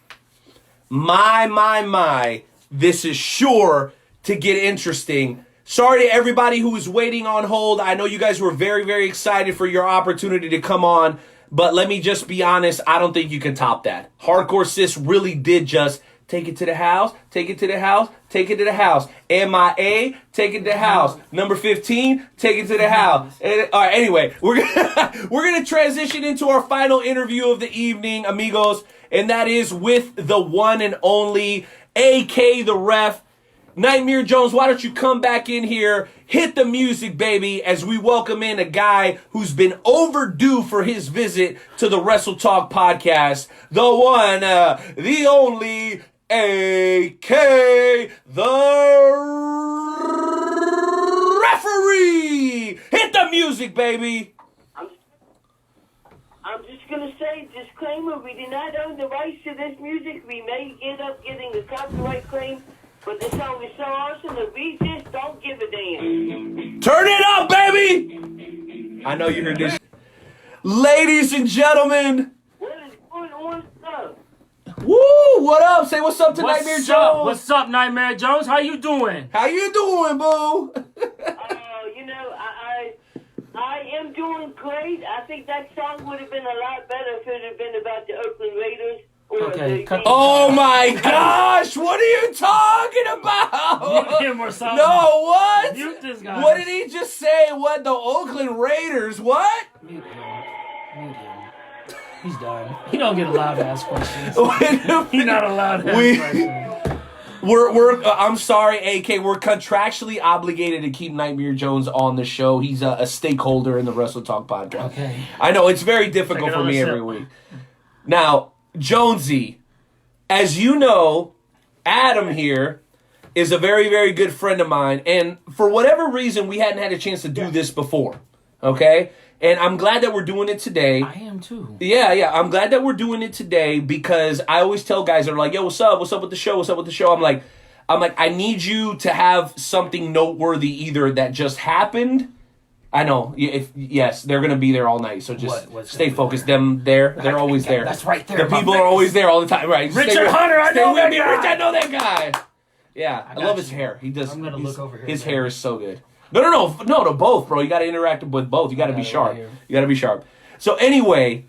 Speaker 5: My. This is sure to get interesting. Sorry to everybody who was waiting on hold. I know you guys were very, very excited for your opportunity to come on. But let me just be honest. I don't think you can top that. Hardcore Sis really did just take it to the house, take it to the house, take it to the house. MIA, take it to the house. Number 15, take it to the house. And, all right, anyway, we're gonna transition into our final interview of the evening, amigos, and that is with the one and only AK the Ref. Nightmare Jones, why don't you come back in here, hit the music, baby, as we welcome in a guy who's been overdue for his visit to the Wrestle Talk podcast, the one, the only, AK the referee. Hit the music, baby.
Speaker 4: I'm just going to say, disclaimer, we do not own the rights to this music. We may end up getting a copyright claim, but this song is so awesome that we just don't give a damn.
Speaker 5: Turn it up, baby. I know you heard this. Ladies and gentlemen.
Speaker 4: What is going on, stuff?
Speaker 5: Woo, what up? Say what's up to Nightmare Jones.
Speaker 9: What's up, Nightmare Jones? How you doing?
Speaker 5: How you doing, boo?
Speaker 4: You know, I am doing great. I think that song would have been a lot better if it had been about the Oakland Raiders.
Speaker 9: Okay.
Speaker 5: Oh my gosh, what are you talking about?
Speaker 9: Mute him or something.
Speaker 5: No, what?
Speaker 9: Mute this guy.
Speaker 5: What did he just say? What, the Oakland Raiders? What?
Speaker 9: Mute him. Mute him. He's done. He don't get allowed to ask questions. He's not allowed to ask questions.
Speaker 5: I'm sorry, AK. We're contractually obligated to keep Nightmare Jones on the show. He's a stakeholder in the Wrestle Talk podcast.
Speaker 9: Okay.
Speaker 5: I know, it's very difficult for me every week. Now, Jonesy, as you know, Adam here is a very, very good friend of mine. And for whatever reason, we hadn't had a chance to do this before. Okay? And I'm glad that we're doing it today.
Speaker 9: I am too.
Speaker 5: Yeah. I'm glad that we're doing it today because I always tell guys that are like, yo, what's up? What's up with the show? What's up with the show? I'm like, I need you to have something noteworthy either that just happened. I know. Yes, they're going to be there all night. So just stay focused. They're always there.
Speaker 9: That's right there.
Speaker 5: The people are always there all the time. Right.
Speaker 9: Richard Hunter, I know that guy.
Speaker 5: Rich, I know that guy. Yeah, I love his hair. He does.
Speaker 9: I'm going to look over here.
Speaker 5: His hair is so good. No, to both, bro. You got to interact with both. You got to be sharp. You got to be sharp. So anyway,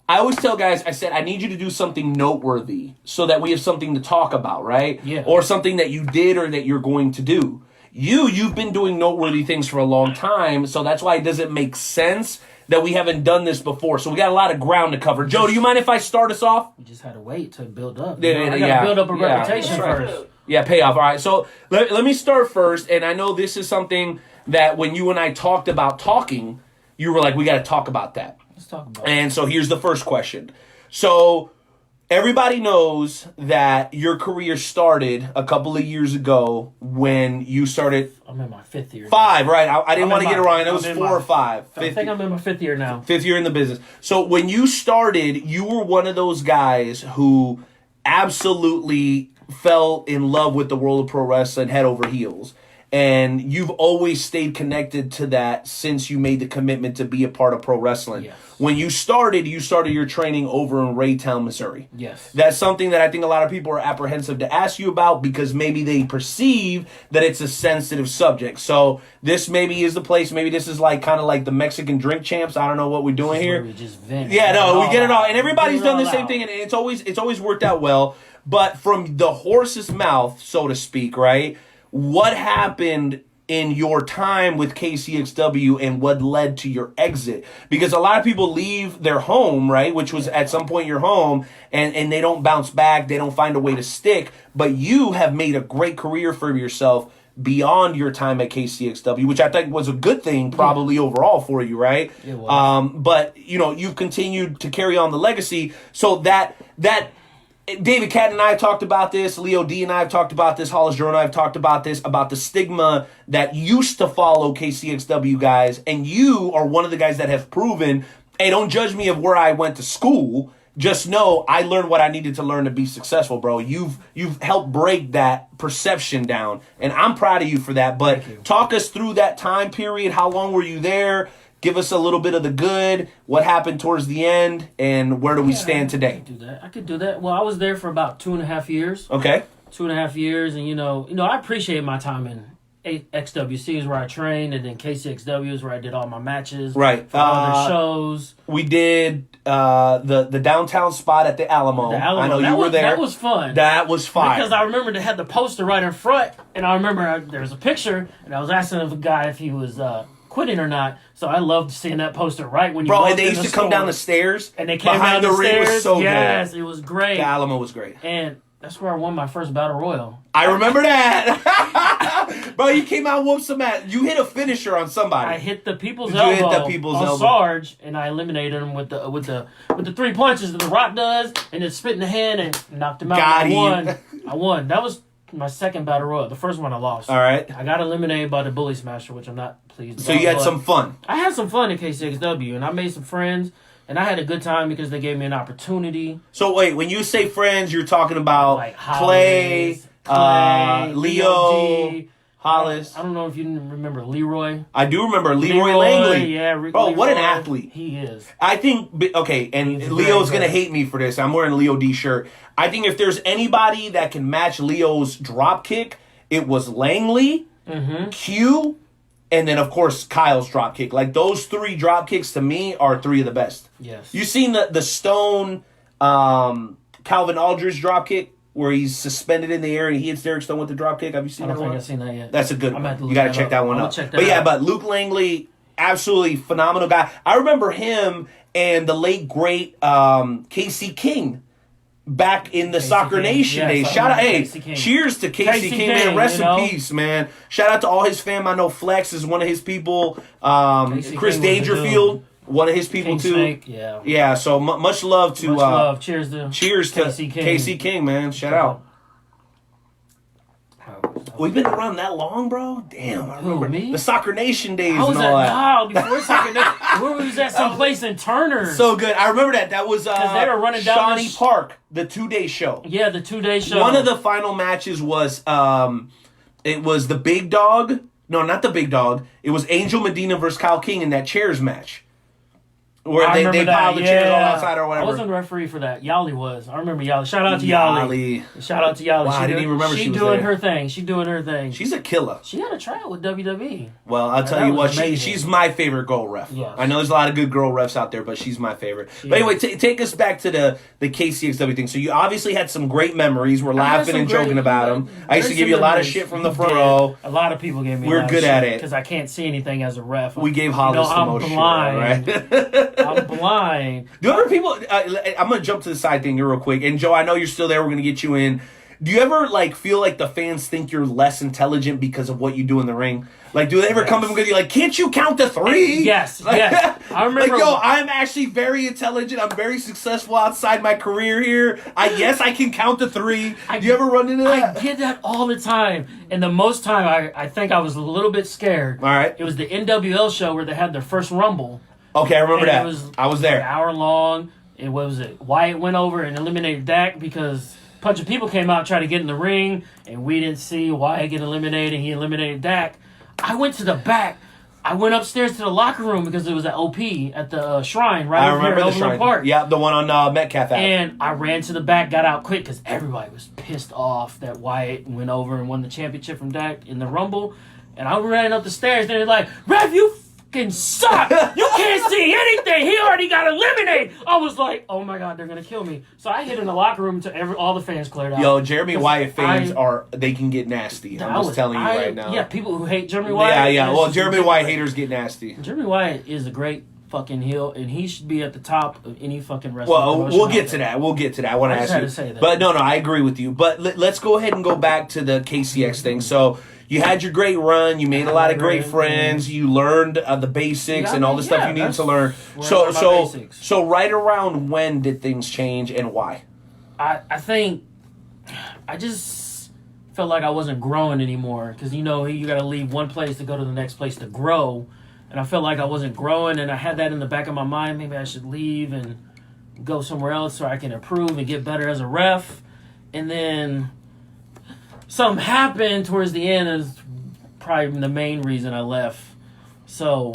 Speaker 5: I always tell guys, I said, I need you to do something noteworthy so that we have something to talk about, right?
Speaker 9: Yeah.
Speaker 5: Or something that you did or that you're going to do. You've been doing noteworthy things for a long time, so that's why it doesn't make sense that we haven't done this before. So we got a lot of ground to cover. Joe, do you mind if I start us off?
Speaker 9: We just had to wait to build up.
Speaker 5: I
Speaker 9: gotta build up a reputation first.
Speaker 5: Yeah, payoff. All right, so let me start first, and I know this is something that when you and I talked about talking, you were like, we got to talk about that.
Speaker 9: Let's talk about
Speaker 5: And so here's the first question. So everybody knows that your career started a couple of years ago when you started.
Speaker 9: I'm in my 5th year.
Speaker 5: 5, right? I didn't want to get it wrong. It was 4 or 5.
Speaker 9: I think I'm in my 5th year now.
Speaker 5: 5th year in the business. So when you started, you were one of those guys who absolutely fell in love with the world of pro wrestling head over heels. And you've always stayed connected to that since you made the commitment to be a part of pro wrestling.
Speaker 9: Yes.
Speaker 5: When you started your training over in Raytown, Missouri.
Speaker 9: Yes.
Speaker 5: That's something that I think a lot of people are apprehensive to ask you about because maybe they perceive that it's a sensitive subject. So this maybe is the place. Maybe this is like kind of like the Mexican drink champs. I don't know what we're doing here.
Speaker 9: We just vent.
Speaker 5: Yeah, no, we get it all. And
Speaker 9: Get
Speaker 5: everybody's
Speaker 9: it
Speaker 5: done the
Speaker 9: all
Speaker 5: same
Speaker 9: out.
Speaker 5: thing, and it's always worked out well. But from the horse's mouth, so to speak, right? What happened in your time with KCXW and what led to your exit? Because a lot of people leave their home, right, which was at some point your home, and they don't bounce back, they don't find a way to stick. But you have made a great career for yourself beyond your time at KCXW, which I think was a good thing probably overall for you, right?
Speaker 9: It was.
Speaker 5: But, you've continued to carry on the legacy. So that David Cat and I have talked about this. Leo D and I have talked about this. Hollis Joe and I have talked about this, about the stigma that used to follow KCXW guys. And you are one of the guys that have proven, hey, don't judge me of where I went to school. Just know I learned what I needed to learn to be successful, bro. You've helped break that perception down. And I'm proud of you for that. But talk us through that time period. How long were you there? Give us a little bit of the good, what happened towards the end, and where do we stand today?
Speaker 9: I could do that. Well, I was there for about 2.5 years.
Speaker 5: Okay.
Speaker 9: 2.5 years, and I appreciate my time in XWC is where I trained, and then KCXW is where I did all my matches.
Speaker 5: Right.
Speaker 9: For other shows.
Speaker 5: We did the downtown spot at the Alamo. I know you were there.
Speaker 9: That was fun.
Speaker 5: That was fun.
Speaker 9: Because I remember they had the poster right in front, and I remember there was a picture, and I was asking the guy if he was quitting or not. So I loved seeing that poster right when you walked
Speaker 5: and they
Speaker 9: in
Speaker 5: used
Speaker 9: the
Speaker 5: to come
Speaker 9: store.
Speaker 5: down the stairs.
Speaker 9: And they came
Speaker 5: behind
Speaker 9: down
Speaker 5: the ring.
Speaker 9: stairs.
Speaker 5: Was so
Speaker 9: yes,
Speaker 5: good.
Speaker 9: It was great.
Speaker 5: The Alamo was great.
Speaker 9: And that's where I won my first Battle Royal.
Speaker 5: I remember that. Bro, you came out and whooped some ass. You hit a finisher on somebody.
Speaker 9: I hit the people's
Speaker 5: Did
Speaker 9: elbow
Speaker 5: you hit the people's
Speaker 9: on
Speaker 5: elbow?
Speaker 9: Sarge, and I eliminated him with the 3 punches that the Rock does, and then spit in the hand and knocked him out.
Speaker 5: Got
Speaker 9: I won. That was my second Battle Royal. The first one I lost.
Speaker 5: All right.
Speaker 9: I got eliminated by the Bully Smasher, which I'm not pleased
Speaker 5: So
Speaker 9: about.
Speaker 5: you had some fun.
Speaker 9: I had some fun at KCXW, and I made some friends, and I had a good time because they gave me an opportunity.
Speaker 5: So wait, when you say friends, you're talking about
Speaker 9: Like
Speaker 5: Clay, Leo,
Speaker 9: D.
Speaker 5: Hollis.
Speaker 9: I don't know if you remember Leroy.
Speaker 5: I do remember Leroy Langley.
Speaker 9: Yeah,
Speaker 5: Bro, what an athlete.
Speaker 9: He is.
Speaker 5: I think, okay, and
Speaker 9: He's
Speaker 5: Leo's
Speaker 9: very
Speaker 5: going to
Speaker 9: good.
Speaker 5: hate me for this. I'm wearing a Leo D shirt. I think if there's anybody that can match Leo's drop kick, it was Langley, Q, and then, of course, Kyle's drop kick. Like, those 3 drop kicks, to me, are 3 of the best.
Speaker 9: Yes.
Speaker 5: You seen the Stone Calvin Aldridge drop kick where he's suspended in the air and he hits Derek Stone with the drop kick? Have you seen
Speaker 9: I don't
Speaker 5: that
Speaker 9: think
Speaker 5: one?
Speaker 9: I've seen that yet.
Speaker 5: That's a good
Speaker 9: I'm
Speaker 5: one.
Speaker 9: gonna have to
Speaker 5: You
Speaker 9: look
Speaker 5: got to
Speaker 9: that
Speaker 5: check
Speaker 9: up.
Speaker 5: that one
Speaker 9: I'm
Speaker 5: out.
Speaker 9: gonna check that
Speaker 5: But yeah,
Speaker 9: out.
Speaker 5: but Luke Langley, absolutely phenomenal guy. I remember him and the late, great Casey King back in the Soccer
Speaker 9: King.
Speaker 5: Nation
Speaker 9: Yes,
Speaker 5: days.
Speaker 9: I
Speaker 5: Shout out,
Speaker 9: remember
Speaker 5: hey,
Speaker 9: Casey King.
Speaker 5: cheers to Casey King, man.
Speaker 9: King,
Speaker 5: Rest
Speaker 9: you
Speaker 5: in
Speaker 9: know?
Speaker 5: peace, man. Shout out to all his fam. I know Flex is one of his people. Chris
Speaker 9: King was a
Speaker 5: Dangerfield, one of his people
Speaker 9: King
Speaker 5: too.
Speaker 9: Snake, yeah.
Speaker 5: Yeah, so much love to
Speaker 9: Much love. Cheers to
Speaker 5: Casey King, man. Shout out. We've been around that long, bro? Damn, I remember
Speaker 9: me?
Speaker 5: the Soccer Nation days
Speaker 9: I was
Speaker 5: and all that.
Speaker 9: at before Soccer Nation. Where was that? Someplace in Turner.
Speaker 5: So good. I remember that. That was
Speaker 9: they were running down
Speaker 5: Shawnee
Speaker 9: the
Speaker 5: Park, the 2-day show.
Speaker 9: Yeah, the 2-day show.
Speaker 5: One of the final matches was it was the Big Dog. No, not the Big Dog. It was Angel Medina versus Kyle King in that chairs match. Where
Speaker 9: I
Speaker 5: they
Speaker 9: remember
Speaker 5: piled
Speaker 9: that,
Speaker 5: the chairs all
Speaker 9: yeah.
Speaker 5: outside or whatever.
Speaker 9: I wasn't the referee for that. Yali was. I remember Yali. Shout out to Yali. Shout out to Yali.
Speaker 5: Wow, I didn't even remember she was
Speaker 9: doing
Speaker 5: there.
Speaker 9: her thing. She doing her thing.
Speaker 5: She's a killer.
Speaker 9: She had a tryout with WWE.
Speaker 5: Well, I'll tell
Speaker 9: that
Speaker 5: you what,
Speaker 9: was amazing.
Speaker 5: she's my favorite girl ref.
Speaker 9: Yes.
Speaker 5: I know there's a lot of good girl refs out there, but she's my favorite.
Speaker 9: She
Speaker 5: but anyway,
Speaker 9: is.
Speaker 5: take us back to the KCXW thing. So you obviously had some great memories. We're laughing and joking about them. I used to give you a lot of shit from the front row.
Speaker 9: A lot of people gave me.
Speaker 5: We're good at it
Speaker 9: because I can't see anything as a ref.
Speaker 5: We gave Hollis the most
Speaker 9: blind.
Speaker 5: shit, right?
Speaker 9: I'm blind.
Speaker 5: Do other people? I'm gonna jump to the side thing here real quick. And Joe, I know you're still there. We're gonna get you in. Do you ever feel like the fans think you're less intelligent because of what you do in the ring? Like, do they ever come up and go, can't you count to 3?
Speaker 9: Yes, yes. I remember.
Speaker 5: I'm actually very intelligent. I'm very successful outside my career here. Yes, I can count to 3. Do you ever run into that?
Speaker 9: I get that all the time. And the most time, I think I was a little bit scared.
Speaker 5: All right.
Speaker 9: It was the NWL show where they had their first Rumble.
Speaker 5: Okay, I remember that. I was there.
Speaker 9: An hour long. And what was it? Wyatt went over and eliminated Dak because a bunch of people came out and tried to get in the ring, and we didn't see Wyatt get eliminated. He eliminated Dak. I went to the back. I went upstairs to the locker room because it was at OP at the Shrine right over here at Overland Park.
Speaker 5: Yeah, the one on Metcalf Ave.
Speaker 9: And I ran to the back, got out quick because everybody was pissed off that Wyatt went over and won the championship from Dak in the Rumble. And I ran up the stairs, and they're like, "Ref, you fucking suck! You can't see anything! He already got eliminated!" I was like, "Oh my god, they're gonna kill me!" So I hid in the locker room until all the fans cleared out.
Speaker 5: Yo, Jeremy Wyatt fans they can get nasty. I'm just telling you right now.
Speaker 9: Yeah, people who hate Jeremy Wyatt.
Speaker 5: Yeah. Well, Jeremy Wyatt haters get nasty.
Speaker 9: Jeremy Wyatt is a great fucking heel, and he should be at the top of any fucking wrestling.
Speaker 5: Well, we'll get to that. We'll get to that. I want to ask you.
Speaker 9: To say that.
Speaker 5: But no, I agree with you. But let's go ahead and go back to the KCX thing. So you had your great run. You made a lot of great friends. You learned the basics and all the stuff you needed to learn. So right around when did things change and why?
Speaker 9: I think I just felt like I wasn't growing anymore because you got to leave one place to go to the next place to grow, and I felt like I wasn't growing, and I had that in the back of my mind. Maybe I should leave and go somewhere else so I can improve and get better as a ref, and then something happened towards the end is probably the main reason I left. So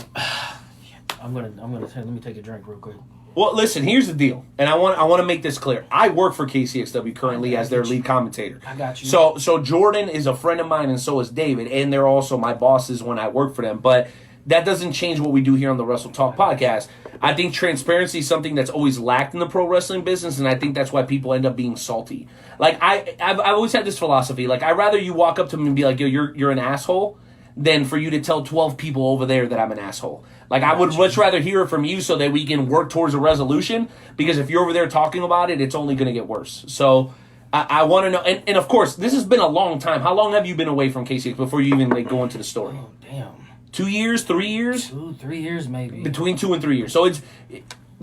Speaker 9: I'm gonna let me take a drink real quick.
Speaker 5: Well, listen, here's the deal, and I want to make this clear. I work for KCXW currently as their lead commentator.
Speaker 9: I got you.
Speaker 5: So Jordan is a friend of mine, and so is David, and they're also my bosses when I work for them. But that doesn't change what we do here on the Wrestle Talk podcast. I think transparency is something that's always lacked in the pro wrestling business, and I think that's why people end up being salty. Like I've always had this philosophy. Like I'd rather you walk up to me and be like, "Yo, you're an asshole," than for you to tell 12 people over there that I'm an asshole. Like, I would much rather hear it from you so that we can work towards a resolution, because if you're over there talking about it, it's only going to get worse. So I want to know, and of course, this has been a long time. How long have you been away from KCX before you even go into the story?
Speaker 9: Oh, damn.
Speaker 5: 2 years, 3 years?
Speaker 9: 2-3 years maybe.
Speaker 5: Between 2 and 3 years. So it's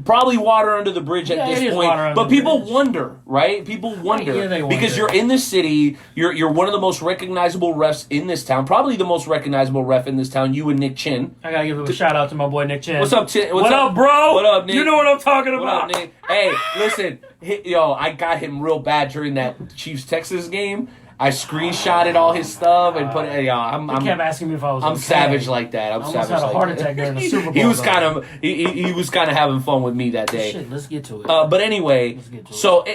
Speaker 5: probably water under the bridge at this point. But people wonder, right? People wonder.
Speaker 9: Yeah, they wonder.
Speaker 5: Because you're in this city, you're one of the most recognizable refs in this town, probably the most recognizable ref in this town, you and Nick Chin.
Speaker 9: I gotta give a shout out to my boy Nick Chin.
Speaker 5: What's up, Chin?
Speaker 9: What up, bro?
Speaker 5: What up, Nick?
Speaker 9: You know what I'm talking
Speaker 5: What
Speaker 9: about.
Speaker 5: up, Nick? Hey, listen, I got him real bad during that Chiefs-Texas game. I screenshotted all his stuff and put it.
Speaker 9: He kept asking me if I was.
Speaker 5: I'm savage like that. I'm savage.
Speaker 9: I almost had a heart attack during the Super Bowl.
Speaker 5: He was kind of having fun with me that day.
Speaker 9: Shit, let's get to it.
Speaker 5: But anyway, so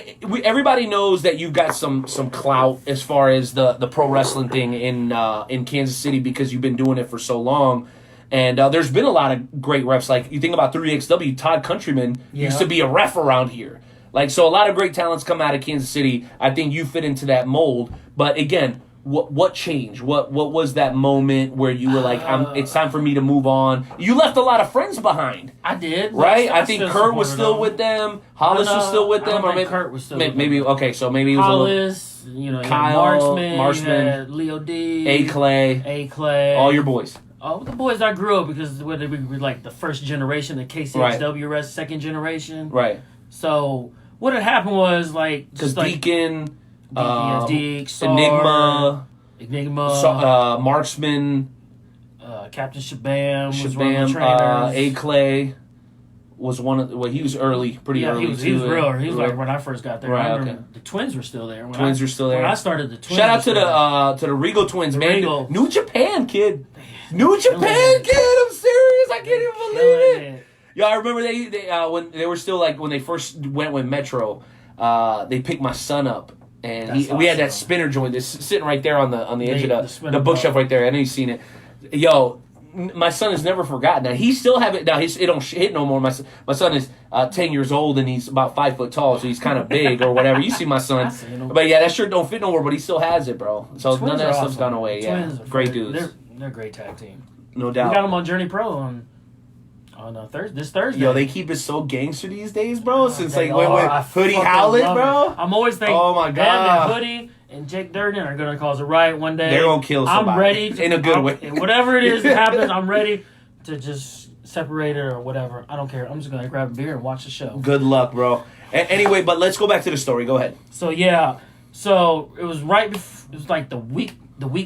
Speaker 5: everybody knows that you've got some clout as far as the pro wrestling thing in Kansas City, because you've been doing it for so long. And there's been a lot of great refs. Like, you think about 3XW, Todd Countryman used to be a ref around here. Like, so a lot of great talents come out of Kansas City. I think you fit into that mold. But again, what changed? What was that moment where you were like, it's time for me to move on? You left a lot of friends behind.
Speaker 9: I did.
Speaker 5: Right? I think Kurt was still with them. Hollis was still with them.
Speaker 9: Or maybe Kurt was still with
Speaker 5: them. Okay, so maybe it was
Speaker 9: Hollis,
Speaker 5: Kyle,
Speaker 9: Marshman, Leo D,
Speaker 5: A. Clay. All your boys.
Speaker 9: Oh, the boys I grew up because we were like the first generation, the KCXW rest, second generation.
Speaker 5: Right.
Speaker 9: So what had happened was
Speaker 5: because Deacon,
Speaker 9: Deke, Enigma,
Speaker 5: Marksman,
Speaker 9: Captain Shabam was one of the trainers.
Speaker 5: A. Clay was one of he was early, pretty early.
Speaker 9: He was real. He was like when I first got there.
Speaker 5: Right,
Speaker 9: I remember the twins were still there.
Speaker 5: Were still there.
Speaker 9: When I started, the twins.
Speaker 5: Shout out to the Regal twins, man.
Speaker 9: Regal.
Speaker 5: New Japan kid. I'm serious. I can't even believe it. Yeah, I remember they when they were still like when they first went with Metro, they picked my son up, and we had that spinner joint that's sitting right there on the edge of the bookshelf right there. I know you've seen it. Yo, my son has never forgotten that. He still have it now. It don't hit no more. My son is 10 years old and he's about 5 foot tall, so he's kind of big or whatever. You see my son, but yeah, that shirt don't fit no more. But he still has it, bro. So none of that stuff's gone away. Yeah, great dudes.
Speaker 9: They're a great tag team.
Speaker 5: No doubt.
Speaker 9: We got them on Journey Pro on this Thursday.
Speaker 5: Yo, they keep it so gangster these days, bro. Since like when Hoodie Howlett, bro.
Speaker 9: I'm always thinking,
Speaker 5: oh my god,
Speaker 9: Hoodie and Jake Durden are gonna cause a riot one day.
Speaker 5: They're gonna kill somebody.
Speaker 9: I'm ready
Speaker 5: in a good way.
Speaker 9: Whatever it is that happens, I'm ready to just separate it or whatever. I don't care. I'm just gonna grab a beer and watch the show.
Speaker 5: Good luck, bro. Anyway, but let's go back to the story. Go ahead.
Speaker 9: So yeah, so it was right before, it was like the week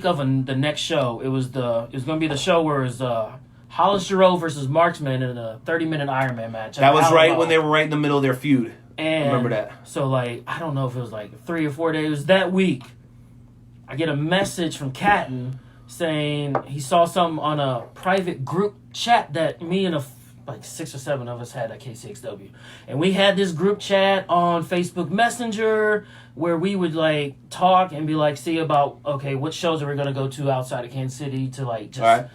Speaker 9: of the next show. It was gonna be the show where it was Hollis Giroux versus Marksman in a 30-minute Iron Man match.
Speaker 5: That was right when they were right in the middle of their feud.
Speaker 9: And
Speaker 5: I remember that.
Speaker 9: So, like, I don't know if it was like 3 or 4 days. That week, I get a message from Catton saying he saw something on a private group chat that me and like 6 or 7 of us had at KCXW. And we had this group chat on Facebook Messenger where we would, like, talk and be like, see about, okay, what shows are we going to go to outside of Kansas City to, like, just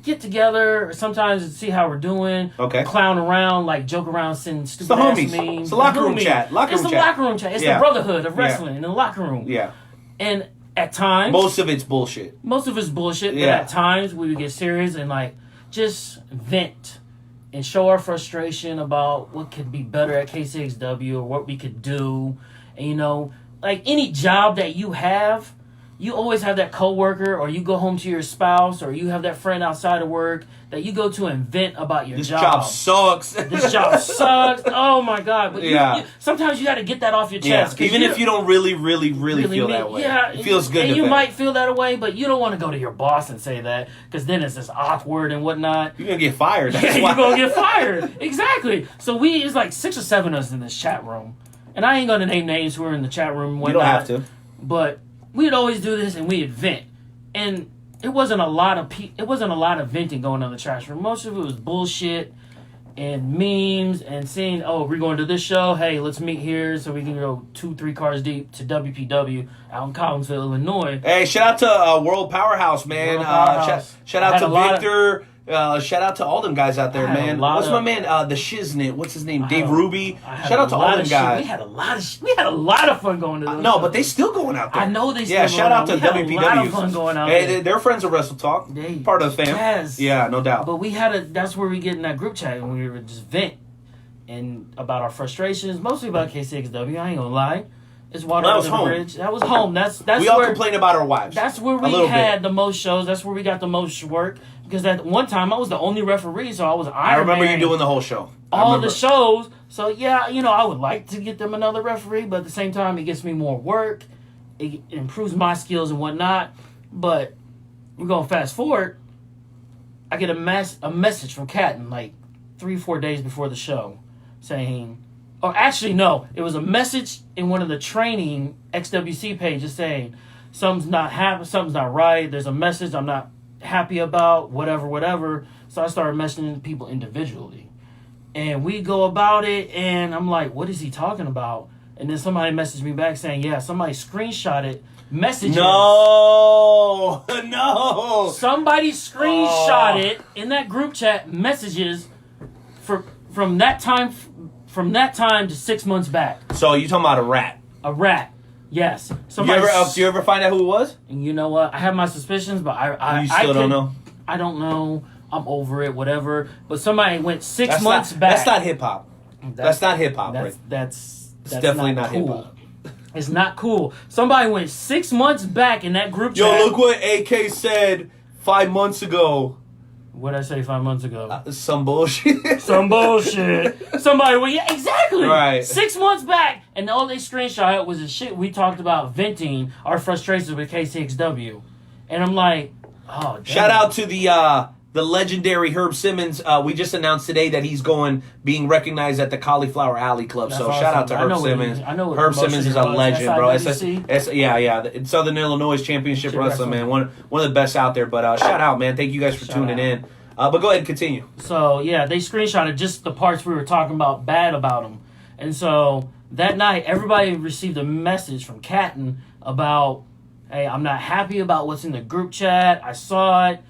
Speaker 9: get together, sometimes see how we're doing, clown around, like joke around, send stupid ass memes.
Speaker 5: It's the locker room chat.
Speaker 9: It's the locker room chat. It's the brotherhood of wrestling in the locker room.
Speaker 5: Yeah.
Speaker 9: And at times...
Speaker 5: Most of it's bullshit.
Speaker 9: But at times we would get serious and like just vent and show our frustration about what could be better at KCXW or what we could do. And you know, like any job that you have, you always have that coworker, or you go home to your spouse, or you have that friend outside of work that you go to and vent about your job.
Speaker 5: This job sucks.
Speaker 9: This job sucks. Oh my god! But you, sometimes you got to get that off your chest.
Speaker 5: Yeah. Even if you don't really feel that way. Yeah, it feels good.
Speaker 9: And you might feel that way, but you don't want to go to your boss and say that because then it's just awkward and whatnot.
Speaker 5: You're gonna get fired. That's
Speaker 9: You're gonna get fired. Exactly. So it's like 6 or 7 of us in this chat room, and I ain't gonna name names who are in the chat room. And whatnot,
Speaker 5: you don't have to.
Speaker 9: But we'd always do this, and we'd vent, and it wasn't a lot of venting going on in the trash room. Most of it was bullshit and memes and saying, "Oh, we're going to this show. Hey, let's meet here so we can go 2-3 cars deep to WPW out in Collinsville, Illinois."
Speaker 5: Hey, shout out to World Powerhouse, man. Shout out to Victor. Shout out to all them guys out there, man. What's my man? The Shiznit. What's his name? Dave Ruby. Shout out to all them guys.
Speaker 9: We had a lot of fun going to those
Speaker 5: No,
Speaker 9: shows.
Speaker 5: but they still going out there.
Speaker 9: I know they still
Speaker 5: shout out to WPW.
Speaker 9: We had a lot of fun going out there.
Speaker 5: They're friends of Wrestle Talk. Part of the fam.
Speaker 9: Yes.
Speaker 5: Yeah, no doubt.
Speaker 9: But that's where we get in that group chat and we would just vent and about our frustrations, mostly about KCXW. I ain't gonna lie. It's water under the bridge. That was home. That's
Speaker 5: we all complain about our wives.
Speaker 9: That's where we had the most shows. That's where we got the most work. Because at one time I was the only referee, so I was
Speaker 5: I remember you doing the whole show.
Speaker 9: All the shows. So yeah, I would like to get them another referee, but at the same time, it gets me more work. It improves my skills and whatnot. But we're gonna fast forward. I get a message from Catton like 3-4 days before the show, saying, or actually no, it was a message in one of the training XWC pages saying something's not right. There's a message I'm not happy about, whatever. So I started messaging people individually. And we go about it, and I'm like, what is he talking about? And then somebody messaged me back saying, yeah, somebody screenshotted messages.
Speaker 5: No.
Speaker 9: Somebody screenshotted in that group chat messages from that time to 6 months back.
Speaker 5: So you talking about a rat?
Speaker 9: A rat. Yes.
Speaker 5: Do you ever find out who it was?
Speaker 9: And you know what? I have my suspicions, but I
Speaker 5: don't know.
Speaker 9: I don't know. I'm over it, whatever. But somebody went 6 months back.
Speaker 5: That's not hip hop. That's not hip hop.
Speaker 9: That's
Speaker 5: definitely not
Speaker 9: cool.
Speaker 5: hip hop.
Speaker 9: It's not cool. Somebody went 6 months back in that group chat.
Speaker 5: Yo, look what AK said 5 months ago.
Speaker 9: What did I say 5 months ago?
Speaker 5: Some bullshit.
Speaker 9: Somebody went, yeah, exactly.
Speaker 5: Right.
Speaker 9: 6 months back, and all they screenshot was the shit we talked about venting our frustrations with KCXW. And I'm like, oh, damn.
Speaker 5: Shout out to the legendary Herb Simmons. We just announced today that he's being recognized at the Cauliflower Alley Club.
Speaker 9: That's
Speaker 5: so
Speaker 9: awesome.
Speaker 5: shout out to Herb Simmons. Herb Simmons is a legend, bro. It's Southern Illinois Championship Wrestling, man. One of the best out there. But shout out, man. Thank you guys for tuning in. But go ahead and continue.
Speaker 9: So, yeah, they screenshotted just the parts we were talking about bad about him. And so that night, everybody received a message from Catton about, hey, I'm not happy about what's in the group chat. I saw it.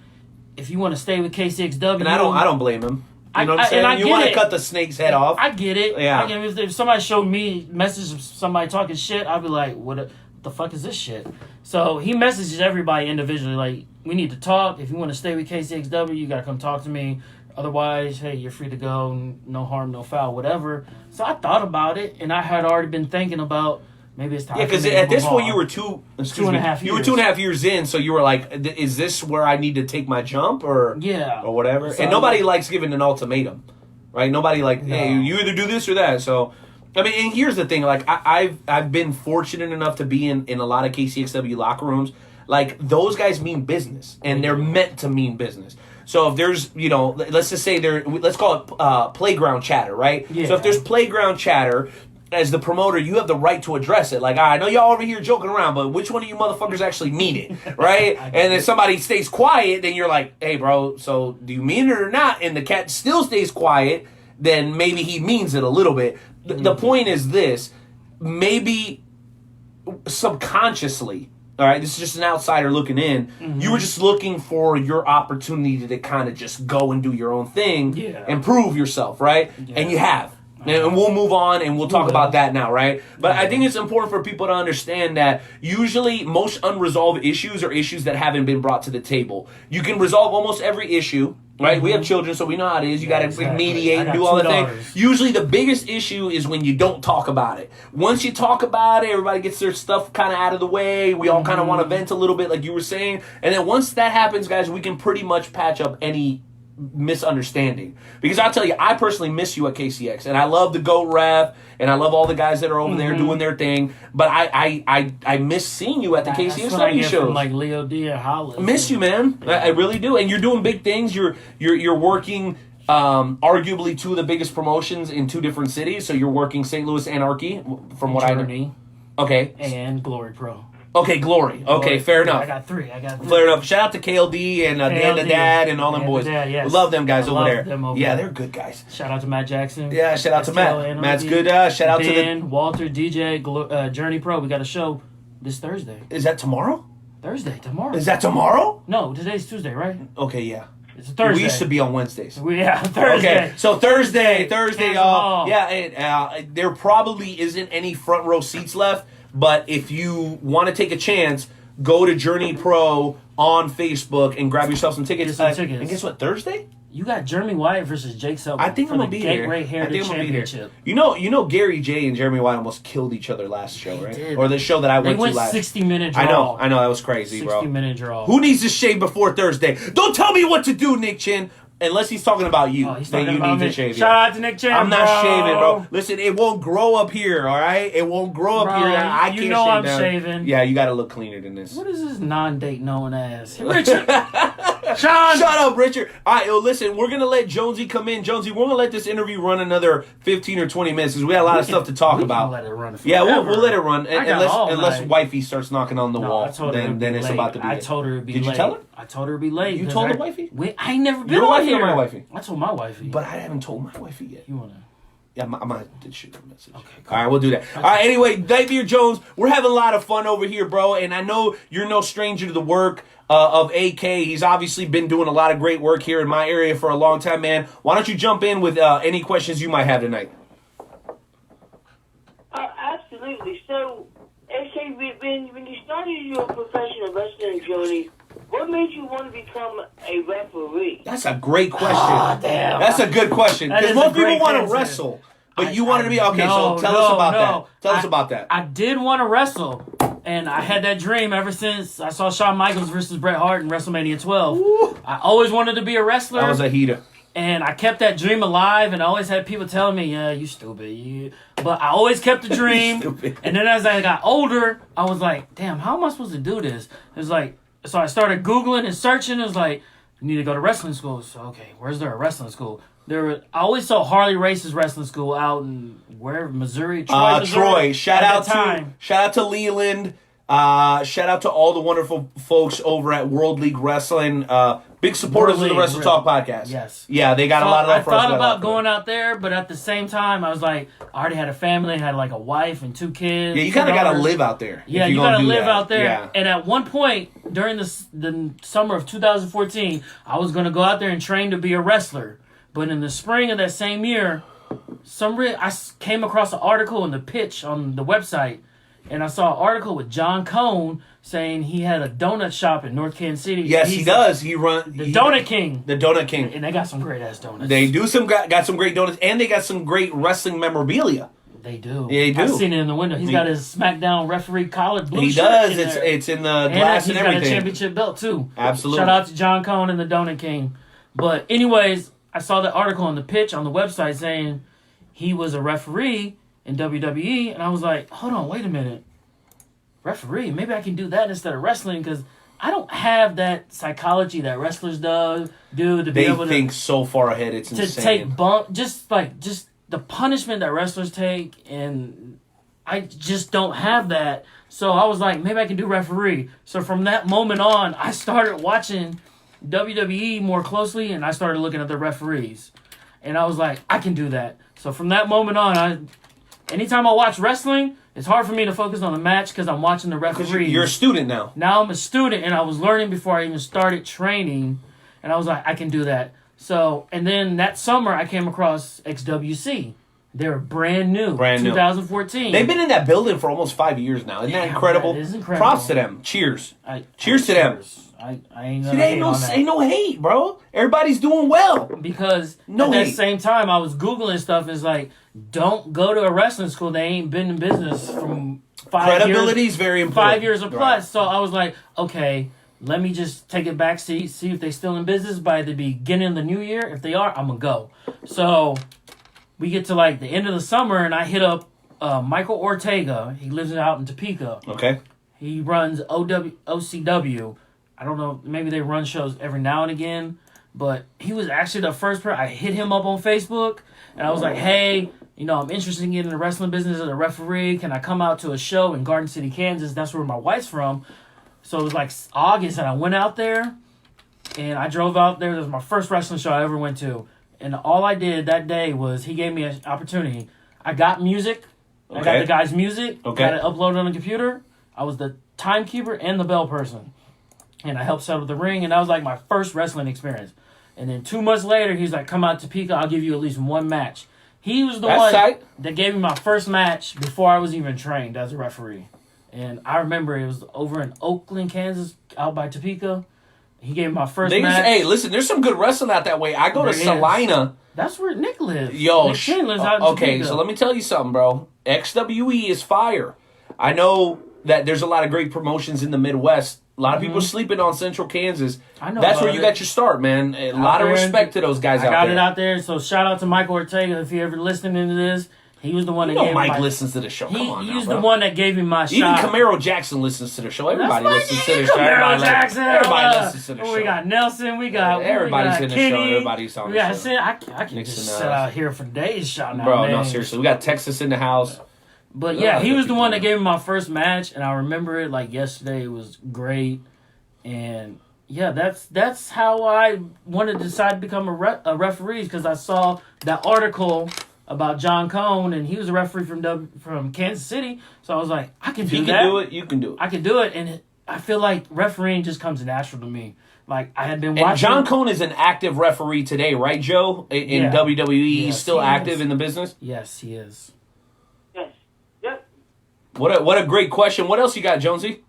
Speaker 9: If you want to stay with KCXW.
Speaker 5: And I don't blame him. You know what I'm saying? You want to cut the snake's head off.
Speaker 9: I get it.
Speaker 5: Yeah.
Speaker 9: If somebody showed me message of somebody talking shit, I'd be like, what the fuck is this shit? So he messages everybody individually, like, we need to talk. If you want to stay with KCXW, you got to come talk to me. Otherwise, hey, you're free to go. No harm, no foul, whatever. So I thought about it, and I had already been thinking about maybe it's time.
Speaker 5: Yeah, because at this point you were two and a half years. You were 2.5 years in, so you were like, is this where I need to take my jump or whatever?
Speaker 9: So,
Speaker 5: and nobody likes giving an ultimatum, right? Nobody hey, you either do this or that. So, I mean, and here's the thing. Like, I've been fortunate enough to be in a lot of KCXW locker rooms. Like, those guys mean business, and they're meant to mean business. So if there's, let's just say let's call it playground chatter, right? Yeah. So if there's playground chatter, as the promoter, you have the right to address it. Like, I know y'all over here joking around, but which one of you motherfuckers actually mean it, right? And if somebody stays quiet, then you're like, hey, bro, so do you mean it or not? And the cat still stays quiet, then maybe he means it a little bit. The point is this, maybe subconsciously, all right, this is just an outsider looking in. Mm-hmm. You were just looking for your opportunity to kind of just go and do your own thing and prove yourself, right? Yeah. And you have. And we'll move on and we'll talk about that now, right? But I think it's important for people to understand that usually most unresolved issues are issues that haven't been brought to the table. You can resolve almost every issue, right? Mm-hmm. We have children, so we know how it is. You got to mediate and do all the things. Usually the biggest issue is when you don't talk about it. Once you talk about it, everybody gets their stuff kind of out of the way. We all kind of want to vent a little bit, like you were saying. And then once that happens, guys, we can pretty much patch up any misunderstanding. Because I'll tell you, I personally miss you at KCX, and I love the GOAT Ref, and I love all the guys that are over there doing their thing. But I miss seeing you at the KCXW shows.
Speaker 9: From like Leo D and Hollis.
Speaker 5: Miss you, man. I really do. And you're doing big things. You're working arguably two of the biggest promotions in two different cities. So you're working St. Louis Anarchy, from what
Speaker 9: Journey,
Speaker 5: I know. Okay.
Speaker 9: And Glory Pro.
Speaker 5: Okay, Glory. Okay, fair enough.
Speaker 9: I got three.
Speaker 5: Fair enough. Shout out to KLD and Dan the Dad and all them boys.
Speaker 9: Yes.
Speaker 5: We love them guys over there.
Speaker 9: Yeah,
Speaker 5: they're good guys.
Speaker 9: Shout out to Matt Jackson.
Speaker 5: Yeah, shout out to Matt. Matt's good. Shout out to
Speaker 9: Ben, Walter, DJ, Journey Pro. We got a show this Thursday.
Speaker 5: Is that tomorrow?
Speaker 9: Tomorrow.
Speaker 5: Is that tomorrow?
Speaker 9: No, today's Tuesday, right?
Speaker 5: Okay, yeah.
Speaker 9: It's a Thursday.
Speaker 5: We used to be on Wednesdays.
Speaker 9: Thursday.
Speaker 5: Okay, so Thursday, y'all. Yeah, there probably isn't any front row seats left, but if you want to take a chance, go to Journey Pro on Facebook and grab yourself some tickets. And guess what? Thursday?
Speaker 9: You got Jeremy Wyatt versus Jake Selby.
Speaker 5: I think I'm gonna be there. You know, Gary J and Jeremy Wyatt almost killed each other last show, right?
Speaker 9: Did.
Speaker 5: Or the show that I went to last.
Speaker 9: 60-minute draw.
Speaker 5: I know, that was crazy, bro.
Speaker 9: 60-minute draw.
Speaker 5: Who needs to shave before Thursday? Don't tell me what to do, Nick Chin. Unless he's talking about you.
Speaker 9: He's talking about
Speaker 5: need
Speaker 9: me.
Speaker 5: to shave.
Speaker 9: Shout out to Nick Chin.
Speaker 5: I'm not shaving, bro. Listen, it won't grow up here, all right? It won't grow up here. I can't
Speaker 9: I'm
Speaker 5: down.
Speaker 9: shaving.
Speaker 5: Yeah, you got to look cleaner than this.
Speaker 9: What is this non-date known as? Richard. Sean.
Speaker 5: Shut up, Richard. All right, listen, we're going to let Jonesy come in. Jonesy, we're going to let this interview run another 15 or 20 minutes because we got a lot of stuff to talk about.
Speaker 9: Let it run
Speaker 5: we'll let it run. Unless wifey starts knocking on the wall, then it's
Speaker 9: late.
Speaker 5: about to be
Speaker 9: I told her to be
Speaker 5: late. Did you tell her?
Speaker 9: I told her to be late.
Speaker 5: You told the wifey?
Speaker 9: I ain't never been
Speaker 5: Your
Speaker 9: on
Speaker 5: wifey
Speaker 9: here.
Speaker 5: or my wifey?
Speaker 9: I told my wifey.
Speaker 5: But I haven't told my wifey yet.
Speaker 9: You want to?
Speaker 5: Yeah, I'm going to shoot her a message.
Speaker 9: Okay, cool.
Speaker 5: All right, we'll do that. Okay. All right, anyway, Nightmare Jones, we're having a lot of fun over here, bro. And I know you're no stranger to the work of AK. He's obviously been doing a lot of great work here in my area for a long time, man. Why don't you jump in with any questions you might have tonight?
Speaker 4: Absolutely. So, AK, when you started your professional wrestling journey, what made you want to become a referee?
Speaker 5: That's a great question.
Speaker 9: Oh, damn.
Speaker 5: That's a good question. Because most people want to wrestle. But you wanted to be... Okay, so tell us about that. Tell us about that.
Speaker 9: I did want to wrestle. And I had that dream ever since I saw Shawn Michaels versus Bret Hart in WrestleMania 12. Ooh. I always wanted to be a wrestler.
Speaker 5: That was a heater.
Speaker 9: And I kept that dream alive, and I always had people telling me, yeah, you stupid. But I always kept the dream. And then as I got older, I was like, damn, how am I supposed to do this? It was like, so I started Googling and searching. It was like, you need to go to wrestling school. So, okay, where's there a wrestling school? I always saw Harley Race's wrestling school out in wherever, Missouri. Troy.
Speaker 5: Shout out to Leland. Shout out to all the wonderful folks over at World League Wrestling. Big supporters of the Wrestle Talk podcast.
Speaker 9: Yes.
Speaker 5: Yeah, they got a lot of love for us.
Speaker 9: I thought about going out there, but at the same time, I was like, I already had a family, had like a wife and 2 kids.
Speaker 5: Yeah, you kind of got to live out there.
Speaker 9: Yeah, you got to live out there.
Speaker 5: Yeah.
Speaker 9: And at one point during the summer of 2014, I was going to go out there and train to be a wrestler. But in the spring of that same year, I came across an article in the pitch on the website, and I saw an article with John Cone saying he had a donut shop in North Kansas City.
Speaker 5: Yes, he does. Donut
Speaker 9: King.
Speaker 5: The Donut King.
Speaker 9: And they got some great ass donuts.
Speaker 5: They do got some great donuts, and they got some great wrestling memorabilia.
Speaker 9: They do.
Speaker 5: Yeah, they do.
Speaker 9: I've seen it in the window. He's got his SmackDown referee collared blue
Speaker 5: He
Speaker 9: shirt
Speaker 5: does.
Speaker 9: in there.
Speaker 5: It's in the glass and everything.
Speaker 9: He's got a championship belt too.
Speaker 5: Absolutely.
Speaker 9: Shout out to John Cone and the Donut King. But anyways, I saw the article on the pitch on the website saying he was a referee in WWE, and I was like, hold on, wait a minute. Referee? Maybe I can do that instead of wrestling, because I don't have that psychology that wrestlers do to be able to...
Speaker 5: They think so far ahead, it's insane.
Speaker 9: To take bump, just the punishment that wrestlers take, and I just don't have that. So I was like, maybe I can do referee. So from that moment on, I started watching WWE more closely, and I started looking at the referees. And I was like, I can do that. So from that moment on, anytime I watch wrestling, it's hard for me to focus on the match because I'm watching the referees.
Speaker 5: You're a student now.
Speaker 9: Now I'm a student, and I was learning before I even started training. And I was like, I can do that. So, and then that summer, I came across XWC. They were brand new. 2014.
Speaker 5: They've been in that building for almost 5 years now. Isn't that incredible?
Speaker 9: That is incredible.
Speaker 5: Props to them. Cheers. Cheers to them.
Speaker 9: I ain't gonna
Speaker 5: See,
Speaker 9: hate on that.
Speaker 5: Ain't no hate, bro. Everybody's doing well.
Speaker 9: Because
Speaker 5: no
Speaker 9: at
Speaker 5: hate.
Speaker 9: the same time, I was Googling stuff. And it's like, don't go to a wrestling school. They ain't been in business from 5 years.
Speaker 5: Credibility is very important.
Speaker 9: 5 years or plus. Right. So I was like, okay, let me just take it back, see if they're still in business by the beginning of the new year. If they are, I'm going to go. So we get to like the end of the summer, and I hit up Michael Ortega. He lives out in Topeka.
Speaker 5: Okay.
Speaker 9: He runs OCW. I don't know, maybe they run shows every now and again, but he was actually the first person. I hit him up on Facebook, and I was like, hey, I'm interested in getting in the wrestling business as a referee. Can I come out to a show in Garden City, Kansas? That's where my wife's from. So it was like August, and I went out there, and I drove out there. That was my first wrestling show I ever went to. And all I did that day was he gave me an opportunity. I got music. Okay. I got the guy's music.
Speaker 5: Okay.
Speaker 9: Got it uploaded on the computer. I was the timekeeper and the bell person. And I helped set up the ring, and that was like my first wrestling experience. And then 2 months later, he's like, come out to Topeka, I'll give you at least one match. He was the one that gave me my first match before I was even trained as a referee. And I remember it was over in Oakland, Kansas, out by Topeka. He gave me my first match.
Speaker 5: Hey, listen, there's some good wrestling out that way. I go to Salina.
Speaker 9: That's where Nick lives.
Speaker 5: Yo,
Speaker 9: Nick Shane lives out in
Speaker 5: okay,
Speaker 9: Topeka.
Speaker 5: so let me tell you something, bro. XWE is fire. I know that there's a lot of great promotions in the Midwest. A lot of people sleeping on Central Kansas.
Speaker 9: I know.
Speaker 5: That's where you got your start, man. A lot of respect to those guys out there.
Speaker 9: I got it out there. So shout out to Michael Ortega if you ever listening to this. He was the one that gave me
Speaker 5: Mike listens to the show. Come on,
Speaker 9: he was the one that gave me my shot.
Speaker 5: Even Camaro Jackson listens to the show. Everybody listens to the show. Everybody listens to the show.
Speaker 9: We got Nelson. We got
Speaker 5: everybody's in the
Speaker 9: Kenny,
Speaker 5: show. Everybody's on the show.
Speaker 9: I can just sit out here for days shouting out
Speaker 5: Bro,
Speaker 9: names.
Speaker 5: no, seriously. We got Texas in the house.
Speaker 9: But yeah, he was the one that gave me my first match, and I remember it like yesterday. It was great, and yeah, that's how I wanted to decide to become a referee, because I saw that article about John Cone, and he was a referee from Kansas City. So I was like, I can do that.
Speaker 5: You can do it. You can do it.
Speaker 9: I can do it, and I feel like refereeing just comes natural to me. Like I had been watching.
Speaker 5: And John Cone is an active referee today, right, Joe? In WWE, he's still active in the business.
Speaker 9: Yes, he is.
Speaker 4: Yes. Yep.
Speaker 5: What a great question. What else you got, Jonesy?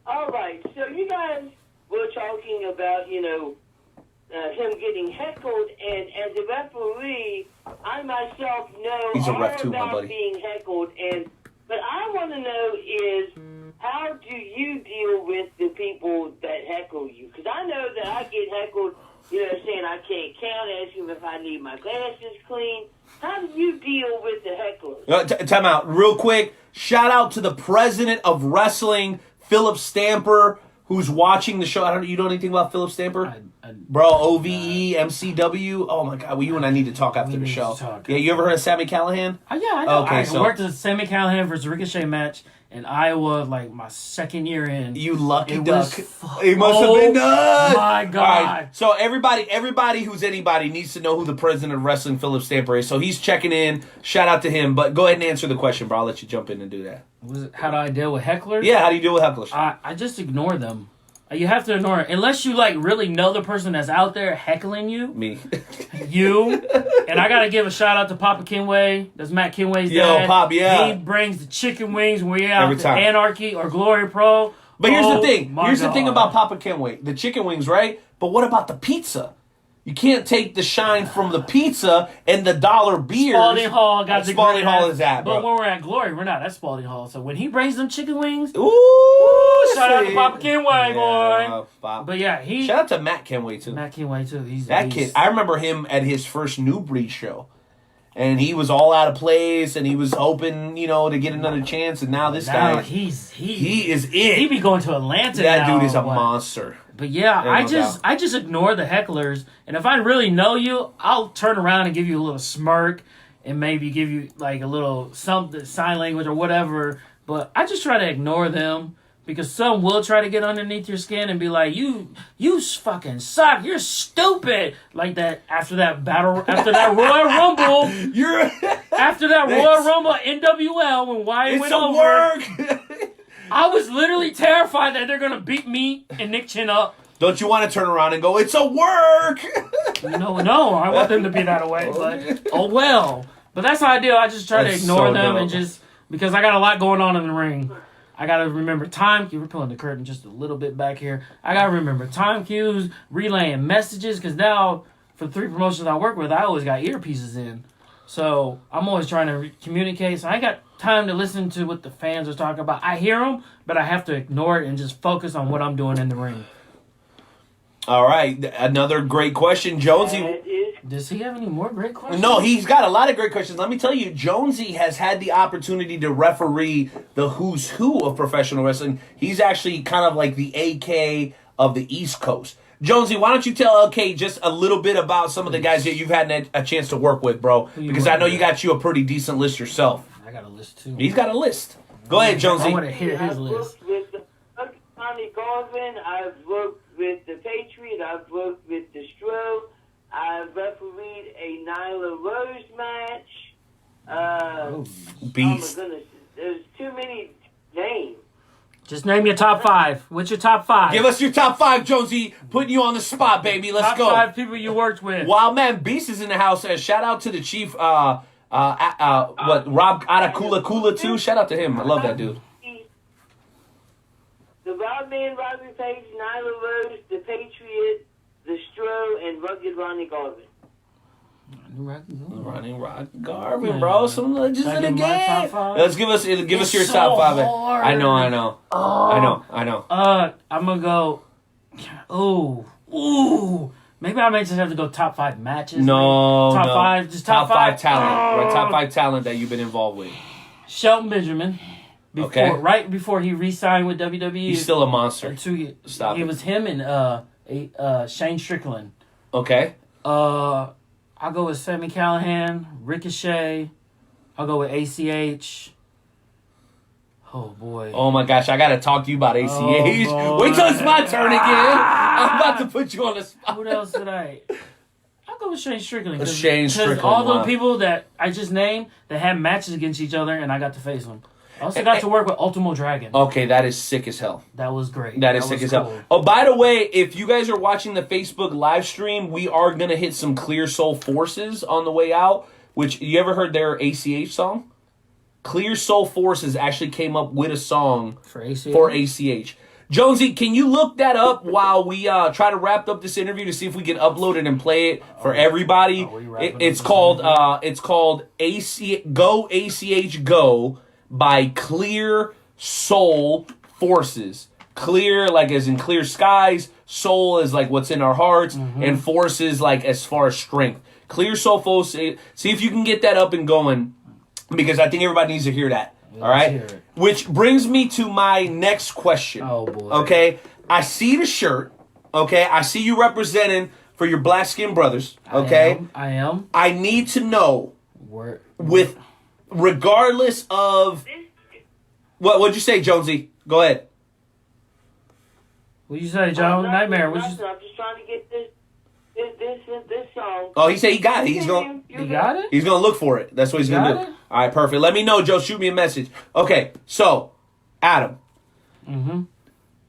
Speaker 4: All right. So you guys were talking about, him getting heckled, and as a referee, I myself know
Speaker 5: He's a
Speaker 4: all
Speaker 5: ref too, my
Speaker 4: about
Speaker 5: buddy.
Speaker 4: being heckled, but I want to know is how do you deal with the people that heckle you? Because I know that I get heckled, saying I can't count, asking if I need my glasses clean. How do you deal with the hecklers?
Speaker 5: Time out real quick. Shout out to the president of wrestling, Philip Stamper, who's watching the show. You know anything about Philip Stamper? Bro, OVE, MCW. Oh my God, well, you and I need to talk after the show. Yeah, you ever heard of Sammy Callahan?
Speaker 9: Yeah, I know.
Speaker 5: Okay,
Speaker 9: I worked at Sammy Callahan versus Ricochet match in Iowa, like my second year in.
Speaker 5: You lucky
Speaker 9: It
Speaker 5: duck.
Speaker 9: was
Speaker 5: It must have been nuts.
Speaker 9: My God.
Speaker 5: All right. So everybody who's anybody needs to know who the president of wrestling, Philip Stamper, is. So he's checking in. Shout out to him. But go ahead and answer the question, bro. I'll let you jump in and do that.
Speaker 9: How do I deal with hecklers?
Speaker 5: Yeah, how do you deal with hecklers?
Speaker 9: I just ignore them. You have to ignore it. Unless you, like, really know the person that's out there heckling you.
Speaker 5: Me.
Speaker 9: You. And I got to give a shout-out to Papa Kenway. That's Matt Kenway's dad.
Speaker 5: Yo, Pop, yeah.
Speaker 9: He brings the chicken wings when we're out
Speaker 5: Every
Speaker 9: to
Speaker 5: time.
Speaker 9: Anarchy or Glory Pro.
Speaker 5: But here's the thing. Here's the
Speaker 9: God.
Speaker 5: thing about Papa Kenway. The chicken wings, right? But what about the pizza? You can't take the shine from the pizza and the dollar beers.
Speaker 9: Spalding Hall got the
Speaker 5: Spalding
Speaker 9: great
Speaker 5: Hall
Speaker 9: ass-
Speaker 5: is that, bro.
Speaker 9: But when we're at Glory, we're not at Spalding Hall. So when he brings them chicken wings,
Speaker 5: Shout
Speaker 9: shout out to Papa Kenway, boy.
Speaker 5: Pop.
Speaker 9: But yeah,
Speaker 5: Shout out to Matt Kenway, too.
Speaker 9: Matt Kenway, too.
Speaker 5: That kid, I remember him at his first New Breed show. And he was all out of place, and he was hoping, to get another chance. And now this guy, he is it.
Speaker 9: He be going to Atlanta
Speaker 5: That
Speaker 9: now,
Speaker 5: dude is a
Speaker 9: but-
Speaker 5: monster.
Speaker 9: But yeah,
Speaker 5: Yeah, no
Speaker 9: I just ignore the hecklers, and if I really know you, I'll turn around and give you a little smirk, and maybe give you like a little something, sign language or whatever. But I just try to ignore them because some will try to get underneath your skin and be like, "You fucking suck. You're stupid." Like that after that Royal Rumble. After that Royal Rumble NWL when Wyatt went over.
Speaker 5: Work.
Speaker 9: I was literally terrified that they're gonna beat me and Nick Chin up.
Speaker 5: Don't you want to turn around and go, it's a work?
Speaker 9: No, I want them to be that way, but oh well. But that's how I deal. I just try to
Speaker 5: That's
Speaker 9: ignore
Speaker 5: so
Speaker 9: them
Speaker 5: dope.
Speaker 9: and just because I got a lot going on in the ring. I gotta remember time. We're pulling the curtain just a little bit back here. I gotta remember time cues, relaying messages, because now for the 3 promotions I work with, I always got earpieces in. So I'm always trying to communicate. So I got time to listen to what the fans are talking about. I hear them, but I have to ignore it and just focus on what I'm doing in the ring.
Speaker 5: All right, another great question, Jonesy.
Speaker 9: Does he have any more great questions?
Speaker 5: No, he's got a lot of great questions. Let me tell you, Jonesy has had the opportunity to referee the who's who of professional wrestling. He's actually kind of like the AK of the East Coast. Jonesy, why don't you tell AK just a little bit about some of the guys that you've had a chance to work with, bro? Because I know you got you a pretty decent list yourself.
Speaker 9: I got a list, too.
Speaker 5: He's got a list. Go ahead, Jonesy.
Speaker 9: I want to hit his
Speaker 4: I've
Speaker 9: list.
Speaker 4: worked with Ronnie Garvin. I've worked with the Patriot. I've worked with the Stro. I've refereed a Nyla Rose match.
Speaker 5: Beast.
Speaker 4: Oh my goodness, there's too many names.
Speaker 9: Just name your top 5. What's your top 5?
Speaker 5: Give us your top 5, Jonesy. Putting you on the spot, baby. Let's
Speaker 9: top
Speaker 5: go.
Speaker 9: 5 people you worked with.
Speaker 5: Wild Man Beast is in the house. Shout out to the chief, Rob Atakula Kula too. Shout out to him. I love that dude.
Speaker 4: The Rodman, Robbie Page, Nyla Rose, the Patriot, the Stro, and Rugged Ronnie Garvin.
Speaker 5: Running Rock Garvin, bro. Some legends
Speaker 9: Should I
Speaker 5: in the
Speaker 9: give my top
Speaker 5: game.
Speaker 9: 5?
Speaker 5: Let's give us your
Speaker 9: so
Speaker 5: top 5.
Speaker 9: hard.
Speaker 5: I know. I know.
Speaker 9: I'm gonna go. Ooh. Maybe I may just have to go top 5 matches.
Speaker 5: No,
Speaker 9: top
Speaker 5: no.
Speaker 9: 5. Just top 5
Speaker 5: talent. Right, top 5 talent that you've been involved with.
Speaker 9: Shelton Benjamin.
Speaker 5: Okay.
Speaker 9: Right before he re-signed with WWE.
Speaker 5: He's still a monster.
Speaker 9: It was him and Shane Strickland.
Speaker 5: Okay.
Speaker 9: I'll go with Sami Callihan, Ricochet. I'll go with ACH. Oh, boy.
Speaker 5: Oh, my gosh. I got to talk to you about ACH.
Speaker 9: Oh,
Speaker 5: Wait till it's my turn again. I'm about to put you on the spot.
Speaker 9: Who else did I... I'll go with Shane Strickland.
Speaker 5: Shane Strickland,
Speaker 9: all the
Speaker 5: wow.
Speaker 9: people that I just named that had matches against each other, and I got to face them. I also got to work with Ultimo Dragon.
Speaker 5: Okay, that is sick as hell.
Speaker 9: That was great.
Speaker 5: That is sick as hell. Oh, by the way, if you guys are watching the Facebook live stream, we are going to hit some Clear Soul Forces on the way out, which, you ever heard their ACH song? Clear Soul Forces actually came up with a song
Speaker 9: for ACH.
Speaker 5: Jonesy, can you look that up while we try to wrap up this interview to see if we can upload it and play it for everybody? It's called Go ACH Go by Clear Soul Forces. Clear, like as in clear skies. Soul is like what's in our hearts. And forces like as far as strength. Clear Soul Forces. See if you can get that up and going, because I think everybody needs to hear that. All right? Which brings me to my next question.
Speaker 9: Oh, boy.
Speaker 5: Okay? I see the shirt. Okay? I see you representing for your black skin brothers. Okay?
Speaker 9: I am.
Speaker 5: I need to know, regardless of What'd you say, Jonesy? Go ahead.
Speaker 9: What'd you say, Joe? Nightmare. What'd you...
Speaker 4: I'm just trying to get this song.
Speaker 5: Oh, he said he got it. He's going.
Speaker 9: You got it?
Speaker 5: He's going to look for it. That's what he's going to do.
Speaker 9: Got it?
Speaker 5: All right, perfect. Let me know, Joe. Shoot me a message. Okay, so Adam,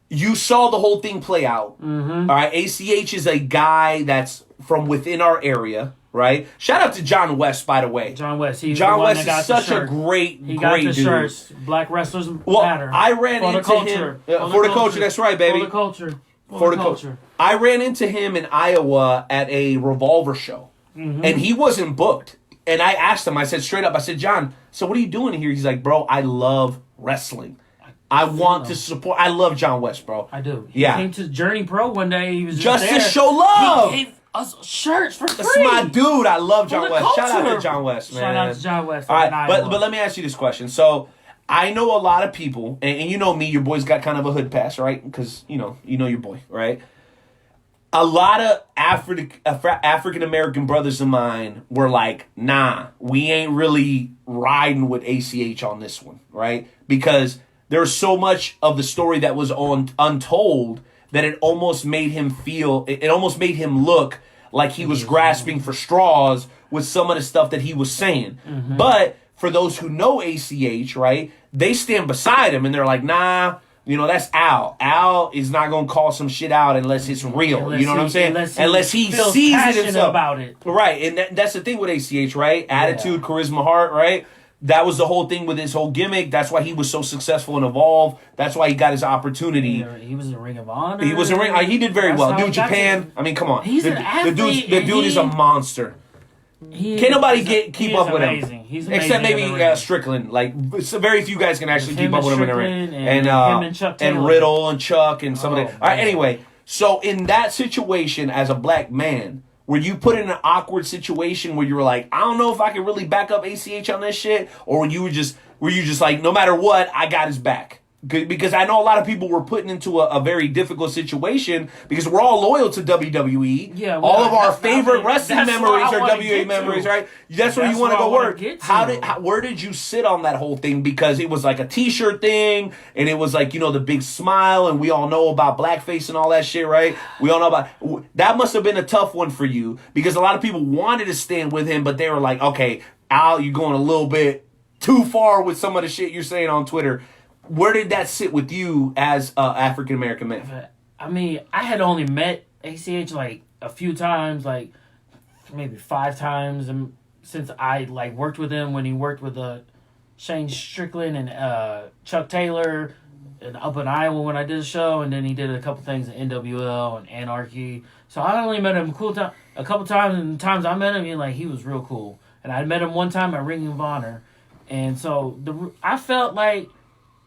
Speaker 5: you saw the whole thing play out. All right, ACH is a guy that's from within our area. Right. Shout out to John West, by the way.
Speaker 9: John West. He's
Speaker 5: John
Speaker 9: the one
Speaker 5: West
Speaker 9: that got
Speaker 5: is such
Speaker 9: the shirt.
Speaker 5: a great,
Speaker 9: He
Speaker 5: great
Speaker 9: got the
Speaker 5: dude.
Speaker 9: shirts. Black wrestlers
Speaker 5: Well,
Speaker 9: matter.
Speaker 5: I ran
Speaker 9: for
Speaker 5: into
Speaker 9: the culture.
Speaker 5: him for the culture. That's right, baby.
Speaker 9: For the culture.
Speaker 5: For the culture. I ran into him in Iowa at a Revolver show, and he wasn't booked. And I asked him. I said straight up. I said, John, so what are you doing here? He's like, bro, I love wrestling. I want to support. I love John West, bro.
Speaker 9: I do.
Speaker 5: Yeah.
Speaker 9: He came to Journey Pro one day. He was
Speaker 5: just
Speaker 9: there.
Speaker 5: to show love.
Speaker 9: He gave us shirts for free.
Speaker 5: That's my dude. I love John West.
Speaker 9: Culture.
Speaker 5: Shout out to John West, man.
Speaker 9: Shout out to John West.
Speaker 5: All right, but let me ask you this question. So I know a lot of people, and you know me. Your boy's got kind of a hood pass, right? Because you know your boy, right? A lot of African American brothers of mine were like, nah, we ain't really riding with ACH on this one, right? Because there's so much of the story that was untold that it almost made him feel, it almost made him look like he was grasping for straws with some of the stuff that he was saying. But for those who know ACH, right, they stand beside him and they're like, nah, you know, that's Al. Al is not going to call some shit out unless it's real. You know what I'm saying? Unless he sees it himself. About it. Right. And that's the thing with ACH, right? Attitude, charisma, heart, right? That was the whole thing with his whole gimmick. That's why he was so successful and Evolve. That's why he got his opportunity.
Speaker 9: He was in Ring of Honor.
Speaker 5: He was in Ring. He did very well. New Japan. I mean, come on.
Speaker 9: He's an athlete.
Speaker 5: The dude is a monster. Can't nobody keep up with him.
Speaker 9: He's
Speaker 5: except maybe Strickland. Like very few guys can actually keep up with him in the ring. And Riddle and Chuck and some of that. All right. Anyway, so in that situation, as a black man, were you put in an awkward situation where you were like, I don't know if I can really back up ACH on this shit, or were you just like, no matter what, I got his back? Because I know a lot of people were put into a very difficult situation because we're all loyal to WWE.
Speaker 9: Yeah,
Speaker 5: all of our favorite wrestling memories are WWE memories, right? That's where you want to go work. Where did you sit on that whole thing? Because it was like a T-shirt thing, and it was like, you know, the big smile, and we all know about blackface and all that shit, right? We all know about that. Must have been a tough one for you because a lot of people wanted to stand with him, but they were like, okay, Al, you're going a little bit too far with some of the shit you're saying on Twitter. Where did that sit with you as an African American man?
Speaker 9: I mean, I had only met ACH like a few times, like maybe 5 times, and since I like worked with him when he worked with Shane Strickland and Chuck Taylor, and up in Iowa when I did a show, and then he did a couple things in NWL and Anarchy. So I only met him a couple times, and the times I met him, he was real cool. And I met him one time at Ring of Honor, and so I felt like,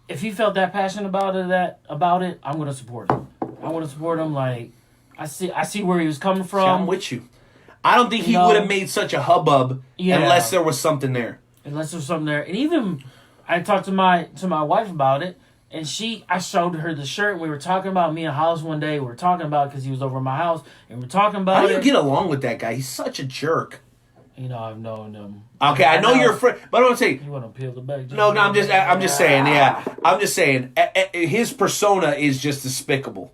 Speaker 9: if he felt that passionate about it, I'm gonna support him. I want to support him. Like I see where he was coming from.
Speaker 5: See, I'm with you. I don't think he would have made such a hubbub unless there was something there.
Speaker 9: And even I talked to my wife about it, and I showed her the shirt. And we were talking about me and Hollis one day. We were talking about because he was over at my house, and we were talking about.
Speaker 5: How do you get along with that guy? He's such a jerk.
Speaker 9: I've known him.
Speaker 5: Okay, I know you're a friend, but I want to say
Speaker 9: you want to peel the back.
Speaker 5: No, I'm just saying. Yeah, I'm just saying. His persona is just despicable.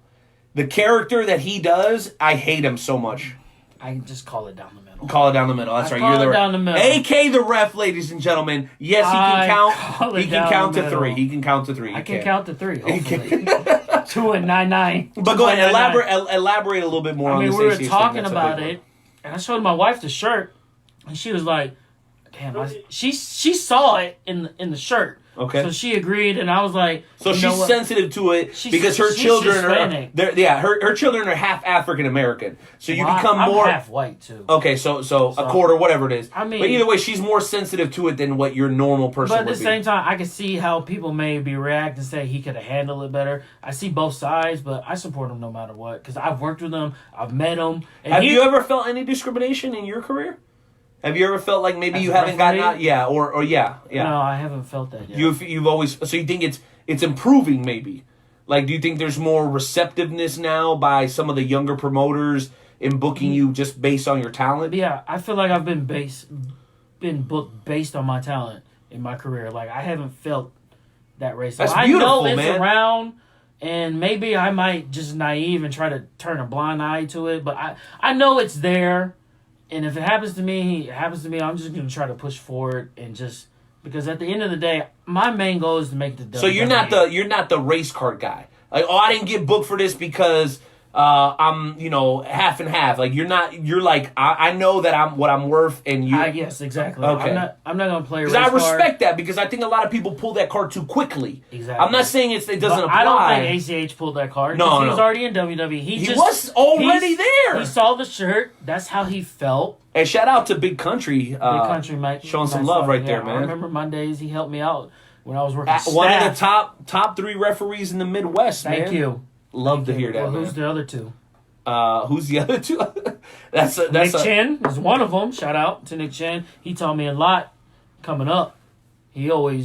Speaker 5: The character that he does, I hate him so much.
Speaker 9: I just call it down the middle.
Speaker 5: Call it down the middle. That's right.
Speaker 9: You're down the middle.
Speaker 5: AK the Ref, ladies and gentlemen. Yes, he can count. He can count to 3. He can count to 3.
Speaker 9: I can count to 3. Hopefully. 2 and 9.
Speaker 5: But go ahead. Elaborate a little bit more on this.
Speaker 9: We were talking about it, and I showed my wife the shirt. And she was like, damn, she saw it in the shirt.
Speaker 5: Okay.
Speaker 9: So she agreed, and I was like,
Speaker 5: so she's sensitive to it because her children her children are half African American. So you become more
Speaker 9: I'm half white too.
Speaker 5: Okay, so a quarter, whatever it is.
Speaker 9: I mean,
Speaker 5: but either way, she's more sensitive to it than what your normal person would be.
Speaker 9: But at the same time, I can see how people may react and say he could have handled it better. I see both sides, but I support him no matter what because I've worked with him, I've met him. And
Speaker 5: have you ever felt any discrimination in your career? Have you ever felt like maybe you haven't gotten out? Yeah, or yeah.
Speaker 9: No, I haven't felt that yet.
Speaker 5: You've always, so you think it's improving maybe? Like, do you think there's more receptiveness now by some of the younger promoters in booking you just based on your talent?
Speaker 9: Yeah, I feel like I've been booked based on my talent in my career. Like I haven't felt that race.
Speaker 5: That's
Speaker 9: I
Speaker 5: beautiful,
Speaker 9: know it's
Speaker 5: man.
Speaker 9: around, and maybe I might just naive and try to turn a blind eye to it. But I know it's there, and if it happens to me, it happens to me. I'm just gonna try to push forward and just because at the end of the day, my main goal is to make the WWE.
Speaker 5: So you're not the race car guy. Like, oh, I didn't get booked for this because I'm, half and half. Like, you're like, I know that I'm what I'm worth, and you.
Speaker 9: Yes, exactly.
Speaker 5: Okay.
Speaker 9: I'm not gonna play.
Speaker 5: Because I respect that, because I think a lot of people pull that card too quickly.
Speaker 9: Exactly.
Speaker 5: I'm not saying it doesn't apply.
Speaker 9: I don't think ACH pulled that card.
Speaker 5: No,
Speaker 9: he was already in WWE.
Speaker 5: He was already there.
Speaker 9: He saw the shirt. That's how he felt.
Speaker 5: And shout out to Big Country.
Speaker 9: Big Country, Mike.
Speaker 5: Showing some love right there, man.
Speaker 9: I remember Mondays. He helped me out when I was working.
Speaker 5: One of the top 3 referees in the Midwest, man.
Speaker 9: Thank you.
Speaker 5: Love to hear that.
Speaker 9: Well,
Speaker 5: man.
Speaker 9: who's the other 2?
Speaker 5: Who's the other 2?
Speaker 9: Nick Chen is one of them. Shout out to Nick Chen. He taught me a lot coming up. I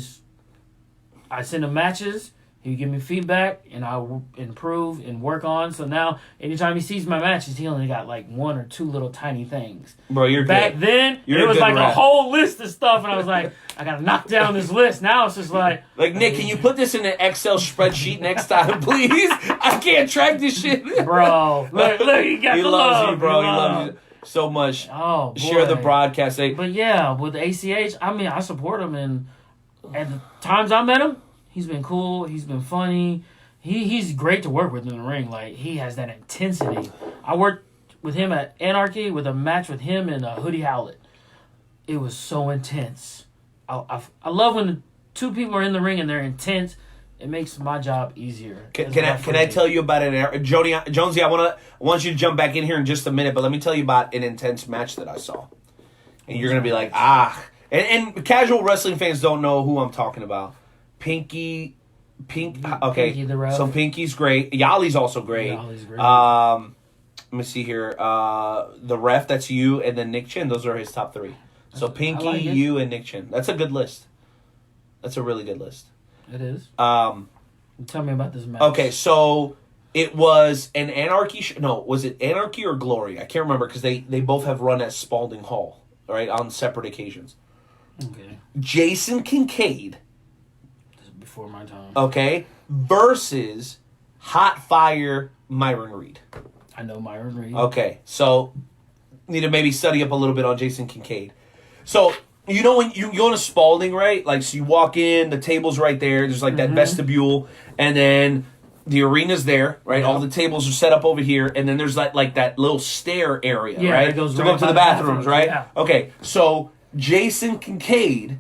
Speaker 9: send him matches. He give me feedback, and I improve and work on. So now, anytime he sees my matches, he only got like 1 or 2 little tiny things.
Speaker 5: Bro, you're
Speaker 9: back
Speaker 5: good.
Speaker 9: then.
Speaker 5: You're
Speaker 9: it was like
Speaker 5: rap.
Speaker 9: a whole list of stuff, and I was like, I gotta knock down this list. Now it's just like
Speaker 5: Nick, can you put this in an Excel spreadsheet next time, please? I can't track this shit,
Speaker 9: bro. Look, he got
Speaker 5: he
Speaker 9: the
Speaker 5: loves
Speaker 9: love.
Speaker 5: you, bro. He loves you so much.
Speaker 9: Oh, boy.
Speaker 5: Share the broadcast.
Speaker 9: But yeah, with ACH, I mean, I support him, and at the times I met him, he's been cool. He's been funny. He's great to work with in the ring. Like, he has that intensity. I worked with him at Anarchy with a match with him and Hoodie Howlett. It was so intense. I love when the 2 people are in the ring and they're intense. It makes my job easier.
Speaker 5: Can I tell you about it? Jonesy, I want you to jump back in here in just a minute, but let me tell you about an intense match that I saw. And you're going to be like, And casual wrestling fans don't know who I'm talking about. Pinky, okay. So Pinky's great. Yali's also great.
Speaker 9: Yali's great.
Speaker 5: Let me see here. The Ref, that's you, and then Nick Chin. Those are his top 3. So Pinky, you, and Nick Chin. That's a good list. That's a really good list.
Speaker 9: It is.
Speaker 5: Tell
Speaker 9: me about this match.
Speaker 5: Okay, so it was an Anarchy. Was it Anarchy or Glory? I can't remember, because they both have run at Spalding Hall, right, on separate occasions.
Speaker 9: Okay.
Speaker 5: Jason Kincaid.
Speaker 9: This is before my time.
Speaker 5: Okay, versus Hot Fire Myron Reed.
Speaker 9: I know Myron Reed.
Speaker 5: Okay, so need to maybe study up a little bit on Jason Kincaid. So, when you go to Spalding, right? Like, so you walk in, the table's right there. There's like that vestibule, and then the arena's there, right?
Speaker 9: Yep.
Speaker 5: All the tables are set up over here, and then there's like that little stair area,
Speaker 9: Yeah,
Speaker 5: right?
Speaker 9: it goes
Speaker 5: to
Speaker 9: right
Speaker 5: go to
Speaker 9: by
Speaker 5: the bathrooms, right?
Speaker 9: Yeah.
Speaker 5: Okay, so Jason Kincaid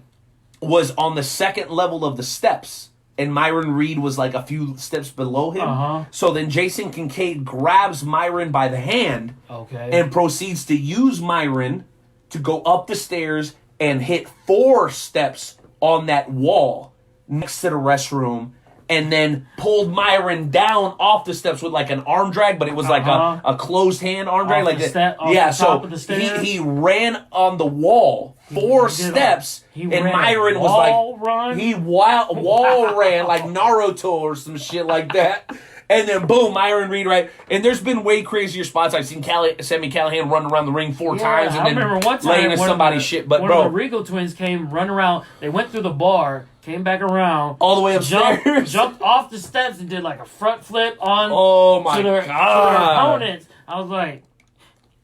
Speaker 5: was on the second level of the steps, and Myron Reed was like a few steps below him.
Speaker 9: Uh-huh.
Speaker 5: So then Jason Kincaid grabs Myron by the hand, and proceeds to use Myron to go up the stairs and hit 4 steps on that wall next to the restroom, and then pulled Myron down off the steps with like an arm drag, but it was like a closed hand arm drag, like that. Yeah, so he ran on the wall 4 steps, and Myron was like he wall ran like Naruto or some shit like that. And then boom, Myron Reed, right? And there's been way crazier spots. I've seen Sammy Callahan run around the ring 4 times, and
Speaker 9: I remember one time
Speaker 5: laying into somebody's shit. But
Speaker 9: one of the Regal twins came, run around. They went through the bar, came back around,
Speaker 5: all the way upstairs,
Speaker 9: jumped off the steps, and did like a front flip on.
Speaker 5: Oh my
Speaker 9: to their
Speaker 5: God.
Speaker 9: opponents. I was like,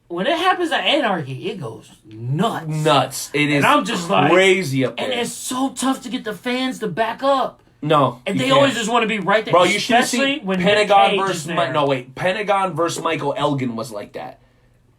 Speaker 9: when it happens at Anarchy, it goes nuts.
Speaker 5: It is.
Speaker 9: And I'm just like
Speaker 5: crazy up there.
Speaker 9: And it's so tough to get the fans to back up.
Speaker 5: No,
Speaker 9: and they always just want to be right there.
Speaker 5: Bro, you should see
Speaker 9: when
Speaker 5: Pentagon versus Pentagon versus Michael Elgin was like that.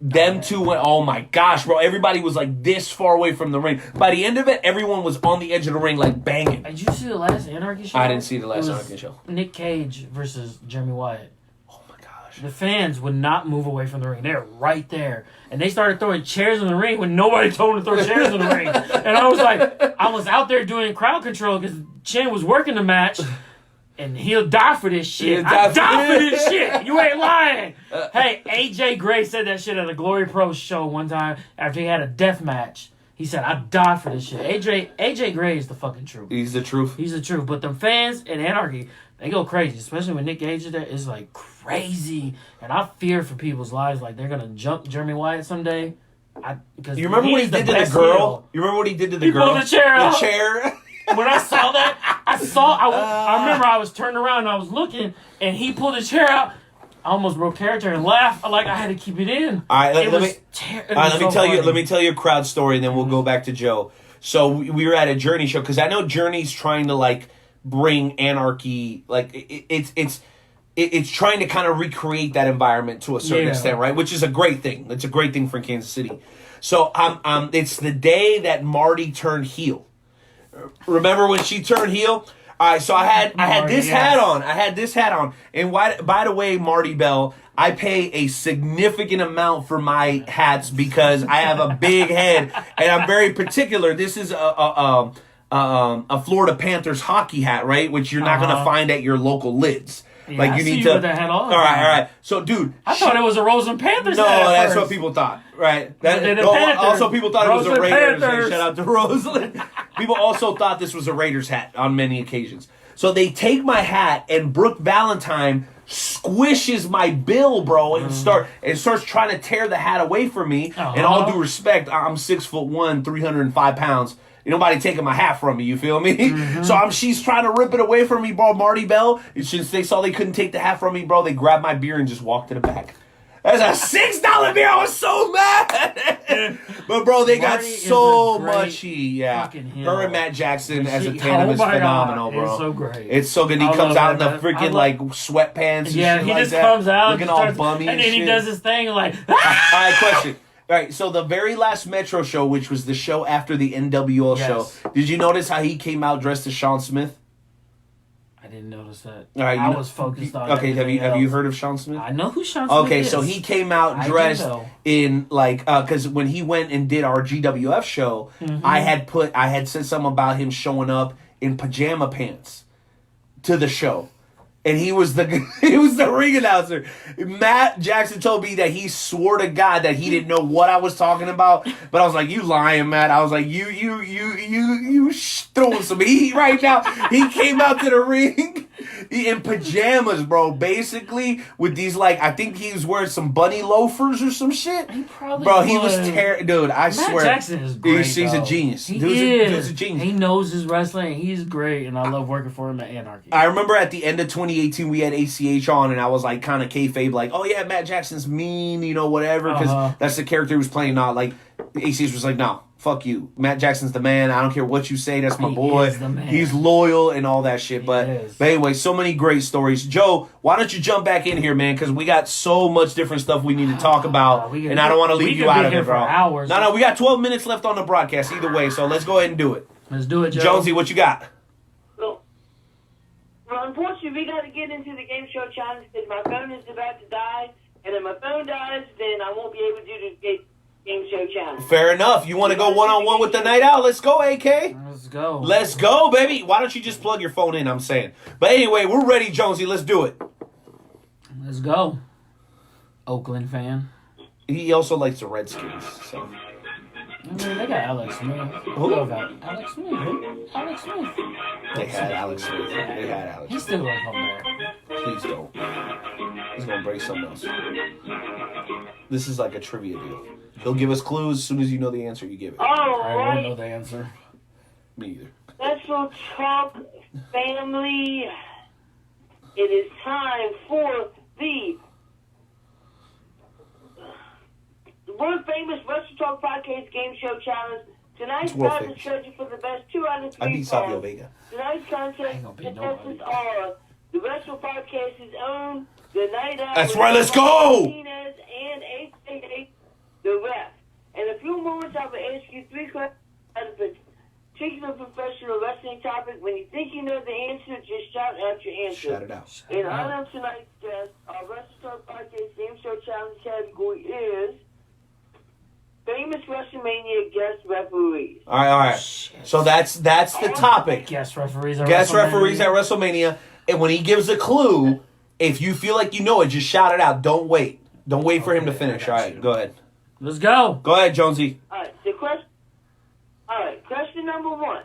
Speaker 5: Them two went. Oh my gosh, bro! Everybody was like this far away from the ring. By the end of it, everyone was on the edge of the ring, like banging.
Speaker 9: Did you see the last Anarchy show?
Speaker 5: I didn't see the last Anarchy show.
Speaker 9: Nick Cage versus Jeremy Wyatt. Oh my gosh! The fans would not move away from the ring. They're right there, and they started throwing chairs in the ring when nobody told them to throw chairs in the ring. And I was like, I was out there doing crowd control because Chen was working the match. And he'll die for this shit. I die for this shit. You ain't lying. Hey, AJ Gray said that shit at a Glory Pro show one time after he had a death match. He said, I die for this shit. AJ Gray is the fucking truth.
Speaker 5: He's the truth.
Speaker 9: He's the truth. But the fans in Anarchy, they go crazy. Especially when Nick Gage is there. It's like crazy. And I fear for people's lives. Like they're going to jump Jeremy Wyatt someday.
Speaker 5: You remember what he did to the girl? You remember what he did to the girl?
Speaker 9: He pulled the chair out.
Speaker 5: The chair.
Speaker 9: When I saw that, I remember I was turning around and I was looking, and he pulled his chair out. I almost broke character and laughed. Like I had to keep it in.
Speaker 5: All right, let me tell you a crowd story, and then we'll go back to Joe. So we were at a Journey show because I know Journey's trying to like bring anarchy, like it's trying to kind of recreate that environment to a certain extent, right? Which is a great thing. It's a great thing for Kansas City. So it's the day that Marty turned heel. Remember when she turned heel? All right, so I had this hat on. I had this hat on. And by the way, Marty Bell, I pay a significant amount for my hats because I have a big head and I'm very particular. This is a Florida Panthers hockey hat, right? Which you're not going to find at your local lids.
Speaker 9: Yeah,
Speaker 5: like you need to
Speaker 9: with that hat on.
Speaker 5: All right. So, dude,
Speaker 9: I thought it was a Roseland Panthers
Speaker 5: no,
Speaker 9: hat.
Speaker 5: that's what people thought, right? Also, people thought it was a Raiders. Shout out to Roseland. People also thought this was a Raiders hat on many occasions. So they take my hat, and Brooke Valentine squishes my bill, bro, and starts trying to tear the hat away from me. And all due respect, I'm 6'1", 305 pounds. Ain't nobody taking my hat from me, you feel me? So she's trying to rip it away from me, bro. Marty Bell, since they saw they couldn't take the hat from me, bro, they grabbed my beer and just walked to the back. That's a $6 beer. I was so mad. But, bro, they got so much heat. Yeah. Her and Matt Jackson as a tandem is phenomenal, bro.
Speaker 9: It's so great.
Speaker 5: It's so good. He comes out in the freaking, like, sweatpants and shit
Speaker 9: he
Speaker 5: like
Speaker 9: just
Speaker 5: that.
Speaker 9: comes out.
Speaker 5: Looking all bummy and
Speaker 9: then
Speaker 5: shit.
Speaker 9: he does his thing like,
Speaker 5: All right, question. All right, so the very last Metro show, which was the show after the NWO show, did you notice how he came out dressed as Sean Smith?
Speaker 9: I didn't notice that.
Speaker 5: All right,
Speaker 9: I was focused on.
Speaker 5: Okay, have you heard of Sean Smith?
Speaker 9: I know who Sean Smith is.
Speaker 5: Okay, so he came out dressed in like because when he went and did our GWF show, I had said something about him showing up in pajama pants to the show. And he was the ring announcer. Matt Jackson told me that he swore to God that he didn't know what I was talking about. But I was like, "You lying, Matt?" I was like, "You throwing some heat right now." He came out to the ring in pajamas, bro. Basically with these like I think he was wearing some bunny loafers or some shit.
Speaker 9: He probably
Speaker 5: bro. He was dude. I swear,
Speaker 9: Matt Jackson is great.
Speaker 5: He's a genius.
Speaker 9: Dude's
Speaker 5: a genius.
Speaker 9: He knows his wrestling. He's great, and I love working for him at Anarchy.
Speaker 5: I remember at the end of 2018, we had ACH on, and I was like, kind of kayfabe, like, oh yeah, Matt Jackson's mean, whatever, because that's the character he was playing. Not like ACH was like, no, fuck you, Matt Jackson's the man. I don't care what you say. That's my boy. He's loyal and all that shit. But anyway, so many great stories. Joe, why don't you jump back in here, man? Because we got so much different stuff we need to talk about, and I don't want to leave you out of it, bro. No, we got 12 minutes left on the broadcast either way, so let's go ahead and do it.
Speaker 9: Let's do it, Joe.
Speaker 5: Jonesy, what you got?
Speaker 4: Well, unfortunately, we got to get into the game show challenge because my phone is about to die, and if my phone dies, then I won't be able to do the game show challenge.
Speaker 5: Fair enough. You want to go one-on-one with the night out? Let's go, AK.
Speaker 9: Let's go.
Speaker 5: Let's go, baby. Why don't you just plug your phone in, I'm saying. But anyway, we're ready, Jonesy. Let's do it.
Speaker 9: Let's go. Oakland fan.
Speaker 5: He also likes the Redskins, so...
Speaker 9: I mean, they got Alex Smith.
Speaker 5: Who?
Speaker 9: Alex Smith. Alex Smith.
Speaker 5: They had Alex Smith.
Speaker 9: He's still going to come back.
Speaker 5: Please don't. He's going to break something else. This is like a trivia deal. He'll give us clues. As soon as you know the answer, you give it.
Speaker 9: I don't know the answer.
Speaker 5: Me either.
Speaker 4: Wrestle Talk family. It is time for the world famous Wrestle Talk Podcast Game Show Challenge. Tonight's prize is scheduled for the best 2 out of 3
Speaker 5: I beat Savio Vega.
Speaker 4: Tonight's contest contestants are the Wrestle Podcast's own, the Night Out.
Speaker 5: That's right, let's go!
Speaker 4: Martinez and AKA the Ref. In a few moments, I will ask you 3 questions on a particular professional wrestling topic. When you think you know the answer, just shout out your answer.
Speaker 5: Shout it out.
Speaker 4: In honor of tonight's guest, our Wrestle Talk Podcast Game Show Challenge category is famous WrestleMania guest referees.
Speaker 5: All right. So that's the topic.
Speaker 9: Guest referees at
Speaker 5: WrestleMania. And when he gives a clue, if you feel like you know it, just shout it out. Don't wait. Don't wait for him to finish. All right, go ahead.
Speaker 9: Let's go.
Speaker 5: Go ahead, Jonesy.
Speaker 4: All right, question number 1.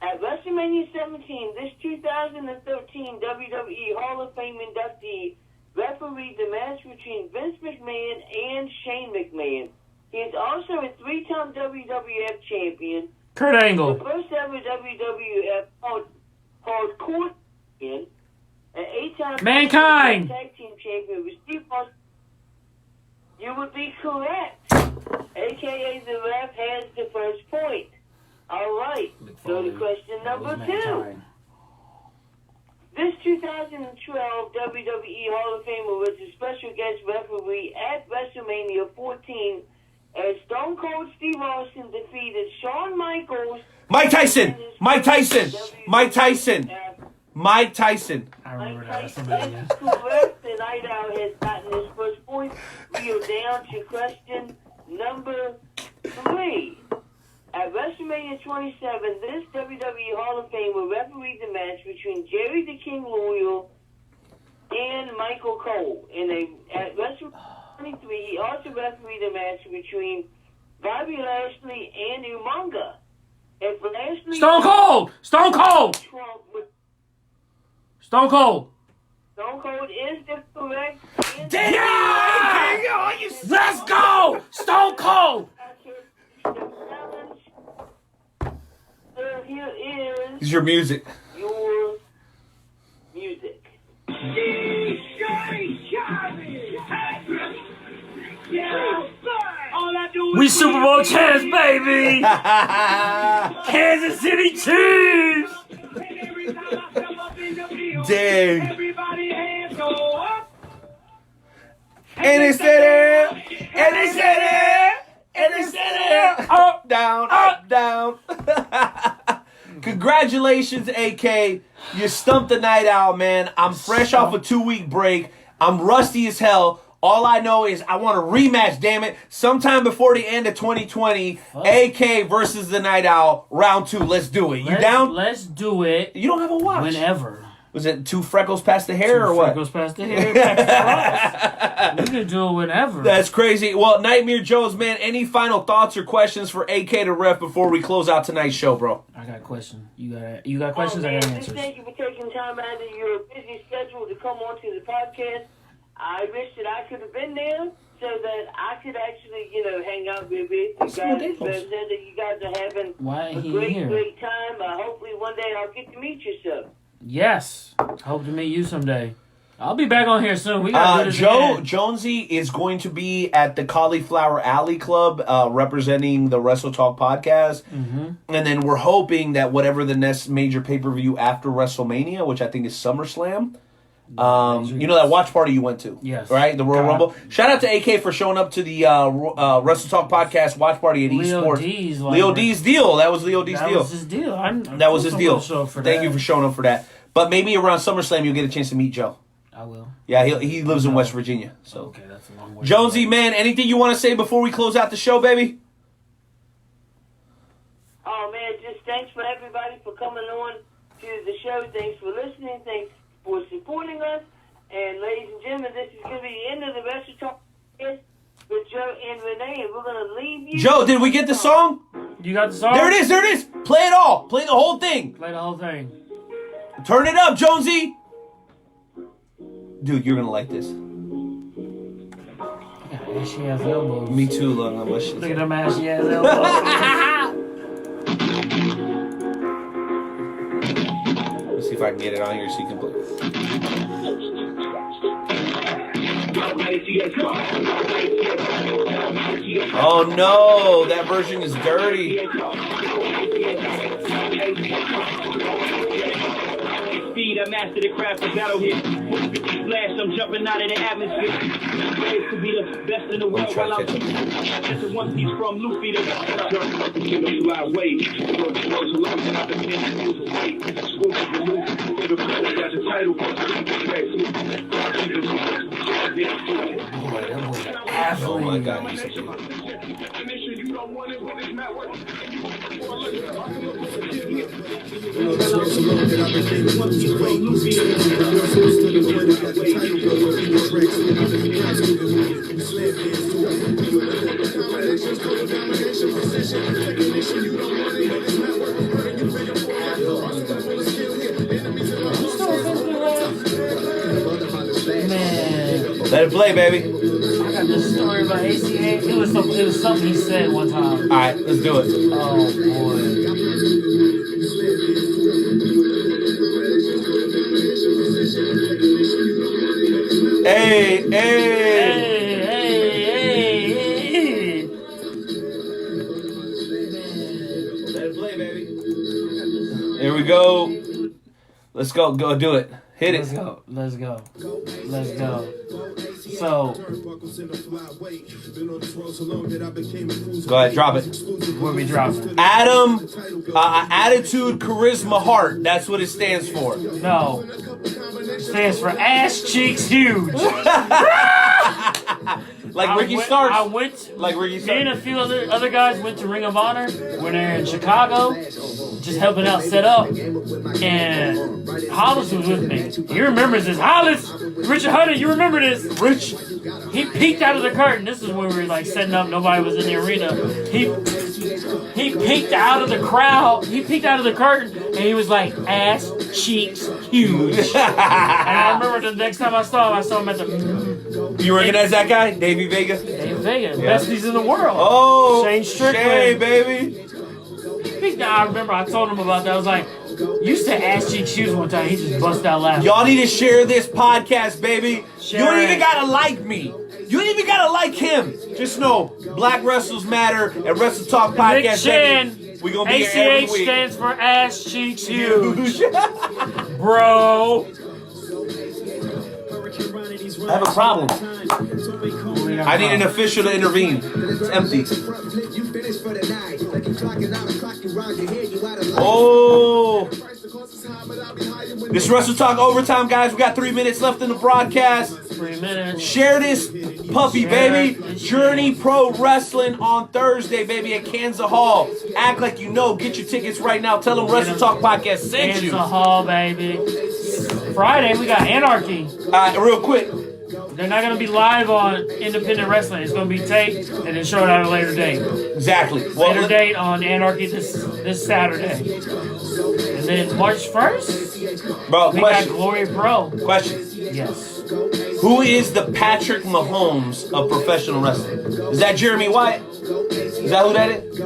Speaker 4: At WrestleMania 17, this 2013 WWE Hall of Fame inductee refereed the match between Vince McMahon and Shane McMahon. He is also a 3-time WWF champion.
Speaker 9: Kurt Angle.
Speaker 4: The first ever WWF. called Court, an 8-time
Speaker 9: Mankind.
Speaker 4: tag team champion with Steve Austin. You would be correct. AKA the ref has the first point. All right. So to question number 2. This 2012 WWE Hall of Famer was a special guest referee at WrestleMania 14 as Stone Cold Steve Austin defeated Shawn Michaels.
Speaker 5: Mike Tyson. Mike Tyson. Mike Tyson. Mike Tyson.
Speaker 9: I remember that.
Speaker 4: That's correct. The Night Owl has gotten his first point. We are down to question number 3. At WrestleMania 27, this WWE Hall of Famer refereed the match between Jerry the King Lawler and Michael Cole. At WrestleMania 23, he also refereed a match between Bobby Lashley and Umaga. If Lashley
Speaker 9: Stone Cold! Stone Cold! Stone Cold!
Speaker 4: Stone Cold is the correct answer.
Speaker 9: Damn! Let's go! Stone Cold!
Speaker 4: So here is
Speaker 5: This is your music.
Speaker 4: your music.
Speaker 9: We Super Bowl champs, baby! Kansas City Chiefs!
Speaker 5: Dang. And they said it. And they said it. And they said it. Up, down, up, down. Congratulations, AK. You stumped the Night Owl, man. I'm fresh off a 2-week break. I'm rusty as hell. All I know is I want a rematch, damn it. Sometime before the end of 2020, AK versus the Night Owl, round 2. Let's do it. You down?
Speaker 9: Let's do it.
Speaker 5: You don't have a watch.
Speaker 9: Whenever.
Speaker 5: Was it 2 freckles past the hair or what?
Speaker 9: 2 freckles past the hair. Past the we can do it whenever.
Speaker 5: That's crazy. Well, Nightmare Jones, man, any final thoughts or questions for AK to Ref before we close out tonight's show, bro?
Speaker 9: I got a question. You got questions? I got answers.
Speaker 4: Thank you for taking time out of your busy schedule to come onto the podcast. I wish that I could have been there so that I could actually, hang out with you guys. That you guys are having a great time. Hopefully one day I'll get to meet you, sir.
Speaker 9: Yes. Hope to meet you someday. I'll be back on here soon. We got
Speaker 5: Jonesy is going to be at the Cauliflower Alley Club representing the Wrestle Talk podcast.
Speaker 9: Mm-hmm.
Speaker 5: And then we're hoping that whatever the next major pay-per-view after WrestleMania, which I think is SummerSlam, that watch party you went to.
Speaker 9: Yes.
Speaker 5: Right? The Royal Rumble. Shout out to AK for showing up to the Wrestle Talk podcast watch party at eSports. Leo D's deal. That was Leo D's deal.
Speaker 9: That was his deal.
Speaker 5: That was his deal.
Speaker 9: Thank
Speaker 5: you for showing up for that. But maybe around SummerSlam you'll get a chance to meet Joe.
Speaker 9: I will.
Speaker 5: Yeah, he lives in West Virginia. So
Speaker 9: okay, that's a long way.
Speaker 5: Jonesy, man, anything you want to say before we close out the show, baby?
Speaker 4: Oh man, just thanks for everybody for coming on to the show. Thanks for listening. Thanks for supporting us. And ladies and gentlemen, this is going to be the end of the Wrestle Talk with Joe and Renee, and we're going to leave you.
Speaker 5: Joe, did we get the song?
Speaker 9: You got the song?
Speaker 5: There it is. Play it all. Play the whole thing.
Speaker 9: Play the whole thing.
Speaker 5: Turn it up, Jonesy. Dude, you're going to like this.
Speaker 9: Ashy ass elbows.
Speaker 5: Me too, look.
Speaker 9: Look at them ashy ass elbows.
Speaker 5: Let's see if I can get it on here so you can play. Oh no, that version is dirty.
Speaker 13: I mastered the craft of battle hit. Flash, I'm jumping out of the atmosphere. Ways to be the best in the world while I'm just a one piece from Luffy to
Speaker 5: Oh my God. Let it play, baby.
Speaker 9: I got this story about ACA. It was something he said one time.
Speaker 5: All right, let's do it.
Speaker 9: Oh boy.
Speaker 5: Hey, hey.
Speaker 9: Hey, hey, hey.
Speaker 5: Let it play, baby. Here we go. Let's go. Go do it. Hit it.
Speaker 9: Let's go. So,
Speaker 5: go ahead, drop it.
Speaker 9: What we dropping?
Speaker 5: Adam, attitude, charisma, heart. That's what it stands for.
Speaker 9: No. It stands for ass cheeks huge.
Speaker 5: Like Ricky Starks.
Speaker 9: I went.
Speaker 5: Like Ricky
Speaker 9: Me and a few other guys went to Ring of Honor when they're in Chicago, just helping out set up. And Hollis was with me. He remembers this. Hollis, Richard Hunter, you remember this?
Speaker 5: Rich.
Speaker 9: He peeked out of the curtain. This is when we were like setting up. Nobody was in the arena. He peeked out of the crowd. He peeked out of the curtain, and he was like, ass cheeks huge. And I remember the next time I saw him at the.
Speaker 5: You recognize that guy, Davey Vega?
Speaker 9: Davey Vega, besties in the world.
Speaker 5: Oh,
Speaker 9: Shane Strickland,
Speaker 5: Shane, baby.
Speaker 9: He peeked out. I remember I told him about that. I was like, you said ass cheeks huge one time. He just busted out laughing.
Speaker 5: Y'all need to share this podcast, baby.
Speaker 9: Share
Speaker 5: you don't
Speaker 9: it.
Speaker 5: even gotta like me. You don't even gotta like him. Just know, Black Wrestles Matter and Wrestle Talk Podcast, baby. We gonna be here every
Speaker 9: ACH
Speaker 5: week.
Speaker 9: stands for ass cheeks huge. Bro.
Speaker 5: I have a problem. I need an official to intervene. It's empty. Oh. This Wrestle Talk overtime, guys. We got 3 minutes left in the broadcast.
Speaker 9: 3 minutes.
Speaker 5: Share this puppy, baby. Journey Pro Wrestling on Thursday, baby, at Kansas Hall. Act like you know. Get your tickets right now. Tell them Wrestle Talk Podcast sent you.
Speaker 9: Kansas Hall, baby. Friday, we got Anarchy.
Speaker 5: Real quick.
Speaker 9: They're not going to be live on Independent Wrestling. It's going to be taped and then shown at a later date.
Speaker 5: Exactly.
Speaker 9: Later date on Anarchy this Saturday. And then March 1st,
Speaker 5: Bro,
Speaker 9: we
Speaker 5: question.
Speaker 9: got Glory Pro.
Speaker 5: Question.
Speaker 9: Yes.
Speaker 5: Who is the Patrick Mahomes of professional wrestling? Is that Jeremy Wyatt? Is that who that is?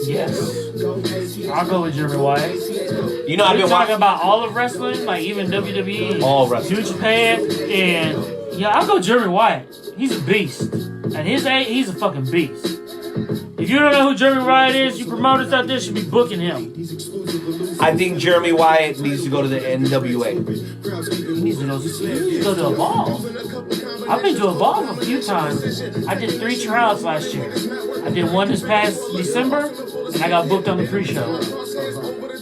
Speaker 9: Yes. I'll go with Jeremy Wyatt.
Speaker 5: You know, I've been
Speaker 9: talking about all of wrestling, like even WWE,
Speaker 5: all wrestling,
Speaker 9: New Japan, and yeah, I'll go Jeremy Wyatt. He's a beast. At his age, he's a fucking beast. If you don't know who Jeremy Wyatt is, you promoters out there should be booking him.
Speaker 5: I think Jeremy Wyatt needs to go to the NWA.
Speaker 9: He needs to go to Evolve. I've been to Evolve a few times. I did 3 tryouts last year. I did one this past December, and I got booked on the pre-show.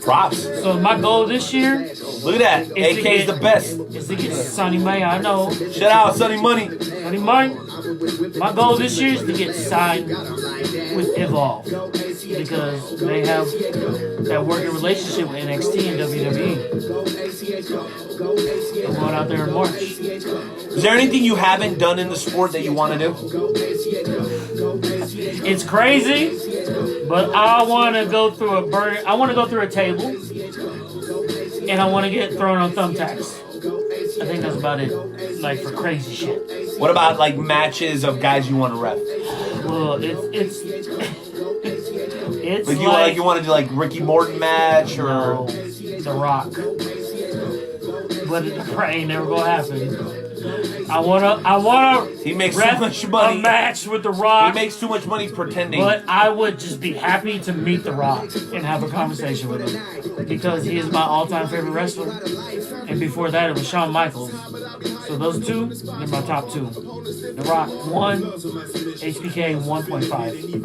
Speaker 5: Props.
Speaker 9: So my goal this year...
Speaker 5: Look at that. AK is the best.
Speaker 9: Is to get Sonny May, I know.
Speaker 5: Shout out Sonny Money.
Speaker 9: Sonny Money. My goal this year is to get signed with Evolve. Because they have that working relationship with NXT and WWE. I'm going out there in March.
Speaker 5: Is there anything you haven't done in the sport that you want to do?
Speaker 9: It's crazy, but I want to go through I want to go through a table, and I want to get thrown on thumbtacks. I think that's about it. Like for crazy shit.
Speaker 5: What about like matches of guys you want to ref?
Speaker 9: Well, it's
Speaker 5: like you want to do like Ricky Morton match or
Speaker 9: no, The Rock. But it ain't never gonna happen. I wanna.
Speaker 5: He makes too much money.
Speaker 9: A match with The Rock.
Speaker 5: He makes too much money pretending.
Speaker 9: But I would just be happy to meet The Rock and have a conversation with him because he is my all-time favorite wrestler. And before that, it was Shawn Michaels. So those two, they're my top 2. The Rock 1, HBK 1.5.
Speaker 5: You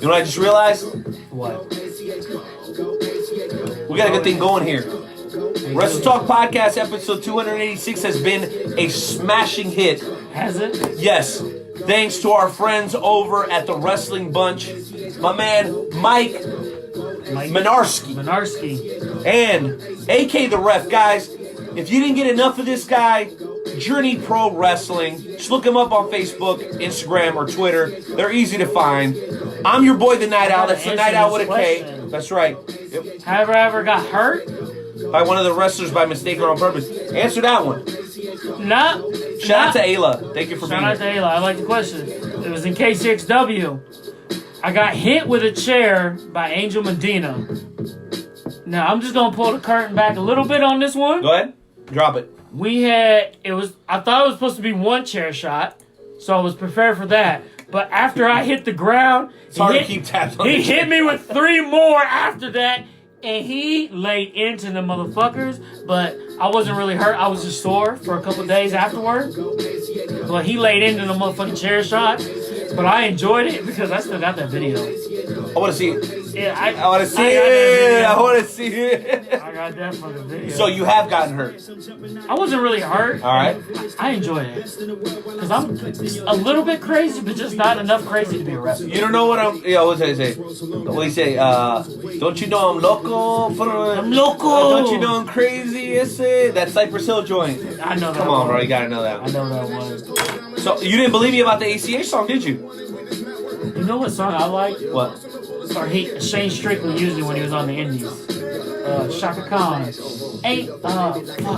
Speaker 5: know what I just realized?
Speaker 9: What?
Speaker 5: We got a good thing going here. Wrestle Talk Podcast episode 286 has been a smashing hit.
Speaker 9: Has it?
Speaker 5: Yes. Thanks to our friends over at the Wrestling Bunch. My man, Mike Minarski. And AK the Ref. Guys, if you didn't get enough of this guy, Journey Pro Wrestling, just look him up on Facebook, Instagram, or Twitter. They're easy to find. I'm your boy, the Night Owl. That's the Night Owl with a K. That's right. Yep.
Speaker 9: Have I ever got hurt?
Speaker 5: By one of the wrestlers by mistake or on purpose. Answer that one. Shout out to Ayla. Thank you for being here.
Speaker 9: Shout out to Ayla. I like the question. It was in KCXW. I got hit with a chair by Angel Medina. Now, I'm just going to pull the curtain back a little bit on this one.
Speaker 5: Go ahead. Drop it.
Speaker 9: I thought it was supposed to be one chair shot, so I was prepared for that. But after I hit the ground, he hit me with 3 more after that, and he laid into the motherfuckers. But I wasn't really hurt. I was just sore for a couple of days afterward. But he laid into the motherfucking chair shot. But I enjoyed it because I still got that video.
Speaker 5: I want to see it.
Speaker 9: Yeah,
Speaker 5: I want to see it. I want to see it.
Speaker 9: I got that fucking video.
Speaker 5: So you have gotten hurt.
Speaker 9: I wasn't really hurt.
Speaker 5: All right.
Speaker 9: I enjoyed it. Because I'm a little bit crazy, but just not enough crazy to be a wrestler.
Speaker 5: You don't know what I'm... Yeah, what's he say? What he say? Don't you know I'm loco?
Speaker 9: I'm loco.
Speaker 5: Don't you know I'm crazy? Ese? That Cypress Hill joint.
Speaker 9: I know that.
Speaker 5: Come on, bro. You got to know that.
Speaker 9: I know that one.
Speaker 5: So you didn't believe me about the ACH song, did you?
Speaker 9: You know what song I like?
Speaker 5: What?
Speaker 9: Or Shane Strickland used it when he was on the Indies. Shaka Khan.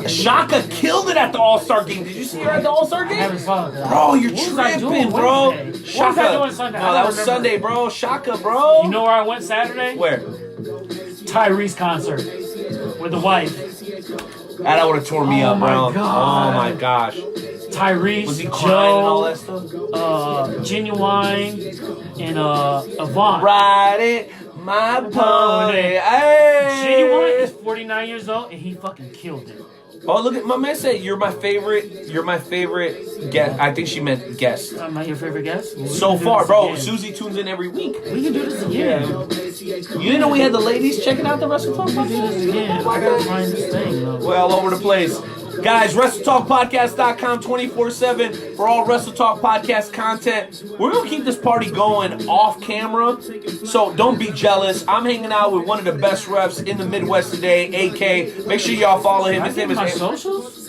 Speaker 5: Shaka killed it at the All-Star game. Did you see her at the All-Star game?
Speaker 9: I haven't followed that.
Speaker 5: Bro, you're
Speaker 9: What was I
Speaker 5: tripping,
Speaker 9: doing
Speaker 5: bro.
Speaker 9: Wednesday?
Speaker 5: Shaka.
Speaker 9: What was I doing Sunday?
Speaker 5: No, that was Sunday, bro. Shaka, bro.
Speaker 9: You know where I went Saturday?
Speaker 5: Where?
Speaker 9: Tyrese concert with the wife.
Speaker 5: That would have tore me up, bro.
Speaker 9: God.
Speaker 5: Oh my gosh.
Speaker 9: Tyrese,
Speaker 5: Was he crying and all that
Speaker 9: Joe,
Speaker 5: stuff?
Speaker 9: Genuine, and Avant.
Speaker 5: Ride it, my pony. Hey.
Speaker 9: Genuine is 49 years old and he fucking killed it.
Speaker 5: Oh, look at my man said you're my favorite. You're my favorite guest. I think she meant guest.
Speaker 9: Am I your favorite guest? Well,
Speaker 5: So far, bro. Susie tunes in every week.
Speaker 9: We can do this again.
Speaker 5: You didn't know we had the ladies checking out the Wrestle Talk
Speaker 9: We can do
Speaker 5: podcast?
Speaker 9: this again. I gotta find this thing.
Speaker 5: We're all over the place. Guys, WrestleTalkPodcast.com 24/7 for all Wrestle Talk Podcast content. We're going to keep this party going off camera, so don't be jealous. I'm hanging out with one of the best refs in the Midwest today, AK. Make sure y'all follow him. His name is...
Speaker 9: my socials?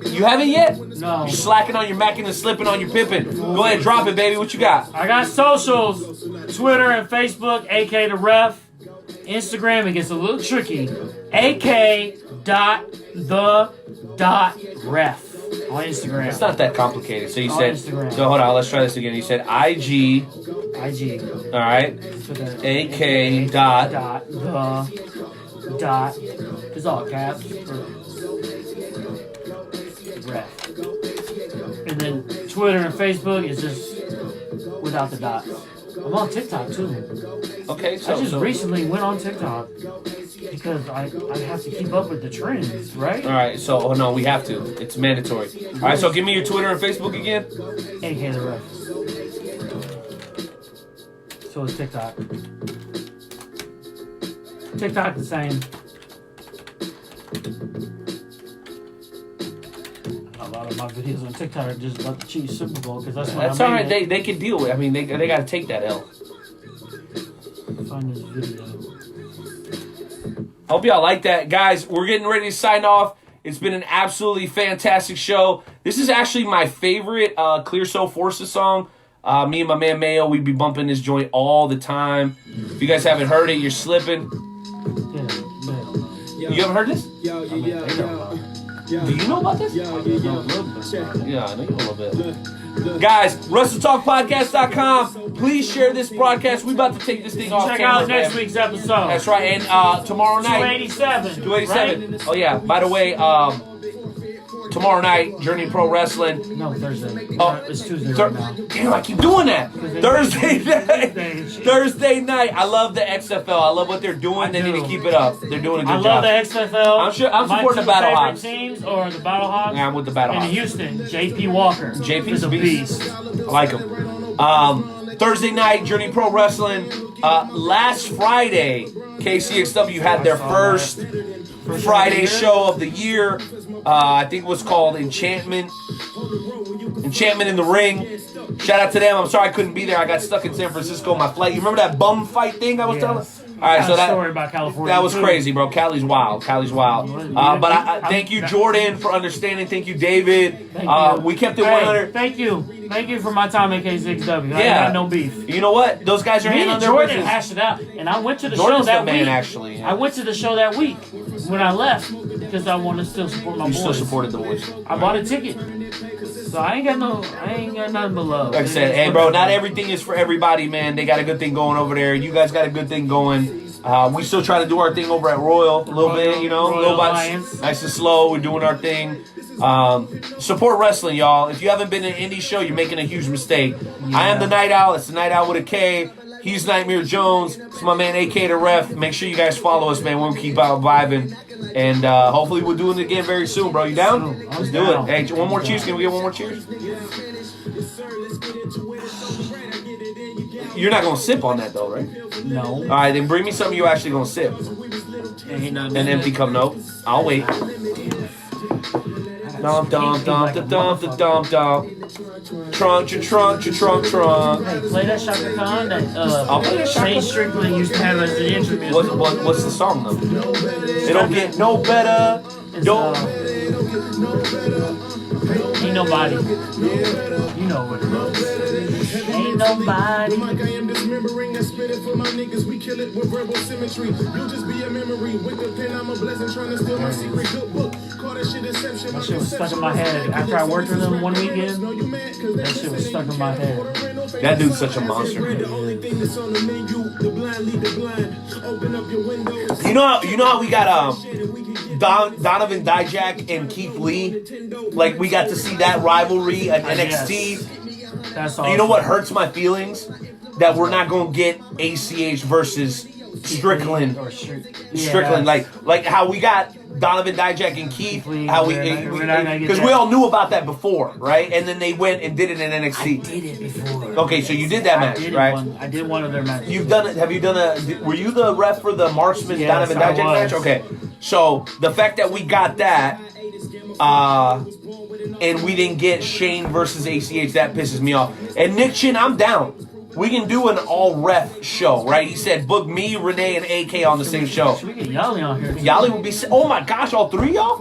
Speaker 5: You haven't yet?
Speaker 9: No.
Speaker 5: You're slacking on your macking and slipping on your pippin'. Go ahead, drop it, baby. What you got?
Speaker 9: I got socials. Twitter and Facebook, AK the Ref. Instagram, it gets a little tricky. AK.the.ref on Instagram.
Speaker 5: It's not that complicated. So you
Speaker 9: On
Speaker 5: said...
Speaker 9: Instagram.
Speaker 5: So hold on, let's try this again. You said IG...
Speaker 9: IG.
Speaker 5: All right. AK dot
Speaker 9: it's all caps. Ref. And then Twitter and Facebook is just without the dots. I'm on TikTok too.
Speaker 5: Okay, so
Speaker 9: I just recently went on TikTok because I have to keep up with the trends, right?
Speaker 5: All right, so oh no, we have to. It's mandatory. All right, so give me your Twitter and Facebook again.
Speaker 9: AK the Ref. So it's TikTok. TikTok the same. A lot of my videos on TikTok are just about the Chiefs Super Bowl because that's what
Speaker 5: That's all right. They can deal with it. I mean, they got to take that L.
Speaker 9: Find this video.
Speaker 5: Hope y'all like that. Guys, we're getting ready to sign off. It's been an absolutely fantastic show. This is actually my favorite Clear Soul Forces song. Me and my man Mayo, we be bumping this joint all the time. If you guys haven't heard it, you're slipping. You haven't heard this? Do you know about this? Yeah, I know you a little bit. Guys, WrestleTalkPodcast.com. Please share this broadcast. We about to take this thing off
Speaker 9: Check
Speaker 5: camera,
Speaker 9: out next
Speaker 5: man.
Speaker 9: week's episode.
Speaker 5: That's right. And tomorrow night.
Speaker 9: 287.
Speaker 5: 287.
Speaker 9: Right?
Speaker 5: Oh, yeah. By the way, tomorrow night, Journey Pro Wrestling.
Speaker 9: No, Thursday.
Speaker 5: Oh,
Speaker 9: it's Tuesday right now.
Speaker 5: Damn, I keep doing that. Thursday night. Thursday night. I love the XFL. I love what they're doing. They need to keep it up. They're doing a good
Speaker 9: I
Speaker 5: job.
Speaker 9: love the XFL.
Speaker 5: I'm supporting the Battle Hogs.
Speaker 9: Teams or the Battle Hogs.
Speaker 5: Yeah, I'm with the Battle
Speaker 9: In
Speaker 5: Hogs.
Speaker 9: Houston, JP Walker.
Speaker 5: JP's
Speaker 9: is a beast.
Speaker 5: I like him. Thursday night, Journey Pro Wrestling. Last Friday, KCXW had their first Friday show of the year. I think it was called Enchantment in the Ring. Shout out to them. I'm sorry I couldn't be there. I got stuck in San Francisco on my flight. You remember that bum fight thing I was telling? All right, so
Speaker 9: story about California.
Speaker 5: that was crazy, bro. Cali's wild. But I thank you, Jordan, for understanding. Thank you, David. We kept it 100.
Speaker 9: Thank you for my time at KCXW. I
Speaker 5: Yeah.
Speaker 9: had no beef.
Speaker 5: You know what? Those guys are
Speaker 9: Me
Speaker 5: handling
Speaker 9: and
Speaker 5: their
Speaker 9: Jordan
Speaker 5: business.
Speaker 9: hashed it out, and I went to the
Speaker 5: Jordan's
Speaker 9: show that
Speaker 5: the man,
Speaker 9: week.
Speaker 5: actually. Yeah.
Speaker 9: I went to the show that week when I left because I want to still support my
Speaker 5: You
Speaker 9: boys.
Speaker 5: still supported the boys.
Speaker 9: I bought a ticket, so I ain't got nothing but love.
Speaker 5: Like I said, hey, bro, not everything is for everybody, man. They got a good thing going over there. You guys got a good thing going. We still try to do our thing over at Royal a little bit, you know,
Speaker 9: Royal
Speaker 5: little
Speaker 9: Alliance.
Speaker 5: nice and slow. We're doing our thing. Support wrestling, y'all. If you haven't been to an indie show, you're making a huge mistake. I am the Night Owl. It's the Night Owl with a K. He's Nightmare Jones. It's my man AK the Ref. Make sure you guys follow us, man. We'll keep out vibing. And hopefully we'll do it again very soon, bro. You down? Let's do it. Hey, one more cheers. Can we get one more cheers? You're not going to sip on that, though, right?
Speaker 9: No.
Speaker 5: All right, then bring me something you're actually going to sip.
Speaker 9: Ain't nothing.
Speaker 5: An empty cup, no. I'll wait. Dump, dump, dump, dump, dump, dump, dump. Trunk.
Speaker 9: Hey, play that Shaka Khan that
Speaker 5: I'll play that Shaka.
Speaker 9: Shane Strickland used to have as the intro music.
Speaker 5: What's the song, though? It don't get no better. Don't.
Speaker 9: Ain't nobody. You know what it is. Ain't nobody.
Speaker 14: I am dismembering and spitting for my niggas. We kill it with verbal symmetry. You'll just be a memory. With the pen, I'm a blessing trying to steal my secret good book. Call that shit inception.
Speaker 9: That shit was stuck in my head. After I worked with him one weekend, that shit was stuck in my head.
Speaker 5: That dude's such a monster. You know how we got Donovan Dijak and Keith Lee? Like, we got to see that rivalry at NXT.
Speaker 9: That's awesome.
Speaker 5: You know what hurts my feelings? That we're not going to get ACH versus Strickland. Strickland, like how we got Donovan Dijak and Keith, because we all knew about that before, right? And then they went and did it in NXT.
Speaker 9: I did it before.
Speaker 5: Okay, so you did that match, right?
Speaker 9: I did one of their matches.
Speaker 5: You've done it. Have you done were you the ref for the Marksman Donovan Dijak match? Okay, so the fact that we got that, and we didn't get Shane versus ACH, that pisses me off. And Nick Chin, I'm down. We can do an all-ref show, right? He said, book me, Renee, and AK on the same show.
Speaker 9: Should we get Yali on here?
Speaker 5: Yali would be... Oh, my gosh, all three y'all?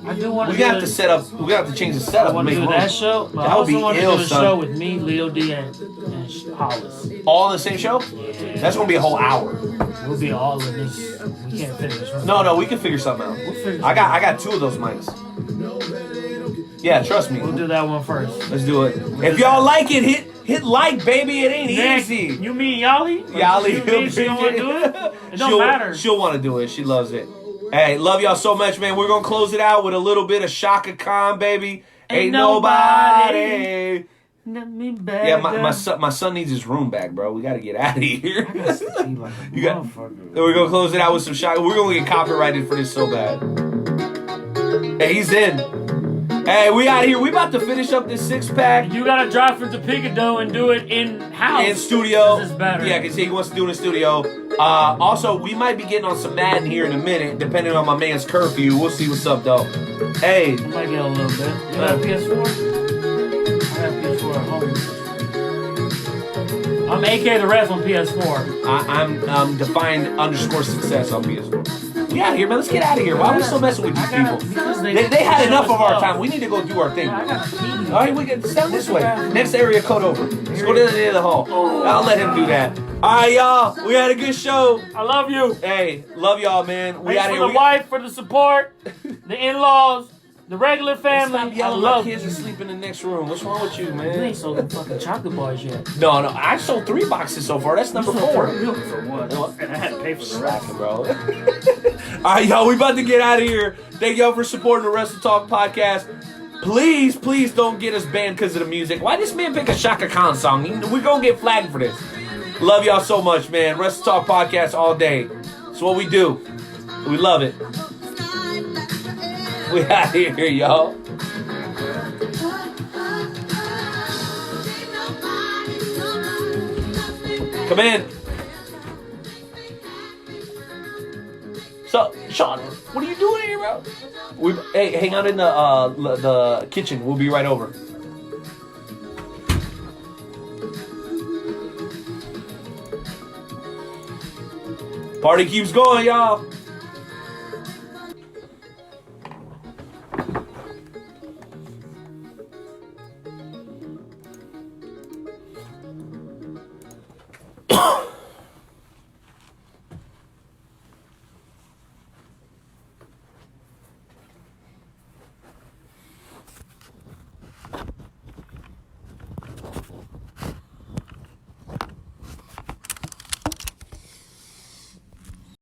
Speaker 9: I do want to
Speaker 5: We're going to have to set up... We're going to have to change the setup.
Speaker 9: I want to do that show, but I also want to do a show with me, Leo D, and Hollis.
Speaker 5: All on the same show?
Speaker 9: Yeah.
Speaker 5: That's going to be a whole hour.
Speaker 9: We'll be all in this. We can't finish this. Right?
Speaker 5: No, we can figure something out.
Speaker 9: We'll
Speaker 5: I got two of those mics. Yeah, trust me.
Speaker 9: We'll do that one first.
Speaker 5: Let's do it. If y'all like it, hit like, baby. It ain't easy.
Speaker 9: You mean Yali?
Speaker 5: Yali.
Speaker 9: She don't want to do it? It don't matter.
Speaker 5: She'll want to do it. She loves it. Hey, love y'all so much, man. We're going to close it out with a little bit of Shaka Khan, baby. Ain't nobody. Yeah, my son needs his room back, bro. We got to get out of here. We're going to close it out with some Shaka. We're going to get copyrighted for this so bad. Hey, he's in. Hey, we out here. We about to finish up this 6-pack.
Speaker 9: You gotta drive from Topeka and do it in house.
Speaker 5: In studio.
Speaker 9: This is better.
Speaker 5: Yeah, because he wants to do it in studio. Also, we might be getting on some Madden here in a minute, depending on my man's curfew. We'll see what's up, though. Hey.
Speaker 9: I might get a little bit. You got a PS4? I got a PS4 at home. I'm AK the Ref on PS4.
Speaker 5: I'm defined _success on PS4. Get out of here, man. Let's get out of here. Why are we still messing with these people? They had enough of our time. We need to go do our thing. All right, we can stand this way. Next area code over. Let's go to the end of the hall. I'll let him do that. All right, y'all. We had a good show.
Speaker 9: I love you.
Speaker 5: Hey, love y'all, man. We
Speaker 9: Thanks
Speaker 5: out
Speaker 9: for
Speaker 5: here.
Speaker 9: the wife, for the support, the in-laws, the regular family. I love
Speaker 5: kids
Speaker 9: you.
Speaker 5: to sleep in the next room. What's wrong with you, man?
Speaker 9: You ain't sold them fucking chocolate bars yet.
Speaker 5: No. I sold 3 boxes so far. That's number 4.
Speaker 9: For what? I had to pay for the rest.
Speaker 5: Bro. All right, y'all. We about to get out of here. Thank y'all for supporting the Wrestle Talk podcast. Please don't get us banned because of the music. Why this man pick a Shaka Khan song? We're going to get flagged for this. Love y'all so much, man. Wrestle Talk podcast all day. It's what we do. We love it. We out of here, y'all. Come in. So, Sean, what are you doing here, bro? Hey, hang out in the kitchen. We'll be right over. Party keeps going, y'all.